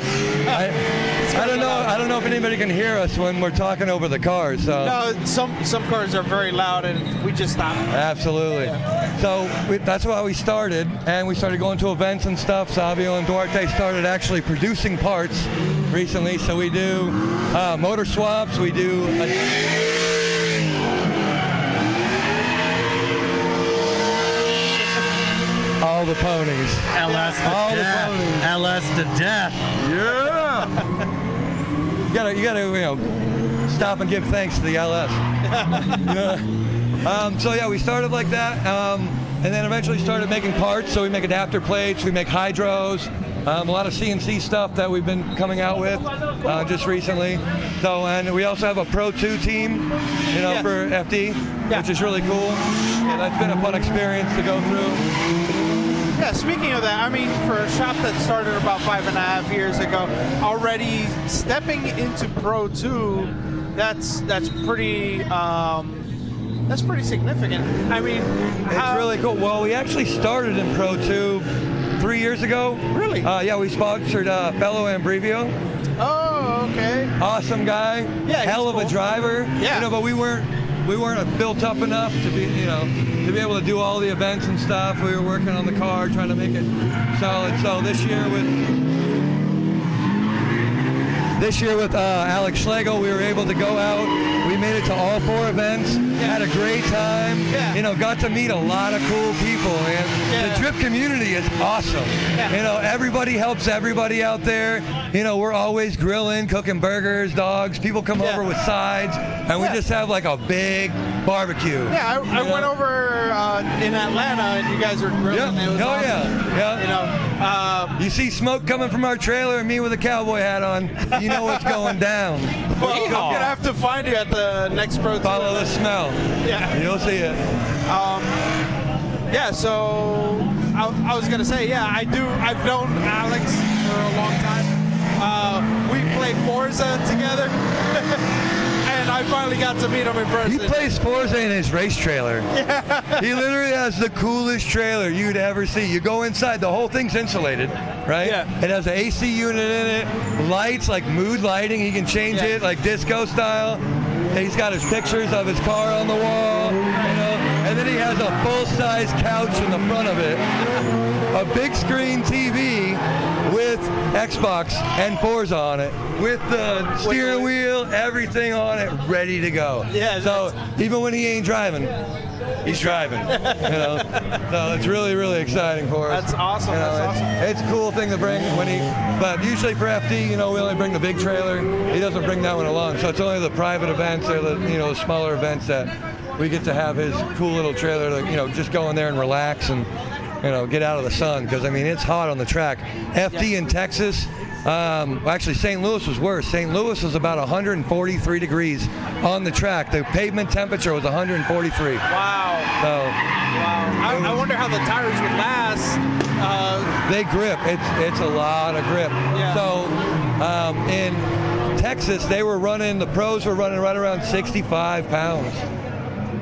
I don't know if anybody can hear us when we're talking over the cars. So. No, some cars are very loud, and we just stop. Absolutely. Yeah. So that's why we started, and we started going to events and stuff. Savio and Duarte started actually producing parts recently. So we do motor swaps. We do. All the ponies. LS to All death. the ponies. LS to death. Yeah. You gotta, you know, stop and give thanks to the LS. So yeah, we started like that, and then eventually started making parts. So we make adapter plates, we make hydros, a lot of CNC stuff that we've been coming out with just recently. So, and we also have a Pro 2 team, you know, for FD, which is really cool. Yeah, that's been a fun experience to go through. Yeah, speaking of that, I mean, for a shop that started about 5.5 years ago, already stepping into Pro 2, that's pretty significant. I mean, it's really cool. Well, we actually started in Pro 2 3 years ago. Really? Yeah, we sponsored fellow Ambrivio. Oh, okay. Awesome guy. Yeah, hell of a driver. Yeah. You know, but we weren't built up enough to be, you know, to be able to do all the events and stuff. We were working on the car, trying to make it solid. So this year with Alex Schlegel, we were able to go out. We made it to all 4 events. Had a great time. Yeah. You know, got to meet a lot of cool people. And the drift community is awesome. Yeah. You know, everybody helps everybody out there. You know, we're always grilling, cooking burgers, dogs. People come over with sides, and we just have like a big barbecue. Yeah, I went over in Atlanta, and you guys were grilling. Yeah. It was awesome. Yeah. You know, you see smoke coming from our trailer and me with a cowboy hat on, you know what's going down. well, I'm gonna have to find you at the next Pro 2. Follow the smell. Yeah. You'll see it. Yeah, so I was gonna say, yeah, I've known Alex for a long time. We play Forza together. And I finally got to meet him in person. He plays Forza in his race trailer. Yeah. He literally has the coolest trailer you'd ever see. You go inside, the whole thing's insulated, right? Yeah. It has an AC unit in it, lights, like mood lighting. He can change it, like disco style. He's got his pictures of his car on the wall, you know, and then he has a full-size couch in the front of it, a big screen TV with Xbox and Forza on it, with the steering wheel, everything on it, ready to go. Yeah. So even when he ain't driving, he's driving. You know, so it's really, really exciting for us. That's awesome. You know, That's awesome. It's a cool thing to bring but usually for FD, you know, we only bring the big trailer. He doesn't bring that one along. So it's only the private events or the, you know, smaller events that we get to have his cool little trailer to, you know, just go in there and relax and, you know, get out of the sun, because I mean it's hot on the track. FD in Texas, actually St. Louis was worse. St. Louis was about 143 degrees on the track. The pavement temperature was 143. Wow. So I wonder how the tires would last. They grip. It's a lot of grip. Yeah. So in Texas, the pros were running right around 65 pounds.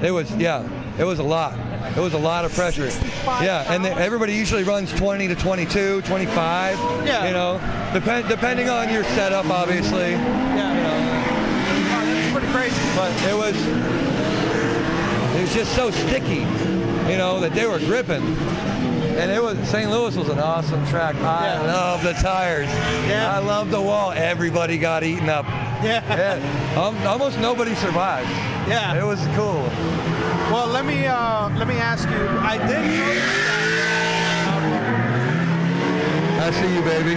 It was a lot. It was a lot of pressure. Yeah, and everybody usually runs 20 to 22, 25. Yeah. You know, depending on your setup, obviously. Yeah. You know. Wow, that's pretty crazy. But it was just so sticky, you know, that they were gripping. And St. Louis was an awesome track. I love the tires. Yeah. I love the wall. Everybody got eaten up. Yeah. Almost nobody survived. Yeah. It was cool. Well, let me ask you. I did notice that. I see you, baby.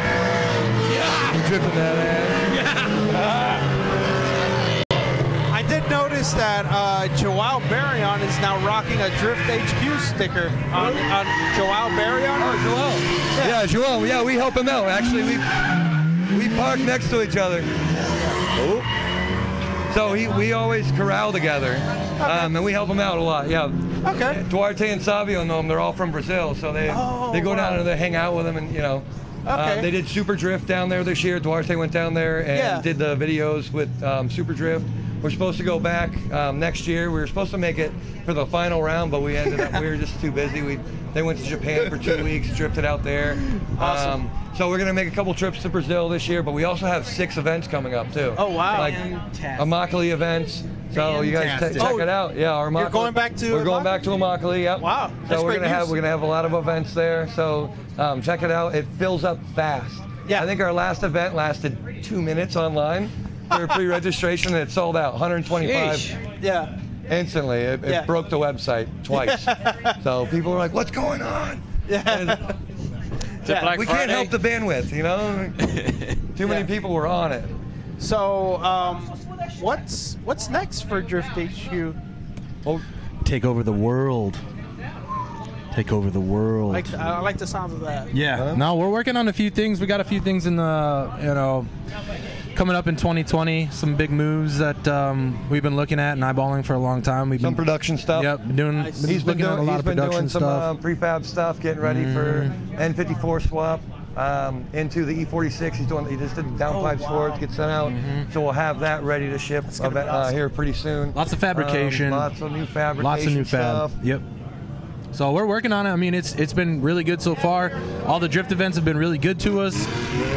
Yeah. You dripping that ass. I did notice that Joao Barrion is now rocking a Drift HQ sticker on Joao Barrion. Oh, Joao. Yeah, Joao. Yeah, we help him out. Actually, we park next to each other. Oh. So we always corral together, and we help them out a lot. Yeah. Okay. Duarte and Savio know them. They're all from Brazil, so they go down and they hang out with them, and Okay. They did Super Drift down there this year. Duarte went down there and did the videos with Super Drift. We're supposed to go back next year. We were supposed to make it for the final round, but we ended up, we were just too busy. They went to Japan for 2 weeks, drifted out there. Awesome. So we're going to make a couple trips to Brazil this year, but we also have 6 events coming up too. Oh, wow. Like Immokalee events. So you guys check it out. Yeah, our You're going back to We're going back to Immokalee, yep. Wow. So we're gonna have a lot of events there. So check it out. It fills up fast. Yeah. I think our last event lasted 2 minutes online for pre-registration, and it sold out 125. Sheesh. Yeah. Instantly. It broke the website twice. So people were like, "What's going on?" Yeah. We can't help the bandwidth, Too many people were on it. So, what's next for Drift HQ? Well, take over the world. Take over the world. I like the sounds of that. Yeah. No, we're working on a few things. We got a few things in the, coming up in 2020. Some big moves that we've been looking at and eyeballing for a long time. We've some production stuff. Yep. He's been doing a lot of production some prefab stuff, getting ready for N54 swap. Into the E46, he just did downpipe swords, get sent out, so we'll have that ready to ship here pretty soon. Lots of fabrication, lots of new fabrication, lots of new stuff. fab. Yep. So we're working on it. I mean, it's been really good so far. All the drift events have been really good to us.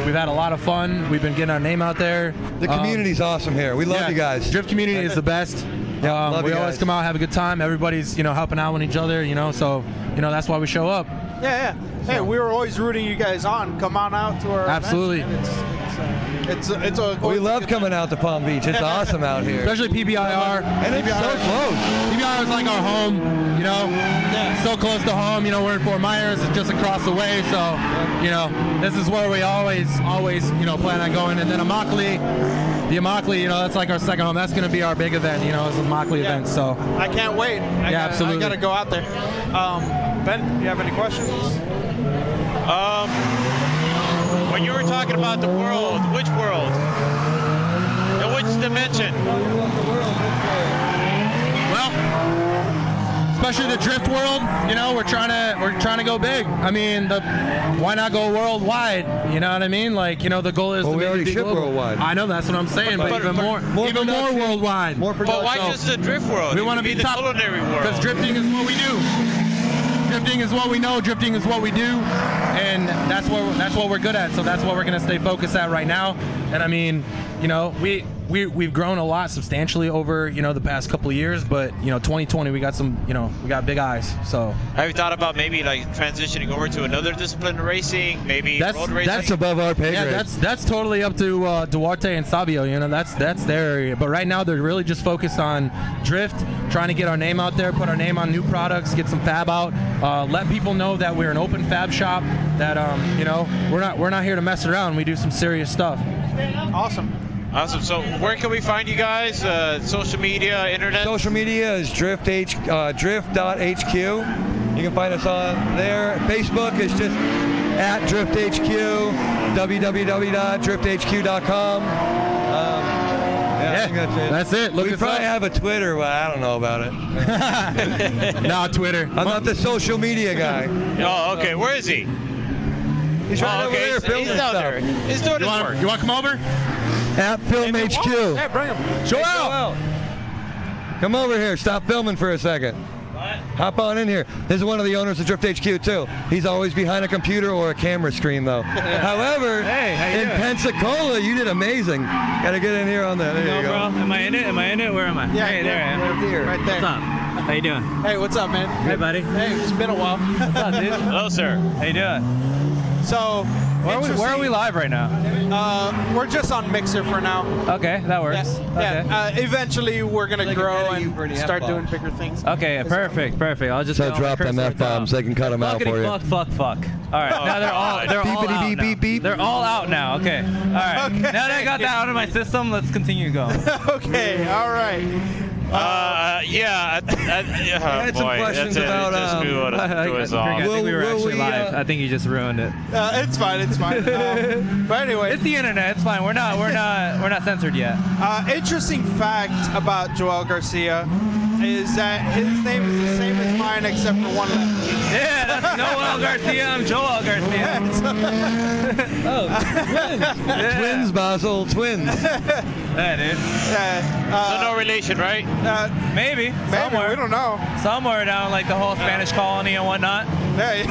We've had a lot of fun. We've been getting our name out there. The community's awesome here. We love you guys. Drift community is the best. Love we you always guys. come out, have a good time. Everybody's helping out with each other. So that's why we show up. Yeah. Hey, we were always rooting you guys on. Come on out to our Absolutely. We love coming out to Palm Beach. It's awesome out here. Especially PBIR. And it's so close. PBIR is like our home, so close to home. We're in Fort Myers. It's just across the way. So, this is where we always, plan on going. And then the Immokalee, that's like our second home. That's going to be our big event, is the Immokalee event. So I can't wait. Absolutely. I got to go out there. Ben, you have any questions? When you were talking about the world, which world? In which dimension? Well, especially the drift world, we're trying to go big. I mean, why not go worldwide? You know what I mean? The goal is to we already be ship global. worldwide. I know that's what I'm saying, but even more worldwide. More but why just the drift world? We want to be the top culinary world. because drifting is what we do. Drifting is what we know. Drifting is what we do, and that's what we're good at. So that's what we're going to stay focused at right now. And I mean, we've grown a lot substantially over the past couple of years, but 2020 we got we got big eyes. So have you thought about maybe transitioning over to another discipline of racing, maybe road racing? That's above our pay grade. That's totally up to Duarte and Savio. That's their area. But right now they're really just focused on drift, trying to get our name out there, put our name on new products, get some fab out, let people know that we're an open fab shop. That we're not here to mess around. We do some serious stuff. Awesome. So where can we find you guys? Social media, internet? Social media is drift.hq. You can find us on there. Facebook is just at drifthq, www.drifthq.com. I think that's it. Look we us probably up. have a Twitter, but I don't know about it. No, Twitter. I'm not the social media guy. Oh, okay. Where is he? He's right over there filming He's down stuff. there. He's doing his work. You want to come over? At Film HQ. Hey, bring him. Joel! Come over here. Stop filming for a second. Hop on in here. This is one of the owners of Drift HQ too. He's always behind a computer or a camera screen though. However, in Pensacola, you did amazing. Got to get in here on that. There you go. Bro. Am I in it? Where am I? Yeah, hey, there I am. Right there. Right there. What's up? How you doing? Hey, what's up, man? Hey, buddy. Hey, it's been a while. What's up, dude? Hello, sir. How you doing? So, Where are we live right now? We're just on Mixer for now. Okay, that works. Yeah. Eventually, we're gonna grow and start doing bigger things. Okay, perfect. I'll just So drop them F-bombs. They can cut them out for you. Fuck. All right, now they're all out beep, now. beep, beep. They're all out now. Okay. All right. Okay. Now that I got that out of my system, let's continue going. Okay. All right. I had some questions about. I think we were actually live. I think you just ruined it. It's fine. But anyway, it's the internet. it's fine. We're not censored yet. Interesting fact about Joel Garcia is that his name is the same as mine except for one letter. Yeah, that's Noel Garcia. I'm Joel Garcia. Oh, twins. Yeah. Twins, Basil. Twins. Yeah, dude. So no relation, right? Maybe. Somewhere. We don't know. Somewhere down like the whole Spanish colony and whatnot. Hey.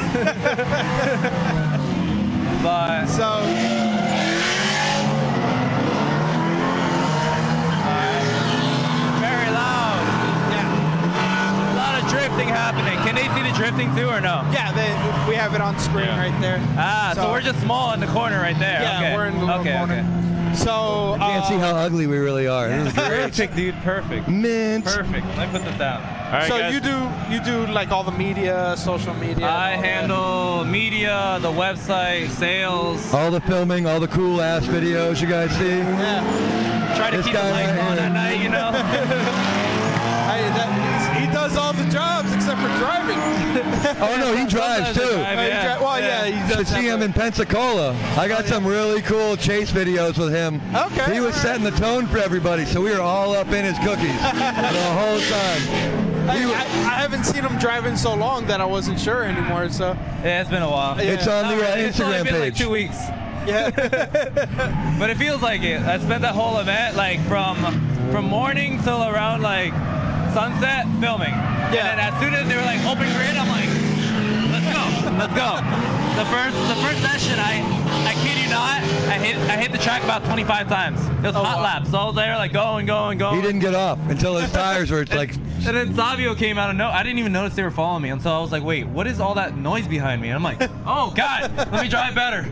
But so. Very loud. Yeah. A lot of drifting happening. Can they see the drifting too or no? Yeah, we have it on screen right there. Ah, so we're just small in the corner right there. Yeah, okay. we're in the little corner. Okay. So You can't see how ugly we really are. This is great. Perfect, dude. Perfect. Mint. Perfect. Let me put this down. All right, so guys. you do like all the media, social media. I handle media, the website, sales. All the filming, all the cool ass videos you guys see. Yeah. Try to This keep the guy lights right on here. at night, you know. He does all the jobs except for driving. Oh no, he drives too. He To does. see him in Pensacola. I got some really cool chase videos with him. Okay. He was setting the tone for everybody, so we were all up in his cookies the whole time. I haven't seen him driving so long that I wasn't sure anymore. So Yeah, it's been a while. It's on the It's only Instagram been like page. 2 weeks. yeah. But it feels like it. I spent that whole event like from morning till around like sunset filming. Yeah. And then as soon as they were like open grid, I'm like, let's go. The first session, I kid you not, I hit the track about 25 times. It was hot laps. So I was there like going. He didn't get off until his tires were like. And then Savio came out of nowhere. I didn't even notice they were following me until I was like, wait, what is all that noise behind me? And I'm like, oh God, let me drive better.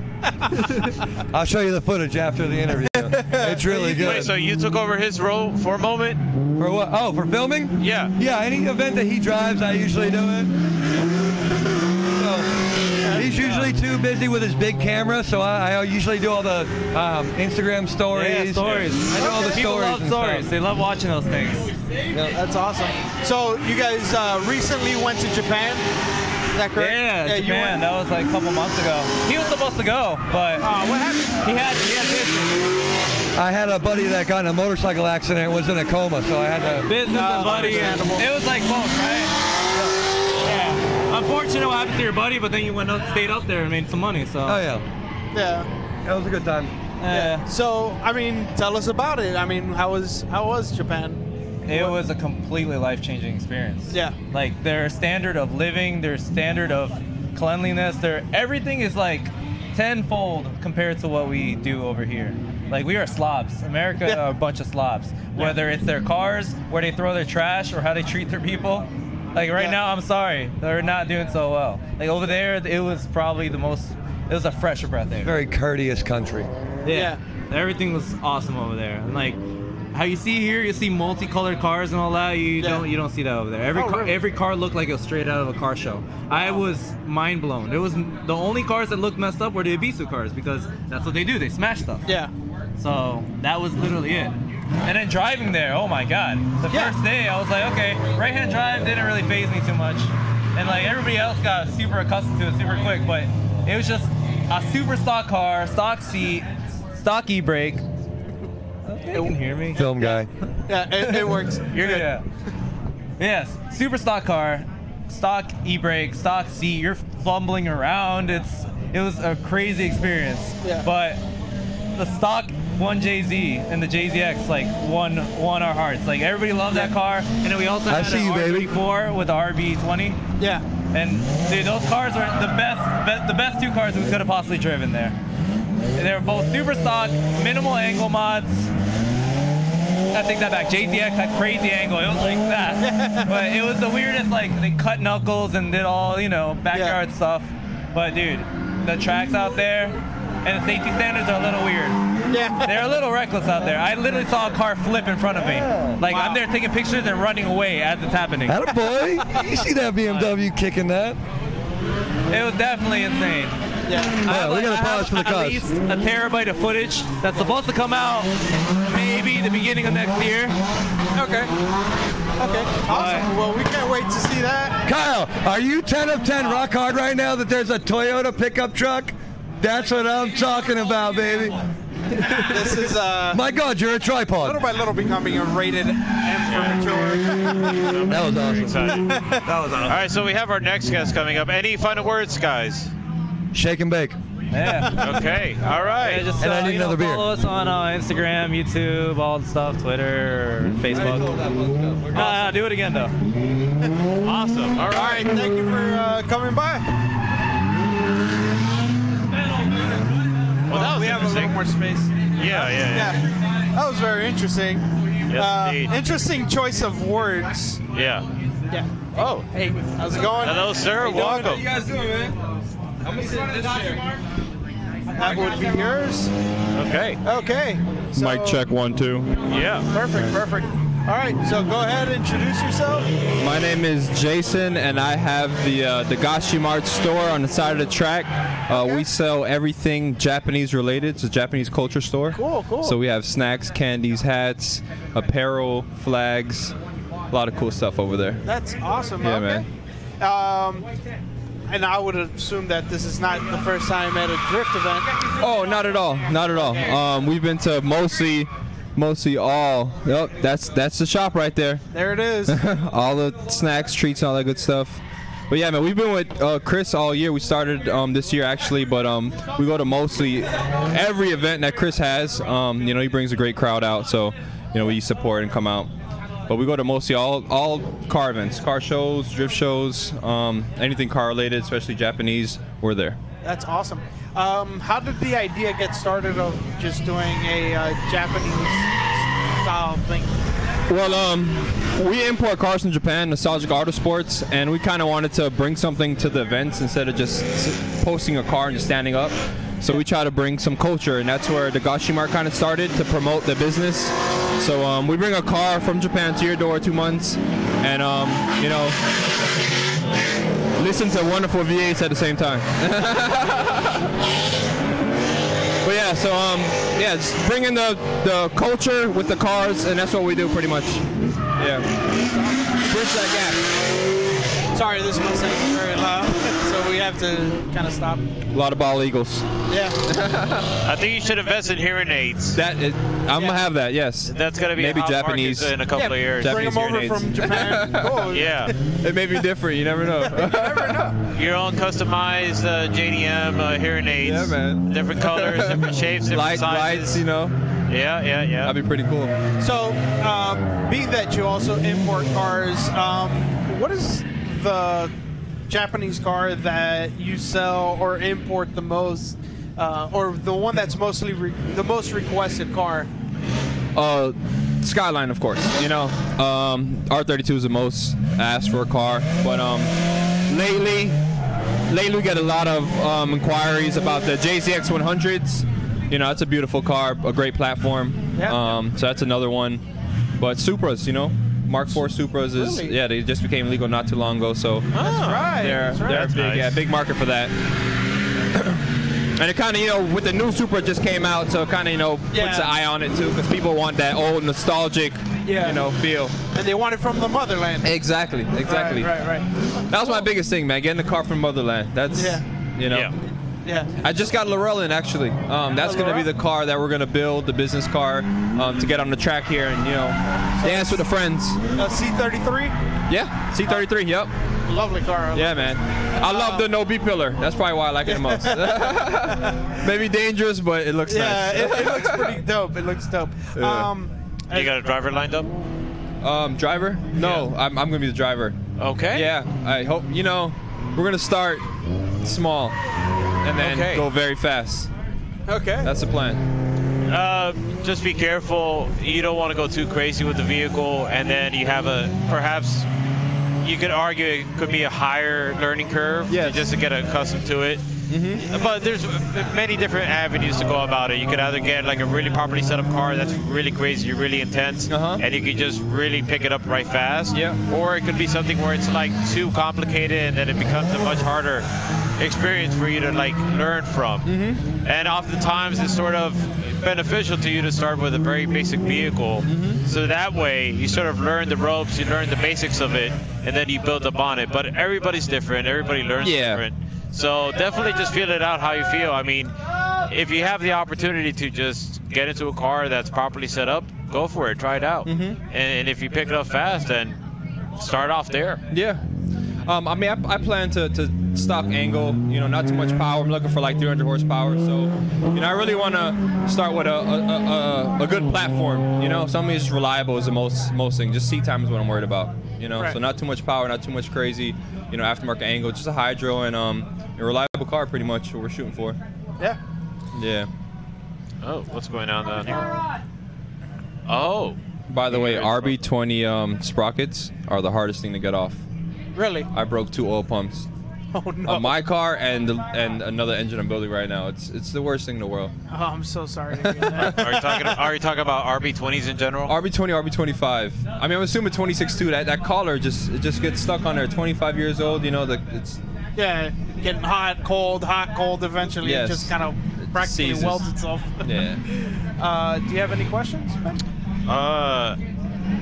I'll show you the footage after the interview. It's really good. Wait, so you took over his role for a moment? For what? Oh, for filming? Yeah. Yeah, any event that he drives, I usually do it. So, he's usually too busy with his big camera, so I usually do all the Instagram stories. Yeah, stories. I do all the People stories. love and stories. stuff. They love watching those things. Yeah, that's awesome. So you guys recently went to Japan. Is that correct? Yeah, you Japan. went. That was like a couple months ago. He was supposed to go, but what happened? He had business. I had a buddy that got in a motorcycle accident and was in a coma, so I had to. Business and buddy. And it was like both, right? Yeah. Unfortunate what happened to your buddy, but then you went up, stayed up there and made some money. So. Oh yeah. Yeah. That was a good time. Yeah. So I mean, tell us about it. I mean, how was Japan? It was a completely life-changing experience. Yeah. Like their standard of living, their standard of cleanliness, everything is like tenfold compared to what we do over here. Like we are slobs. America are a bunch of slobs. Whether it's their cars, where they throw their trash, or how they treat their people. Like right now, I'm sorry, they're not doing so well. Like over there, it was probably it was a fresher breath there. Very courteous country. Yeah. Everything was awesome over there. And like how you see here, you see multicolored cars and all that. You don't see that over there. Every car looked like it was straight out of a car show. I was mind blown. It was the only cars that looked messed up were the Ibisu cars because that's what they do. They smash stuff. Yeah. So that was literally it. And then driving there, oh my God. The first day I was like, okay, right-hand drive didn't really faze me too much. And like everybody else got super accustomed to it super quick, but it was just a super stock car, stock seat, stock e-brake. Okay, you can hear me. Film guy. Yeah, it works. You're good. Yeah. Yes, super stock car, stock e-brake, stock seat. You're fumbling around. It was a crazy experience. Yeah. But the stock 1JZ and the JZX like won our hearts. Like everybody loved that car. And then we also had an R34 with the RB20. Yeah. And dude, those cars are the best two cars we could have possibly driven there. They were both super stock, minimal angle mods. I take that back. JZX had crazy angle. It was like that. But it was the weirdest, like, they cut knuckles and did all, backyard stuff. But, dude, the tracks out there and the safety standards are a little weird. Yeah. They're a little reckless out there. I literally saw a car flip in front of me. Like, I'm there taking pictures and running away as it's happening. Attaboy. You see that BMW kicking that. It was definitely insane. Yeah. We gotta pause for the At cuts. least a terabyte of footage that's supposed to come out maybe the beginning of next year. Okay. Awesome. Well, we can't wait to see that. Kyle, are you 10 of 10 rock hard right now that there's a Toyota pickup truck? That's what I'm talking about, baby. This is My God, you're a tripod. little by little becoming a rated M for mature. That was awesome. Excited. That was awesome. All right, so we have our next guest coming up. Any final words, guys? Shake and bake. Yeah. Okay. All right. Yeah, just And I need another beer. follow us on Instagram, YouTube, all the stuff, Twitter, Facebook. No, do it again though. Awesome. All right. Thank you for coming by. Well, that was we have a interesting. little more space. Yeah. That was very interesting. Yes, indeed. Interesting choice of words. Yeah. Yeah. Oh. Hey, how's it going? Hello, sir. How you doing? Welcome. How you guys doing, man? I'm gonna sit in this chair. That would be yours. Okay. Okay. So, Mic check 1 2. Yeah. Perfect. All right. So go ahead and introduce yourself. My name is Jason, and I have the Gashi Mart store on the side of the track. We sell everything Japanese related. It's a Japanese culture store. Cool. So we have snacks, candies, hats, apparel, flags, a lot of cool stuff over there. That's awesome. Yeah, okay. man. And I would assume that this is not the first time at a drift event. Oh, not at all. Not at all. We've been to mostly all. Yep, that's the shop right there. There it is. All the snacks, treats, and all that good stuff. But yeah, man, we've been with Chris all year. We started this year actually, but we go to mostly every event that Chris has. He brings a great crowd out, so we support and come out. But we go to mostly all car events, car shows, drift shows, anything car related, especially Japanese. We're there. That's awesome. How did the idea get started of just doing a Japanese style thing? Well, we import cars from Japan, Nostalgic Auto Sports, and we kind of wanted to bring something to the events instead of just posting a car and just standing up. So we try to bring some culture, and that's where the Gashi Mart kind of started to promote the business. So we bring a car from Japan to your door 2 months, and listen to wonderful V8s at the same time. But yeah, so just bringing the culture with the cars, and that's what we do pretty much. Yeah. Bridge that gap. Sorry, this one's very loud, so we have to kind of stop. A lot of ball eagles. Yeah. I think you should invest in hearing aids. I'm gonna have that. Yes. That's gonna be maybe a hot Japanese market in a couple of years. Bring them over from Japan. Cool. Yeah. It may be different. You never know. Your own customized JDM hearing aids. Yeah, man. Different colors, different shapes, different sizes. Lights, Yeah. That'd be pretty cool. So, being that you also import cars, what is the Japanese car that you sell or import the most, or the one that's mostly the most requested car? Skyline, of course. R32 is the most asked for a car, but lately we get a lot of inquiries about the JZX 100s. It's a beautiful car, a great platform. Yeah. So that's another one. But Supras, Mark IV Supras is Really? they just became legal not too long ago, so That's right. they're That's big, nice. big market for that. And it kind of, with the new Supra just came out, so it kind of, puts an eye on it too, because people want that old nostalgic, feel. And they want it from the motherland. Exactly. Right. That was my biggest thing, man. Getting the car from motherland. That's, Yeah. I just got Lorellan actually. That's going to be the car that we're going to build, the business car, to get on the track here and dance with the friends. C33. Yeah, C33. Yep. Lovely car. Yeah, man. I love the no B pillar. That's probably why I like it the most. Maybe dangerous, but it looks nice. Yeah, it looks pretty dope. It looks dope. Yeah. You got a driver lined up? Driver? No, I'm going to be the driver. Okay. Yeah, I hope. We're going to start small and then go very fast. Okay. That's the plan. Just be careful. You don't want to go too crazy with the vehicle, and then you have perhaps you could argue it could be a higher learning curve just to get accustomed to it. Mm-hmm. But there's many different avenues to go about it. You could either get like a really properly set up car that's really crazy, really intense, and you could just really pick it up right fast. Yeah. Or it could be something where it's like too complicated and then it becomes a much harder experience for you to like learn from. Mm-hmm. And oftentimes it's sort of beneficial to you to start with a very basic vehicle. Mm-hmm. So that way you sort of learn the ropes, you learn the basics of it, and then you build up on it. But everybody's different. Everybody learns different. So definitely just feel it out how you feel. I mean, if you have the opportunity to just get into a car that's properly set up, go for it, try it out. And if you pick it up fast, then start off there. Yeah. I mean, I plan to stock angle, you know, not too much power. I'm looking for like 300 horsepower. So, you know, I really want to start with a good platform, you know, something that's reliable is the most thing. Just seat time is what I'm worried about, you know. Right. So not too much power, not too much crazy, you know, aftermarket angle, just a hydro and a reliable car, pretty much what we're shooting for. Yeah. Yeah. Oh, what's going on down here? Oh. By the way, RB20 sprockets are the hardest thing to get off. Really? I broke 2 oil pumps. Oh no. On my car and another engine I'm building right now. It's the worst thing in the world. Oh, I'm so sorry to hear that. Are you talking about RB20s in general? RB20, RB25. I mean, I'm assuming 26 too. That collar just gets stuck on there. 25 years old, you know. It's yeah, getting hot, cold, eventually Yes. it just kind of practically seizes. welds itself. Yeah. Do you have any questions, Ben?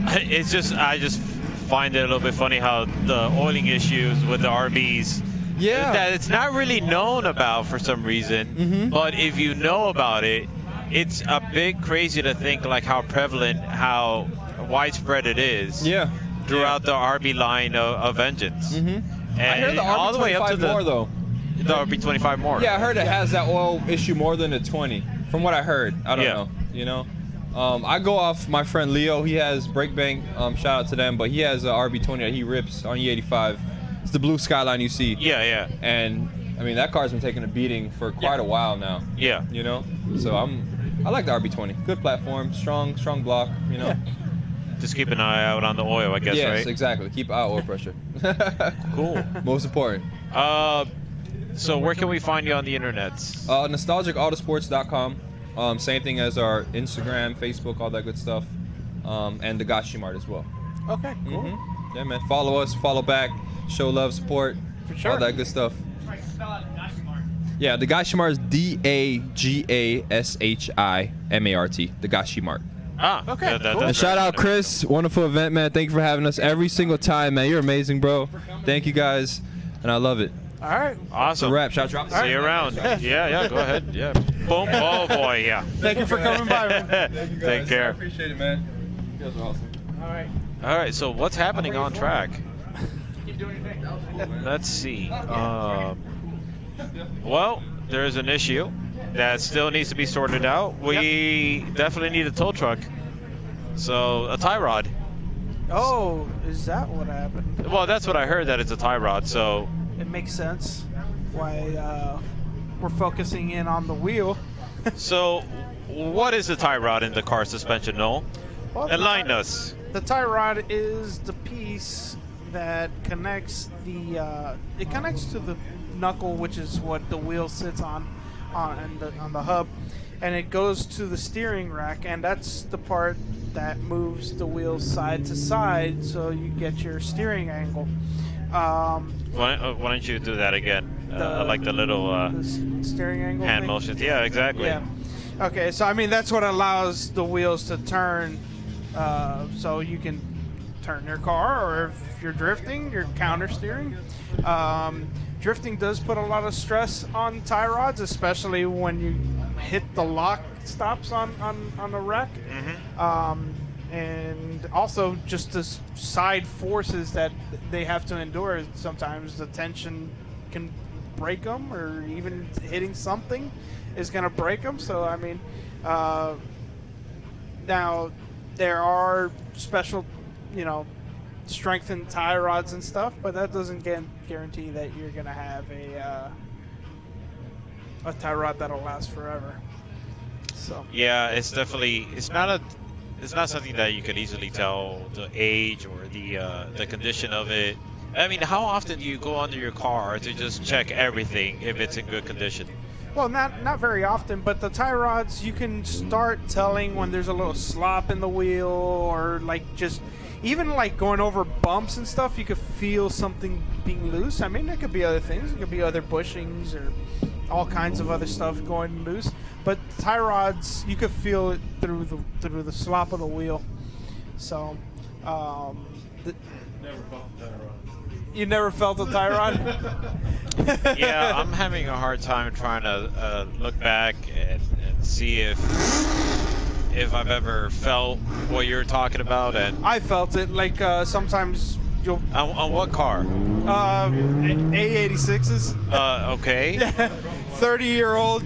It's just I just find it a little bit funny how the oiling issues with the RBs. Yeah. That it's not really known about for some reason. But if you know about it, it's a bit crazy to think like how prevalent, how widespread it is. Yeah. Throughout the RB line of engines. And I heard the RB25 all the way up to more though. The RB25 more. Yeah, I heard it has that oil issue more than the 20. From what I heard, I don't know. You know. I go off my friend Leo. He has brake bank. Shout out to them. But he has a RB20 that he rips on E85. It's the blue Skyline you see. Yeah, yeah. And I mean that car's been taking a beating for quite a while now. Yeah. You know. So I like the RB20. Good platform, strong block. You know. Just keep an eye out on the oil, I guess, yes, right? Yes, exactly. Keep eye oil pressure. Cool. Most important. So where can we find you on the internet? NostalgicAutosports.com. Same thing as our Instagram, Facebook, all that good stuff. And the Gashi Mart as well. Okay, cool. Yeah, man. Follow us, follow back, show love, support, For sure. all that good stuff. Yeah, the Gashi Mart is DAGASHIMART. The Gashi Mart. Ah, okay. Cool. And shout out Chris, wonderful event, man. Thank you for having us every single time, man. You're amazing, bro. Thank you guys, and I love it. All right. Awesome. It's a wrap. Shall I drop this? See you around. Yeah, go ahead. Yeah. Boom. Oh boy, yeah. Thank you for coming by, man. Thank you guys. Take care. I appreciate it, man. You guys are awesome. All right. All right. So what's happening on track? Let's see. Well, there's an issue that still needs to be sorted out. We definitely need a tow truck. So a tie rod. Oh, is that what happened? Well, that's what I heard, that it's a tie rod. So it makes sense why we're focusing in on the wheel. So what is the tie rod in the car suspension, Noel? Well, enlighten us. The tie rod is the piece that connects the it connects to the knuckle, which is what the wheel sits on the hub, and it goes to the steering rack, and that's the part that moves the wheels side to side, so you get your steering angle. Why don't you do that again? Like the little the steering angle hand thing? motions. Yeah, exactly. Yeah. Okay, so I mean that's what allows the wheels to turn, so you can turn your car, or if you're drifting, you're counter steering. Drifting does put a lot of stress on tie rods, especially when you hit the lock stops on the wreck. And also just the side forces that they have to endure. Sometimes the tension can break them, or even hitting something is going to break them. So, I mean, now there are special, strengthened tie rods and stuff, but that doesn't guarantee that you're going to have a tie rod that'll last forever. So yeah, it's definitely it's not something that you can easily tell the age or the condition of it. I mean, how often do you go under your car to just check everything if it's in good condition? Well, not very often, but the tie rods, you can start telling when there's a little slop in the wheel, or just even going over bumps and stuff, you could feel something being loose. I mean, there could be other things. It could be other bushings or all kinds of other stuff going loose. But tie rods, you could feel it through the slop of the wheel. So, never bumped tie rod. You never felt a tie rod? Yeah, I'm having a hard time trying to look back and see if I've ever felt what you're talking about. And I felt it. Like sometimes you'll. On what car? A86s. Okay. 30-year-old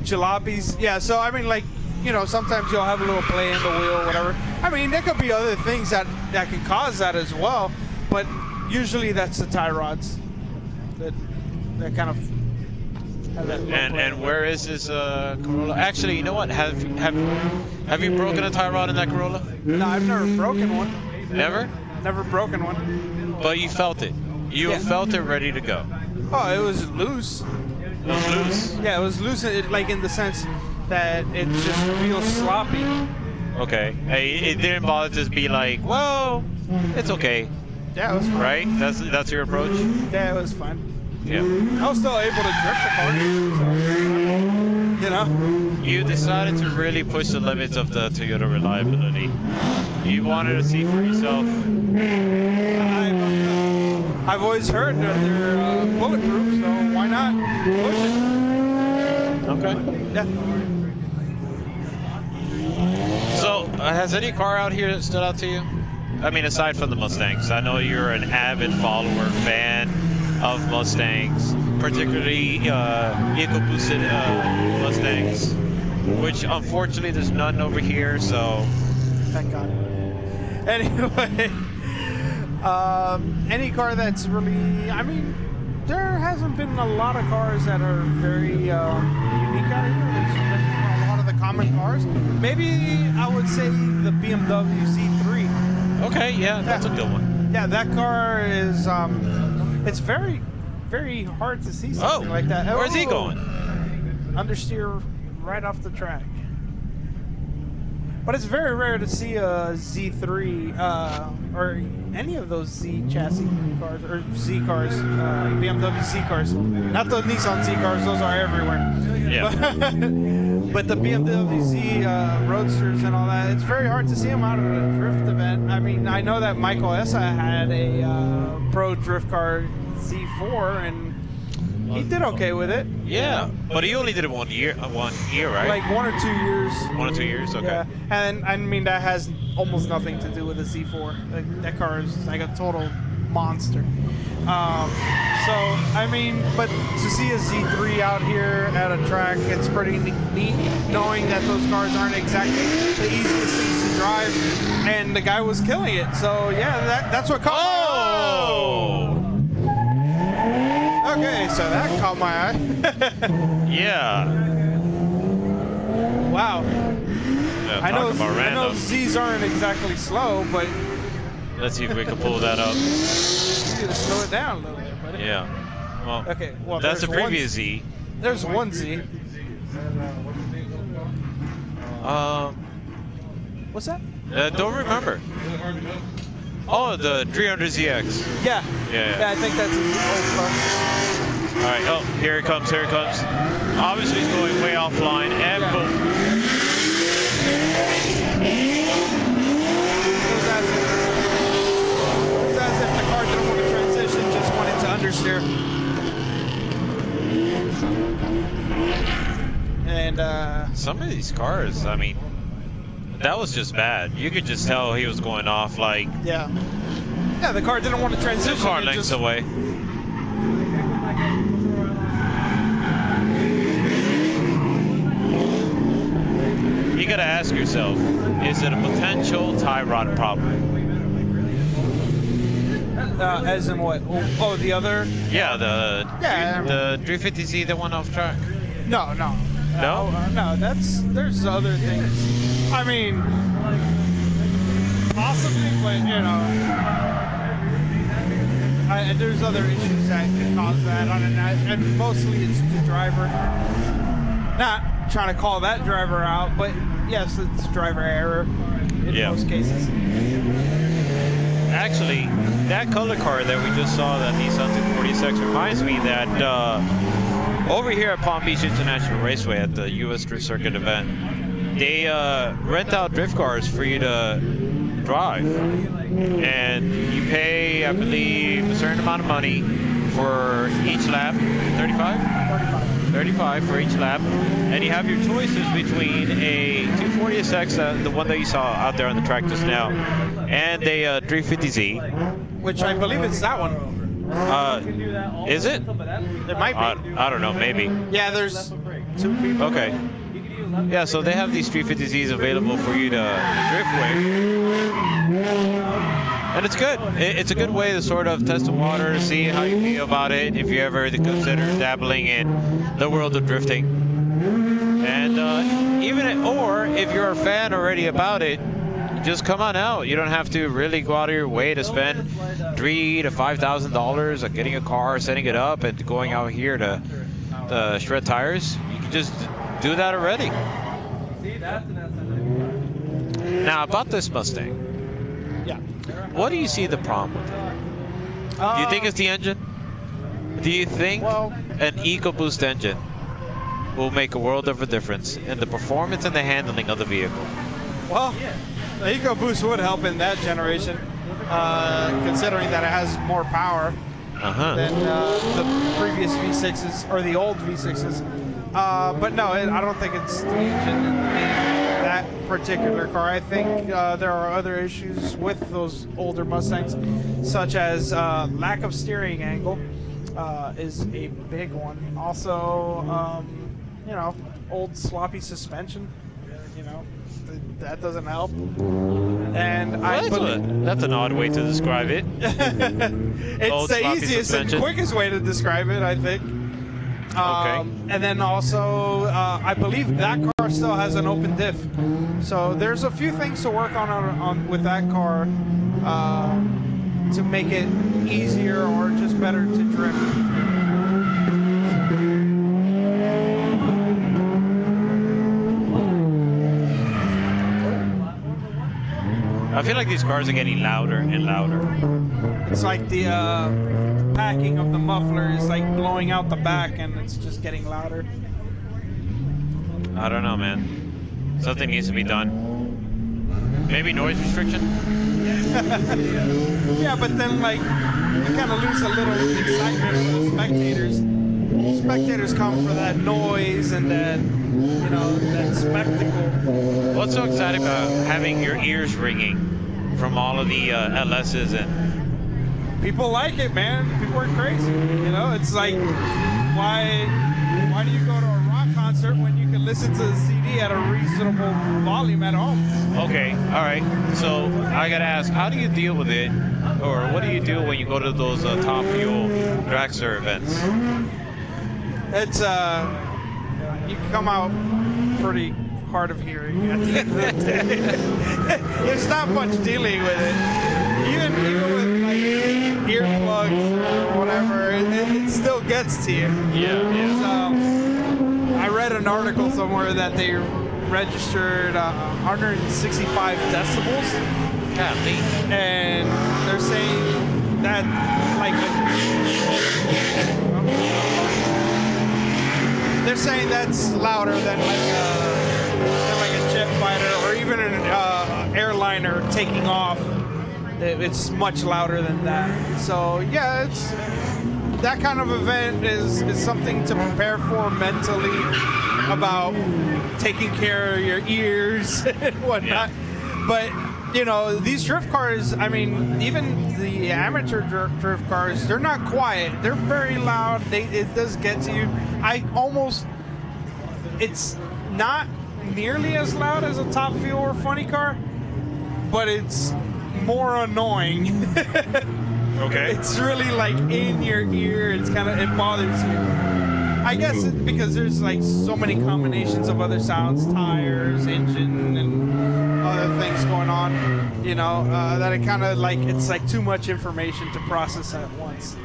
jalopies. Yeah. So I mean, like, you know, sometimes you'll have a little play in the wheel, or whatever. I mean, there could be other things that can cause that as well, but usually that's the tie rods that kind of have that. And where is this Corolla? Actually, you know what? Have you broken a tie rod in that Corolla? No, I've never broken one. Never? Never broken one. But you felt it. You felt it ready to go. Oh, it was loose. It was loose? Yeah, it was loose, like in the sense that it just feels sloppy. Okay. It didn't bother to be like, well, it's okay. Yeah, it was fine. Right? That's your approach? Yeah, it was fine. Yeah. I was still able to drift the car, so, you know? You decided to really push the limits of the Toyota reliability. You wanted to see for yourself. I've always heard that they're bulletproof, so why not push it? Okay. Yeah. So, has any car out here that stood out to you? I mean, aside from the Mustangs. I know you're an avid follower, fan of Mustangs, particularly EcoBoosted Mustangs, which unfortunately there's none over here, so... Thank God. Anyway, any car that's really... I mean, there hasn't been a lot of cars that are very unique out here. There's been a lot of the common cars. Maybe I would say the BMW Z3. Okay, yeah, that's a good one. Yeah, that car is... it's very, very hard to see something like that. Where's he going? Understeer right off the track. But it's very rare to see a Z3 or any of those Z chassis cars or Z cars, BMW Z cars. Not the Nissan Z cars; those are everywhere. Yeah. But the BMW Z Roadsters and all that, it's very hard to see them out at a drift event. I mean, I know that Michael Essa had a Pro Drift Car Z4 and he did okay with it. Yeah, but he only did it 1 year, right? Like 1 or 2 years. 1 or 2 years, okay. Yeah, and I mean that has almost nothing to do with the Z4. Like, that car is like a total monster. So I mean, but to see a Z3 out here at a track, it's pretty neat, knowing that those cars aren't exactly the easiest things to drive, and the guy was killing it. So yeah, that's what caught my eye. Okay, so that caught my eye. Yeah. Wow. Yeah, I know Z's aren't exactly slow, but let's see if we can pull that up. You need to slow it down a little bit, buddy. Yeah. Well, okay. Well, that's the previous Z. There's one Z. What's that? Don't remember. Oh, the 300ZX. Yeah. Yeah, I think that's his old car. All right. Oh, here it comes. Here it comes. Obviously, it's going way offline, and boom. It was as if the car didn't want to transition, just wanted to understeer. And some of these cars, I mean, that was just bad. You could just tell he was going off like. Yeah, the car didn't want to transition. 2 car lengths away. You gotta ask yourself, is it a potential tie rod problem? As in what? Oh, the other? Yeah, the 350Z that went off track. No. No? No, there's other things. I mean, possibly, but you know, there's other issues that can cause that. And mostly it's the driver. Not trying to call that driver out, but yes, it's driver error in most cases. Actually, that color car that we just saw, that Nissan 240SX, reminds me that over here at Palm Beach International Raceway at the U.S. Street Circuit event, they rent out drift cars for you to drive, and you pay, I believe, a certain amount of money for each lap. 35 for each lap, and you have your choices between a 240SX, the one that you saw out there on the track just now, and a 350Z, which I believe it's that one. Is it? It might be. I don't know, maybe. Yeah, there's 2 people. Okay. Yeah, so they have these 350Zs available for you to drift with. And it's good. It's a good way to sort of test the water, to see how you feel about it, if you ever consider dabbling in the world of drifting. And or if you're a fan already about it, just come on out. You don't have to really go out of your way to spend $3,000 to $5,000 on getting a car, setting it up, and going out here to shred tires. You can just do that already. Now about this Mustang. Yeah. What do you see the problem with it? Do you think it's the engine? Do you think an EcoBoost engine will make a world of a difference in the performance and the handling of the vehicle? Well, the EcoBoost would help in that generation, considering that it has more power than the previous V6s or the old V6s. But no, I don't think it's the engine in that particular car. I think there are other issues with those older Mustangs, such as lack of steering angle is a big one. Also, you know, old sloppy suspension. You know, that doesn't help. And that's an odd way to describe it. It's the easiest and quickest way to describe it, I think. And then also, I believe that car still has an open diff. So there's a few things to work on with that car to make it easier or just better to drift. I feel like these cars are getting louder and louder. It's like the packing of the muffler is like blowing out the back, and it's just getting louder. I don't know, man. Something needs to be done. Maybe noise restriction? Yeah, but then like you kind of lose a little excitement for the spectators. Spectators come for that noise and that, you know, that spectacle. What's so exciting about having your ears ringing from all of the LSs and... People like it, man. People are crazy. You know, it's like, why do you go to a rock concert when you can listen to the CD at a reasonable volume at home? Okay, all right. So I gotta ask, how do you deal with it, or what do you do when you go to those Top Fuel dragster events? It's you come out pretty hard of hearing at the end of the day. There's not much dealing with it. Even with like earplugs or whatever, it still gets to you. Yeah. I read an article somewhere that they registered 165 decibels. Golly. And they're saying that they're saying that's louder than like a jet fighter or even an airliner taking off. It's much louder than that. So yeah, it's that kind of event is something to prepare for mentally, about taking care of your ears and whatnot. But you know, these drift cars, I mean, even the amateur drift cars, they're not quiet. They're very loud. It does get to you. It's not nearly as loud as a Top Fuel or Funny Car, but it's more annoying. Okay. It's really like in your ear. It bothers you. I guess because there's like so many combinations of other sounds, tires, engine, and other things going on, you know, that it kind of like, it's like too much information to process at once.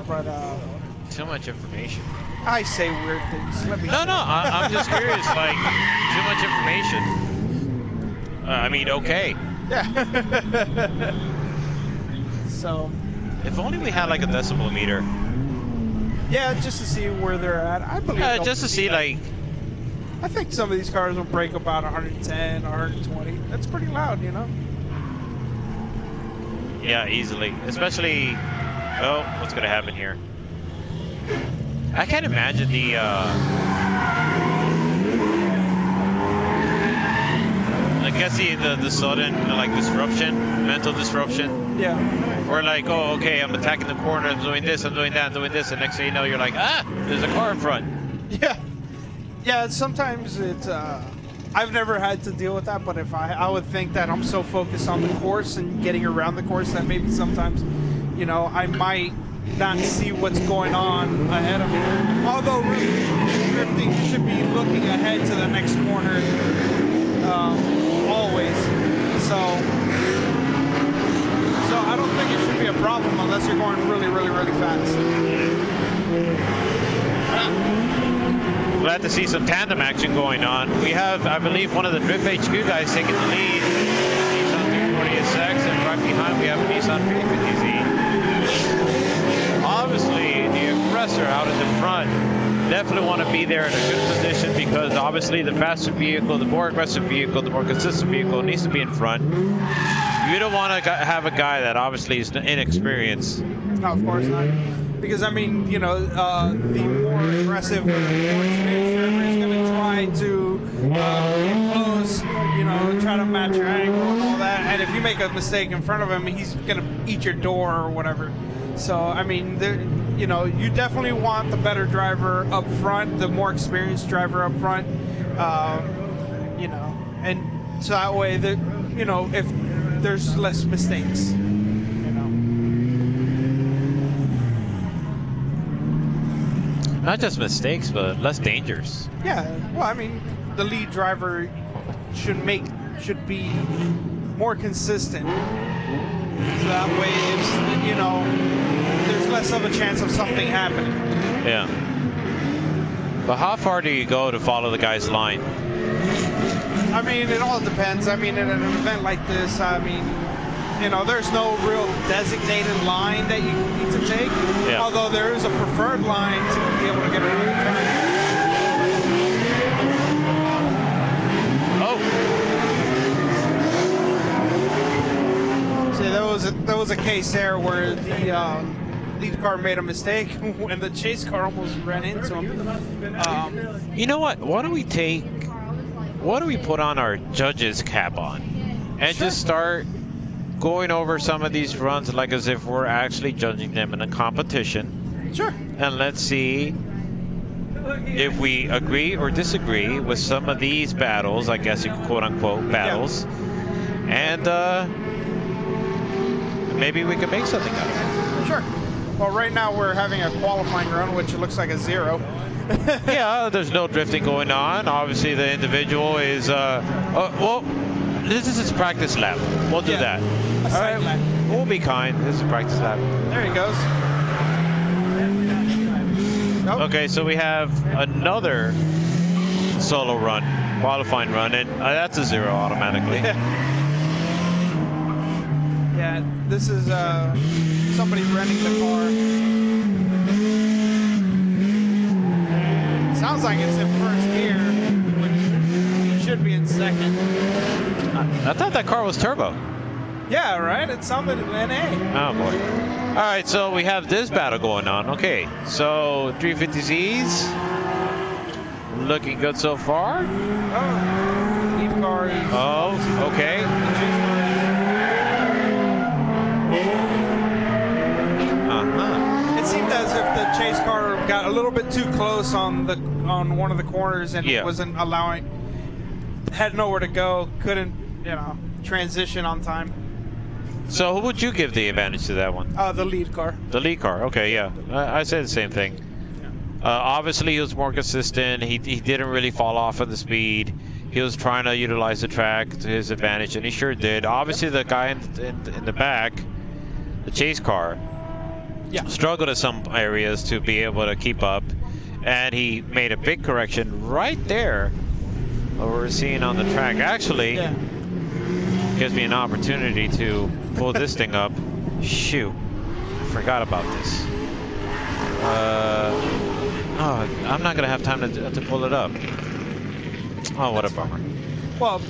But too much information. I say weird things. I'm just curious. Like, too much information. I mean, okay. Yeah. So. If only we had like a decibel meter. Yeah, just to see where they're at. I believe. Just to see like I think some of these cars will break about 110, 120. That's pretty loud, you know? Yeah, easily. Especially, oh, what's going to happen here? I can't imagine the, I guess the sudden, like, disruption, mental disruption. Yeah. Or like, oh, okay, I'm attacking the corner, I'm doing this, I'm doing that, I'm doing this, and next thing you know, you're like, ah, there's a car in front. Yeah. Yeah, sometimes it's, I've never had to deal with that, but if I would think that I'm so focused on the course and getting around the course that maybe sometimes, you know, I might not see what's going on ahead of me. Although really, drifting, you should be looking ahead to the next corner always. So I don't think it should be a problem unless you're going really, really, really fast. Glad to see some tandem action going on. We have, I believe, one of the Drift HQ guys taking the lead. Nissan 340SX, and right behind we have a Nissan 350Z. Obviously, the aggressor out in the front definitely want to be there in a good position because obviously the faster vehicle, the more aggressive vehicle, the more consistent vehicle needs to be in front. You don't want to have a guy that obviously is inexperienced. No, of course not. Because, I mean, you know, the more aggressive, more experienced driver is going to try to get close, you know, try to match your angle and all that. And if you make a mistake in front of him, he's going to eat your door or whatever. So, I mean, you know, you definitely want the better driver up front, the more experienced driver up front, you know, and so that way, you know, if there's less mistakes. Not just mistakes, but less dangers. Yeah, well, I mean, the lead driver should be more consistent. So that way, it's, you know, there's less of a chance of something happening. Yeah. But how far do you go to follow the guy's line? I mean, it all depends. I mean, in an event like this, I mean, you know, there's no real designated line that you need to take. Yeah. Although there is a preferred line to be able to get around the turn. Oh. See, there was a case there where the lead car made a mistake and the chase car almost ran into him. You know what? Why don't we put on our judge's cap on and just start going over some of these runs like as if we're actually judging them in a competition. Sure. And let's see if we agree or disagree with some of these battles, I guess you could quote unquote battles. Yeah. And maybe we can make something out of it. Sure. Well, right now we're having a qualifying run, which looks like a 0. Yeah, there's no drifting going on. Obviously, the individual is, well, this is his practice lap. We'll do that. All right, lap. We'll be kind. This is a practice lap. There he goes. Nope. Okay, so we have another solo run, qualifying run, and that's a 0 automatically. Yeah, this is somebody renting the car. Sounds like it's in first gear, which should be in second. I thought that car was turbo. Yeah, right? It sounded NA. Oh, boy. All right, so we have this battle going on. Okay, so 350Zs. Looking good so far. Oh, lead car is... Oh, okay. It seemed as if the chase car got a little bit too close on one of the corners and wasn't allowing, had nowhere to go, couldn't, you know, transition on time. So who would you give the advantage to that one? The lead car. The lead car, okay, yeah. I said the same thing. Obviously, he was more consistent. He didn't really fall off of the speed. He was trying to utilize the track to his advantage, and he sure did. Obviously, the guy in the back, the chase car, struggled in some areas to be able to keep up, and he made a big correction right there. What we're seeing on the track actually gives me an opportunity to pull this thing up. Shoot, I forgot about this. Oh, I'm not gonna have time to pull it up. Oh, what a bummer. Well,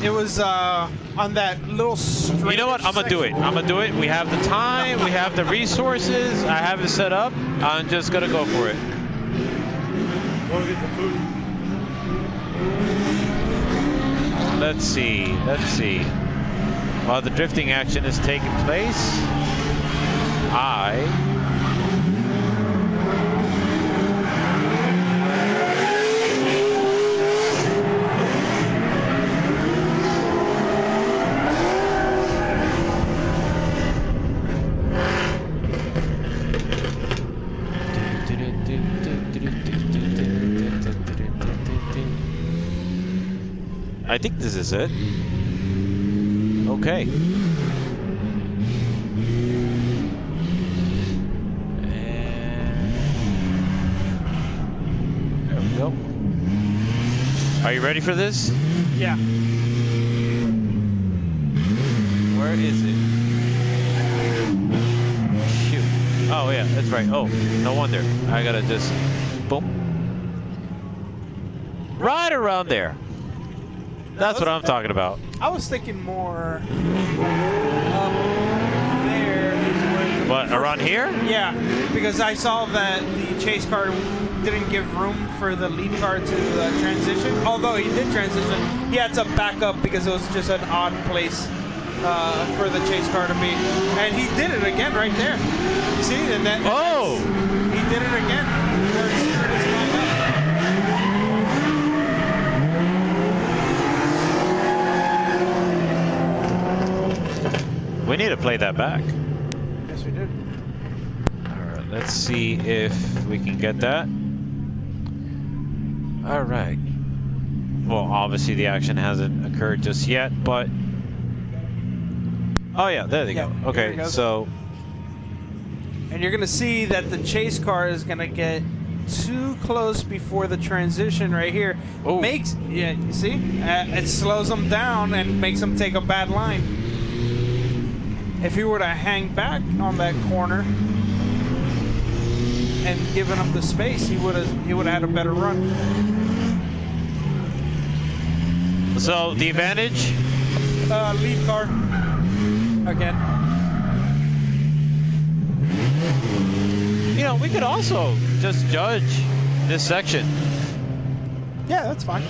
it was on that little straight. You know what? I'm gonna do it. I'm gonna do it. We have the time. We have the resources. I have it set up. I'm just gonna go for it. Want to get some food? Let's see. Let's see. While the drifting action is taking place, I think this is it. Okay. And there we go. Are you ready for this? Yeah. Where is it? Shoot. Oh yeah, that's right. Oh, no wonder. I gotta just boom. Right around there. That's what I'm talking about. I was thinking more there. Is where What, around here? Yeah, because I saw that the chase car didn't give room for the lead car to transition. Although he did transition, he had to back up because it was just an odd place for the chase car to be. And he did it again right there. You see? And that, oh! He did it again. We need to play that back. Yes, we did. Alright, let's see if we can get that. Alright. Well, obviously the action hasn't occurred just yet, but... Oh yeah, there they go. Okay, so... And you're going to see that the chase car is going to get too close before the transition right here. Ooh. Yeah, you see? It slows them down and makes them take a bad line. If he were to hang back on that corner and given him the space, he would have had a better run. So the advantage? Lead car again. You know, we could also just judge this section. Yeah, that's fine.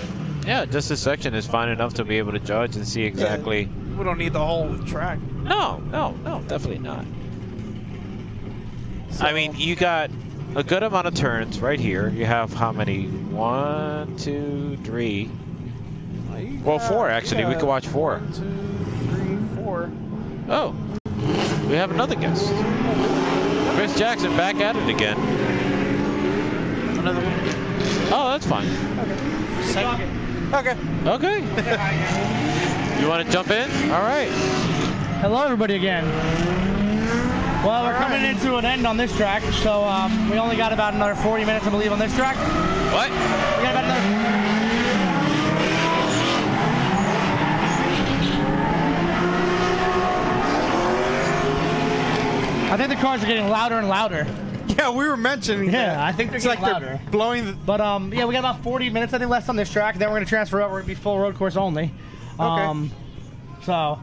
Yeah, just this section is fine enough to be able to judge and see exactly. Yeah, we don't need the whole track. No, definitely not. So, I mean, you got a good amount of turns right here. You have how many? 1, 2, 3. Well, 4 actually. Yeah, we could watch 4. 1, 2, 3, 4. Oh, we have another guest. Chris Jackson back at it again. Another one. Oh, that's fine. Okay. Okay. You want to jump in? All right. Hello, everybody again. Well, we're coming into an end on this track, so we only got about another 40 minutes, I believe, on this track. What? We got about another... I think the cars are getting louder and louder. Yeah, we were mentioning that. I think they're getting louder. They're blowing the... But, yeah, we got about 40 minutes, I think, left on this track. Then we're going to transfer over and be full road course only. Okay. So,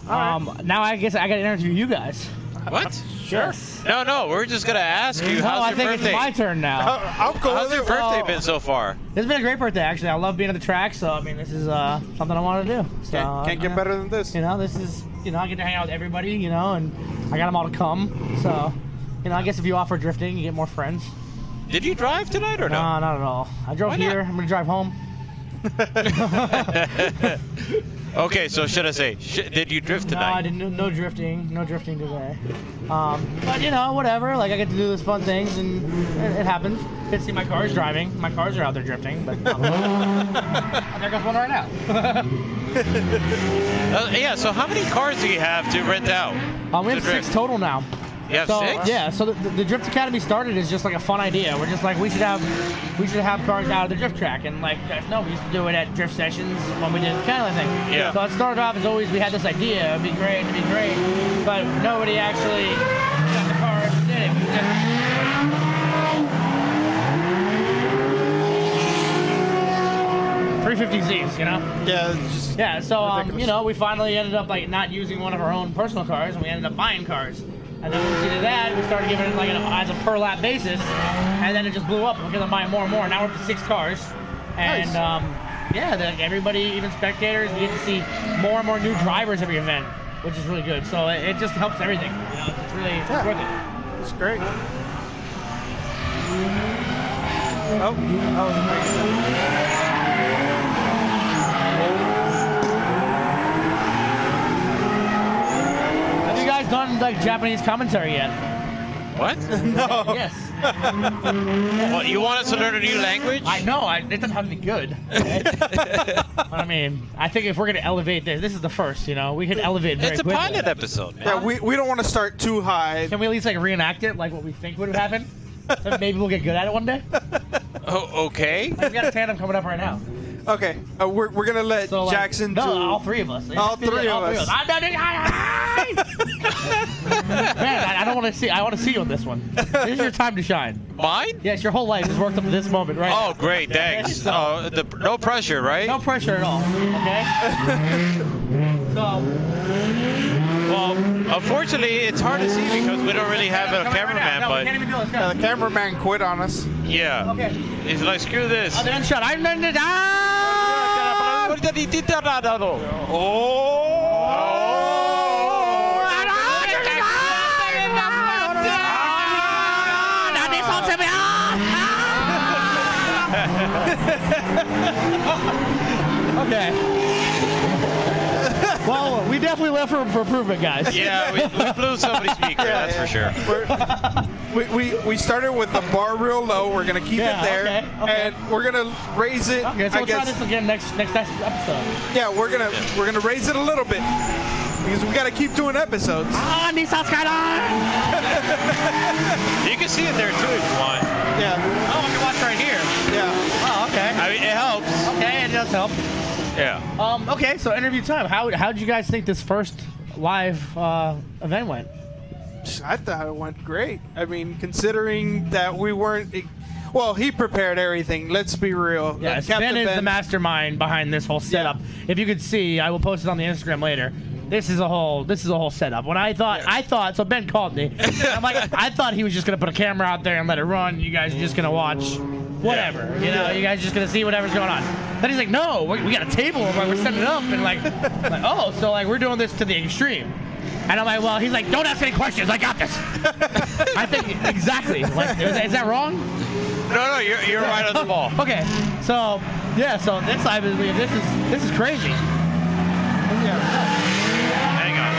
now I guess I got to interview you guys. What? Sure. No, we're just going to ask you, how's your birthday? I think it's my turn now. How's your birthday been so far? It's been a great birthday, actually. I love being at the track, so, I mean, this is something I want to do. So, can't get better than this. You know, this is, you know, I get to hang out with everybody, you know, and I got them all to come. So, you know, I guess if you offer drifting, you get more friends. Did you drive tonight or no? No, not at all. I drove here. I'm going to drive home. Okay, so should I say, did you drift tonight? No, I didn't. No drifting. No drifting today. But, you know, whatever. Like, I get to do those fun things, and it happens. You can see my cars driving. My cars are out there drifting. But there goes one right now. Yeah, so how many cars do you have to rent out? We have 6 total now. You have 6? Yeah, so the Drift Academy started as just like a fun idea. We're just like, we should have cars out of the drift track. And like you guys know, we used to do it at drift sessions when we did the Cadillac thing. Yeah. So it started off as always, we had this idea, it'd be great, but nobody actually got the cars and did it. 350Zs, you know? Yeah. So you know, we finally ended up like not using one of our own personal cars, and we ended up buying cars. And then once we did that, we started giving it like as a per lap basis, and then it just blew up. We're gonna buy more and more. Now we're up to 6 cars, and everybody, even spectators, we get to see more and more new drivers every event, which is really good. So it just helps everything. You know, it's really worth it. It's great. Oh, that was amazing. Have you guys done like Japanese commentary yet? What? No. Yes. Well, you want us to learn a new language? I know. It doesn't have to be good. Okay? But I mean, I think if we're going to elevate this is the first, you know. We can elevate very It's a quickly. pilot episode, man. Yeah, we don't want to start too high. Can we at least like reenact it, like what we think would have happened? So maybe we'll get good at it one day. Oh, okay. Like, we got a tandem coming up right now. Okay, we're gonna let So, like, Jackson no, do. all 3 of us. All three of us. Man, I don't want to see. I want to see you on this one. This is your time to shine. Mine? Yes, your whole life is worked up to this moment, right? Oh, great, thanks. No pressure, right? No pressure at all. Okay. Well, unfortunately, it's hard to see because we don't really have a cameraman. No, we can't even do it. The cameraman quit on us. Yeah. Okay. He's like, screw this. Oh, then shut. Okay. Well, we definitely left room for improvement, guys. Yeah, we blew somebody's speaker, that's for sure. We started with the bar real low. We're gonna keep it there, and we're gonna raise it. Okay, so I we'll guess. try this again next episode. Yeah, we're gonna raise it a little bit because we gotta keep doing episodes. Nissan Skyline. You can see it there too if you want. Yeah. Oh, I can watch right here. Yeah. Oh, okay. I mean, it helps. Okay, it does help. Yeah. Okay, so interview time. How did you guys think this first live event went? I thought it went great. I mean, considering that we weren't. Well, he prepared everything. Let's be real. Yes, Ben is the mastermind behind this whole setup. Yeah. If you could see, I will post it on the Instagram later. This is a whole setup. When I thought, so Ben called me. I'm like, I thought he was just gonna put a camera out there and let it run. You guys are just gonna watch whatever. You know, you guys are just gonna see whatever's going on. Then he's like, no, we got a table where we're setting it up, and like, oh, so like we're doing this to the extreme. And I'm like, well, he's like, don't ask any questions. I got this. I think exactly. Like, is that wrong? No, you're right on the ball. Okay, so yeah, so this I believe this is crazy. Hang on.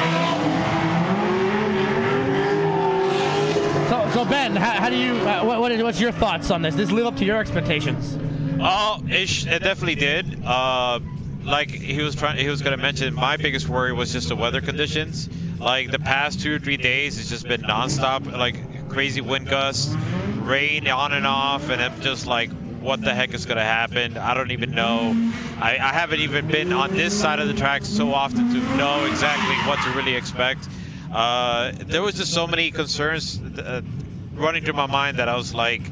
So Ben, how do you? What's your thoughts on this? Does this live up to your expectations? Oh, it definitely did. Like he was going to mention, my biggest worry was just the weather conditions. Like the past 2 or 3 days, it's just been nonstop, like crazy wind gusts, rain on and off, and I'm just like, what the heck is going to happen? I don't even know. I haven't even been on this side of the track so often to know exactly what to really expect. There was just so many concerns running through my mind that I was like,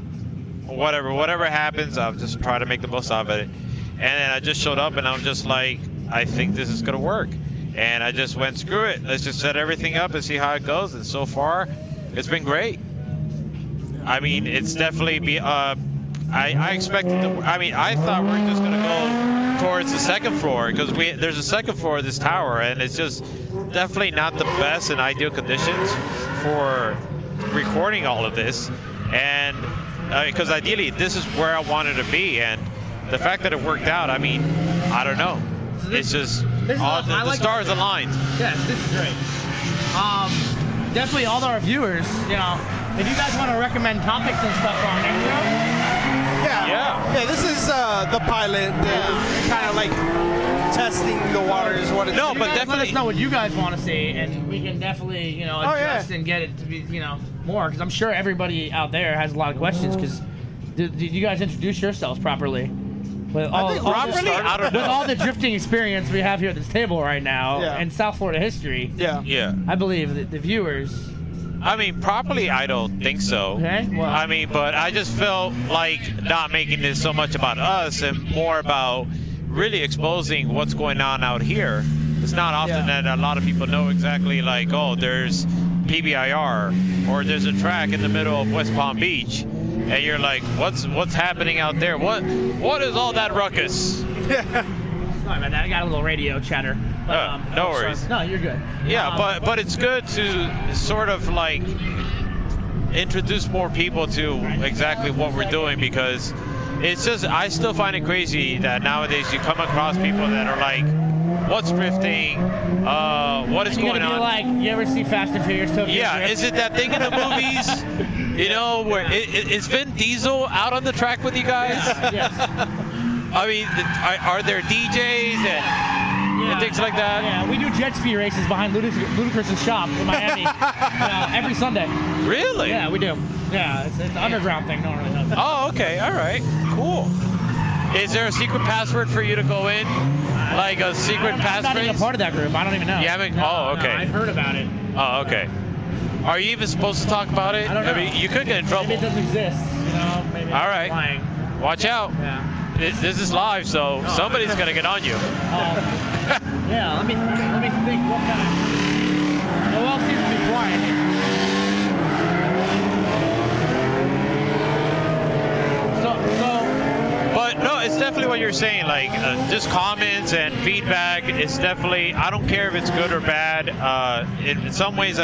whatever happens, I'll just try to make the most of it. And then I just showed up and I'm just like, I think this is going to work. And I just went, screw it. Let's just set everything up and see how it goes. And so far, it's been great. I mean, it's definitely I expected. I thought we were just going to go towards the second floor because there's a second floor of this tower, and it's just definitely not the best and ideal conditions for recording all of this. And because ideally, this is where I wanted to be, and the fact that it worked out, I mean, I don't know. It's just the stars aligned. Yes, this is great. Definitely all our viewers, you know, if you guys want to recommend topics and stuff for our next show. Yeah, this is the pilot, kind of like testing the waters. What it's but definitely let us know what you guys want to see, and we can definitely, you know, adjust and get it to be, you know, more. Because I'm sure everybody out there has a lot of questions. Because did you guys introduce yourselves properly? With all the drifting experience we have here at this table right now in South Florida history. Yeah. I believe that the viewers. I mean, properly, I don't think so. Okay. Well, I mean, but I just felt like not making this so much about us and more about really exposing what's going on out here. It's not often that a lot of people know exactly, like, oh, there's PBIR, or there's a track in the middle of West Palm Beach, and you're like, what's happening out there? What is all that ruckus? Sorry about that. I got a little radio chatter. But, no worries. No, you're good. Yeah, but it's good to sort of like introduce more people to exactly what we're doing, because it's just, I still find it crazy that nowadays you come across people that are like, what's drifting? What is going on? Like, you ever see Fast and Furious Tokyo Drift? Is it that thing in the movies? You know, where is Vin Diesel out on the track with you guys? Yes. I mean, are there DJs and things like that? Yeah, we do jet ski races behind Ludacris's shop in Miami every Sunday. Really? Yeah, we do. Yeah, it's an underground thing. No one really knows. Oh, okay. All right. Cool. Is there a secret password for you to go in? Like a secret passphrase? I'm not even a part of that group. I don't even know. You haven't? No, okay. No, I've heard about it. Oh, okay. Are you even supposed to talk about it? I don't know. mean, you could get in trouble. Maybe it doesn't exist. You know, maybe All I'm right. lying. Watch out. Yeah. This is live, so somebody's gonna get on you. Yeah. Let me think. What kind of? Noel seems to be quiet here. But no, it's definitely what you're saying. Like, just comments and feedback. It's definitely. I don't care if it's good or bad. In some ways,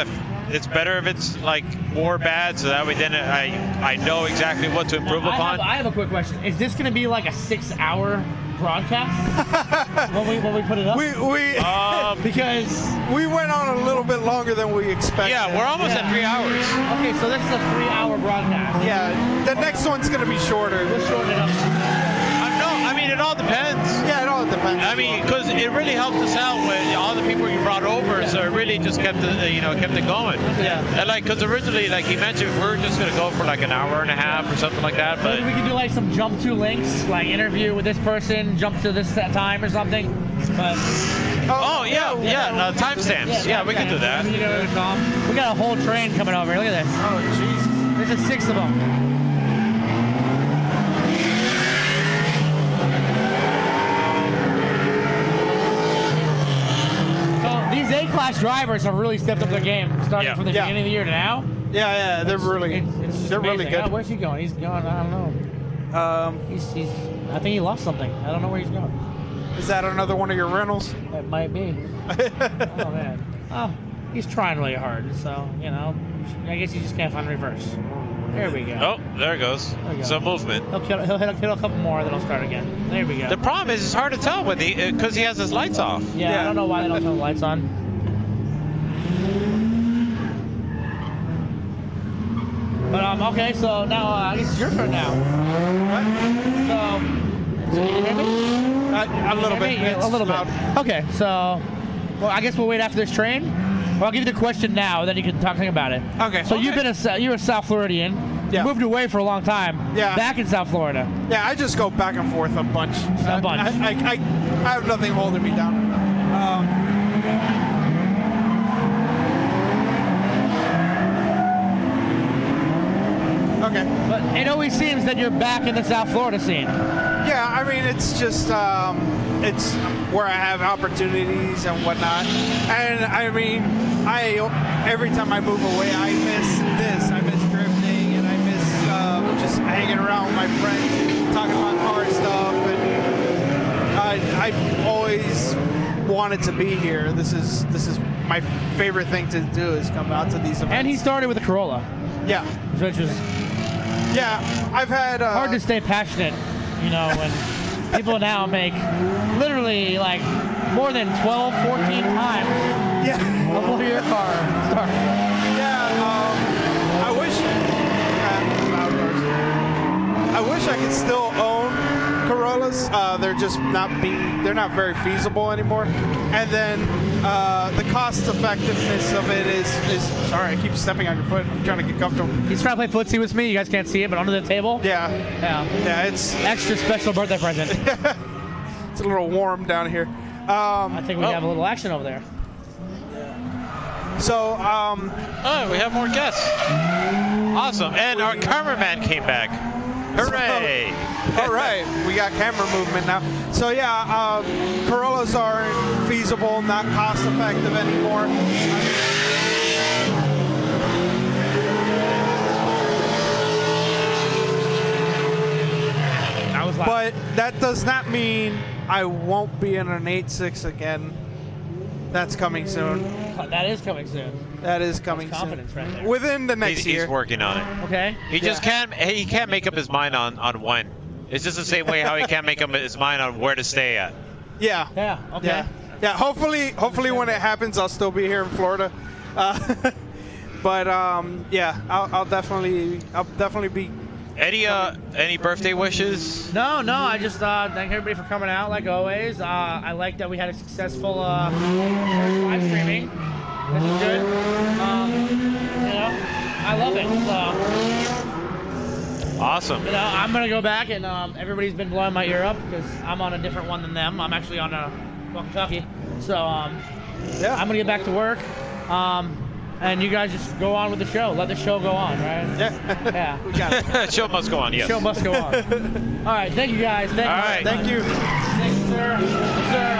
it's better if it's like more bad, so that way then I know exactly what to improve upon. I have a quick question. Is this going to be like a 6-hour broadcast when we put it up? Because we went on a little bit longer than we expected. Yeah, we're almost at 3 hours. Okay, so this is a 3-hour broadcast. Yeah, the next one's going to be shorter. We'll shorten it up. I mean, it all depends. Yeah, it all depends. I mean, because it really helped us out with all the people you brought over, so it really just kept it, kept it going. Yeah. And like, because originally, like he mentioned, we were just gonna go for like an hour and a half or something like that. But maybe we could do like some jump to links, like interview with this person, jump to this time or something. But timestamps. Yeah, we can do that. We got a whole train coming over. Look at this. Oh, jeez. There's 6 of them. These A-class drivers have really stepped up their game, starting from the beginning of the year to now. Yeah, they're really good. Oh, where's he going? He's going. I don't know. He's. I think he lost something. I don't know where he's going. Is that another one of your rentals? It might be. Oh man. Oh, he's trying really hard. So I guess he just can't find reverse. There we go. Oh, there it goes. Some movement. He'll hit a couple more, then he'll start again. There we go. The problem is it's hard to tell because he has his lights off. Yeah, I don't know why they don't turn the lights on. But okay, so now I guess it's your turn now. So can you hear me? A little bit. A little bit. Okay, so I guess we'll wait after this train. Well, I'll give you the question now, then you can talk about it. Okay. So you're a South Floridian. Yeah. You moved away for a long time. Yeah. Back in South Florida. Yeah, I just go back and forth a bunch. A bunch. I have nothing holding me down. Okay. But it always seems that you're back in the South Florida scene. Yeah, I mean, it's just, it's where I have opportunities and whatnot. And I mean, every time I move away, I miss this. I miss drifting, and I miss just hanging around with my friends, talking about car stuff. And I've always wanted to be here. This is my favorite thing to do, is come out to these events. And he started with a Corolla. Yeah. Which was... Yeah, I've had... hard to stay passionate, when people now make literally like more than 12, 14 times before your car starts. Yeah, I wish I could still own Corollas. They're not very feasible anymore. And then the cost effectiveness of it is sorry, I keep stepping on your foot. I'm trying to get comfortable. He's trying to play footsie with me. You guys can't see it, but under the table. Yeah, it's extra special birthday present. It's a little warm down here. I think we have a little action over there. So, we have more guests. Awesome. And our cameraman came back. Hooray! All right, we got camera movement now. So yeah, Corollas aren't feasible, not cost effective anymore. But that does not mean I won't be in an 8.6 again. That's coming soon. That is coming soon. That is coming That's confidence soon. right there. Within the next year. He's working on it. Okay. He just can't. He can't make up his mind on when. It's just the same way how he can't make up his mind on where to stay at. Yeah. Yeah. Okay. Yeah. Hopefully when it happens, I'll still be here in Florida. But yeah, I'll definitely be. Any birthday wishes? No. I just thank everybody for coming out like always. I like that we had a successful live streaming. This is good. I love it. So, awesome. I'm gonna go back and everybody's been blowing my ear up because I'm on a different one than them. I'm actually on a Kentucky. So yeah, I'm gonna get back to work. And you guys just go on with the show. Let the show go on, right? Yeah. We got it. Show must go on, yes. Show must go on. All right. Thank you, guys. Thank you. Thank you, sir. Yes, sir.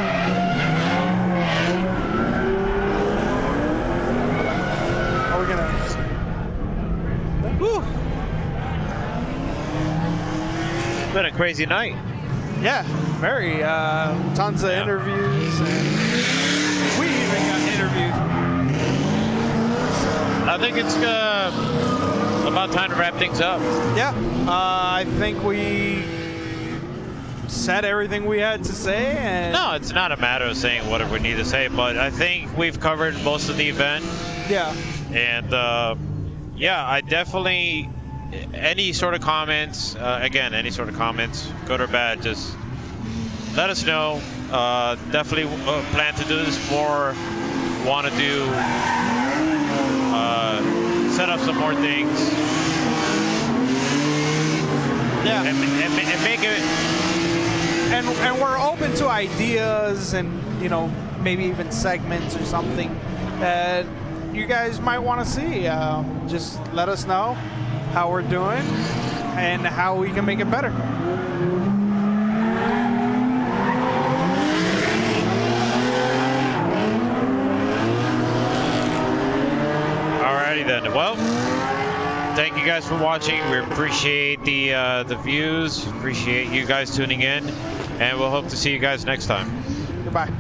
Are we gonna? Woo. It's been a crazy night. Yeah, very. Tons of interviews. And we even got interviewed. I think it's about time to wrap things up. Yeah, I think we said everything we had to say. And no, it's not a matter of saying whatever we need to say, but I think we've covered most of the event. Yeah. And yeah, I definitely, any sort of comments, any sort of comments, good or bad, just let us know. Definitely plan to do this more. Want to do. Set up some more things. Yeah. And make it. And we're open to ideas and, maybe even segments or something that you guys might want to see. Just let us know how we're doing and how we can make it better. Then, well, thank you guys for watching. We appreciate the views, appreciate you guys tuning in, and we'll hope to see you guys next time. Goodbye.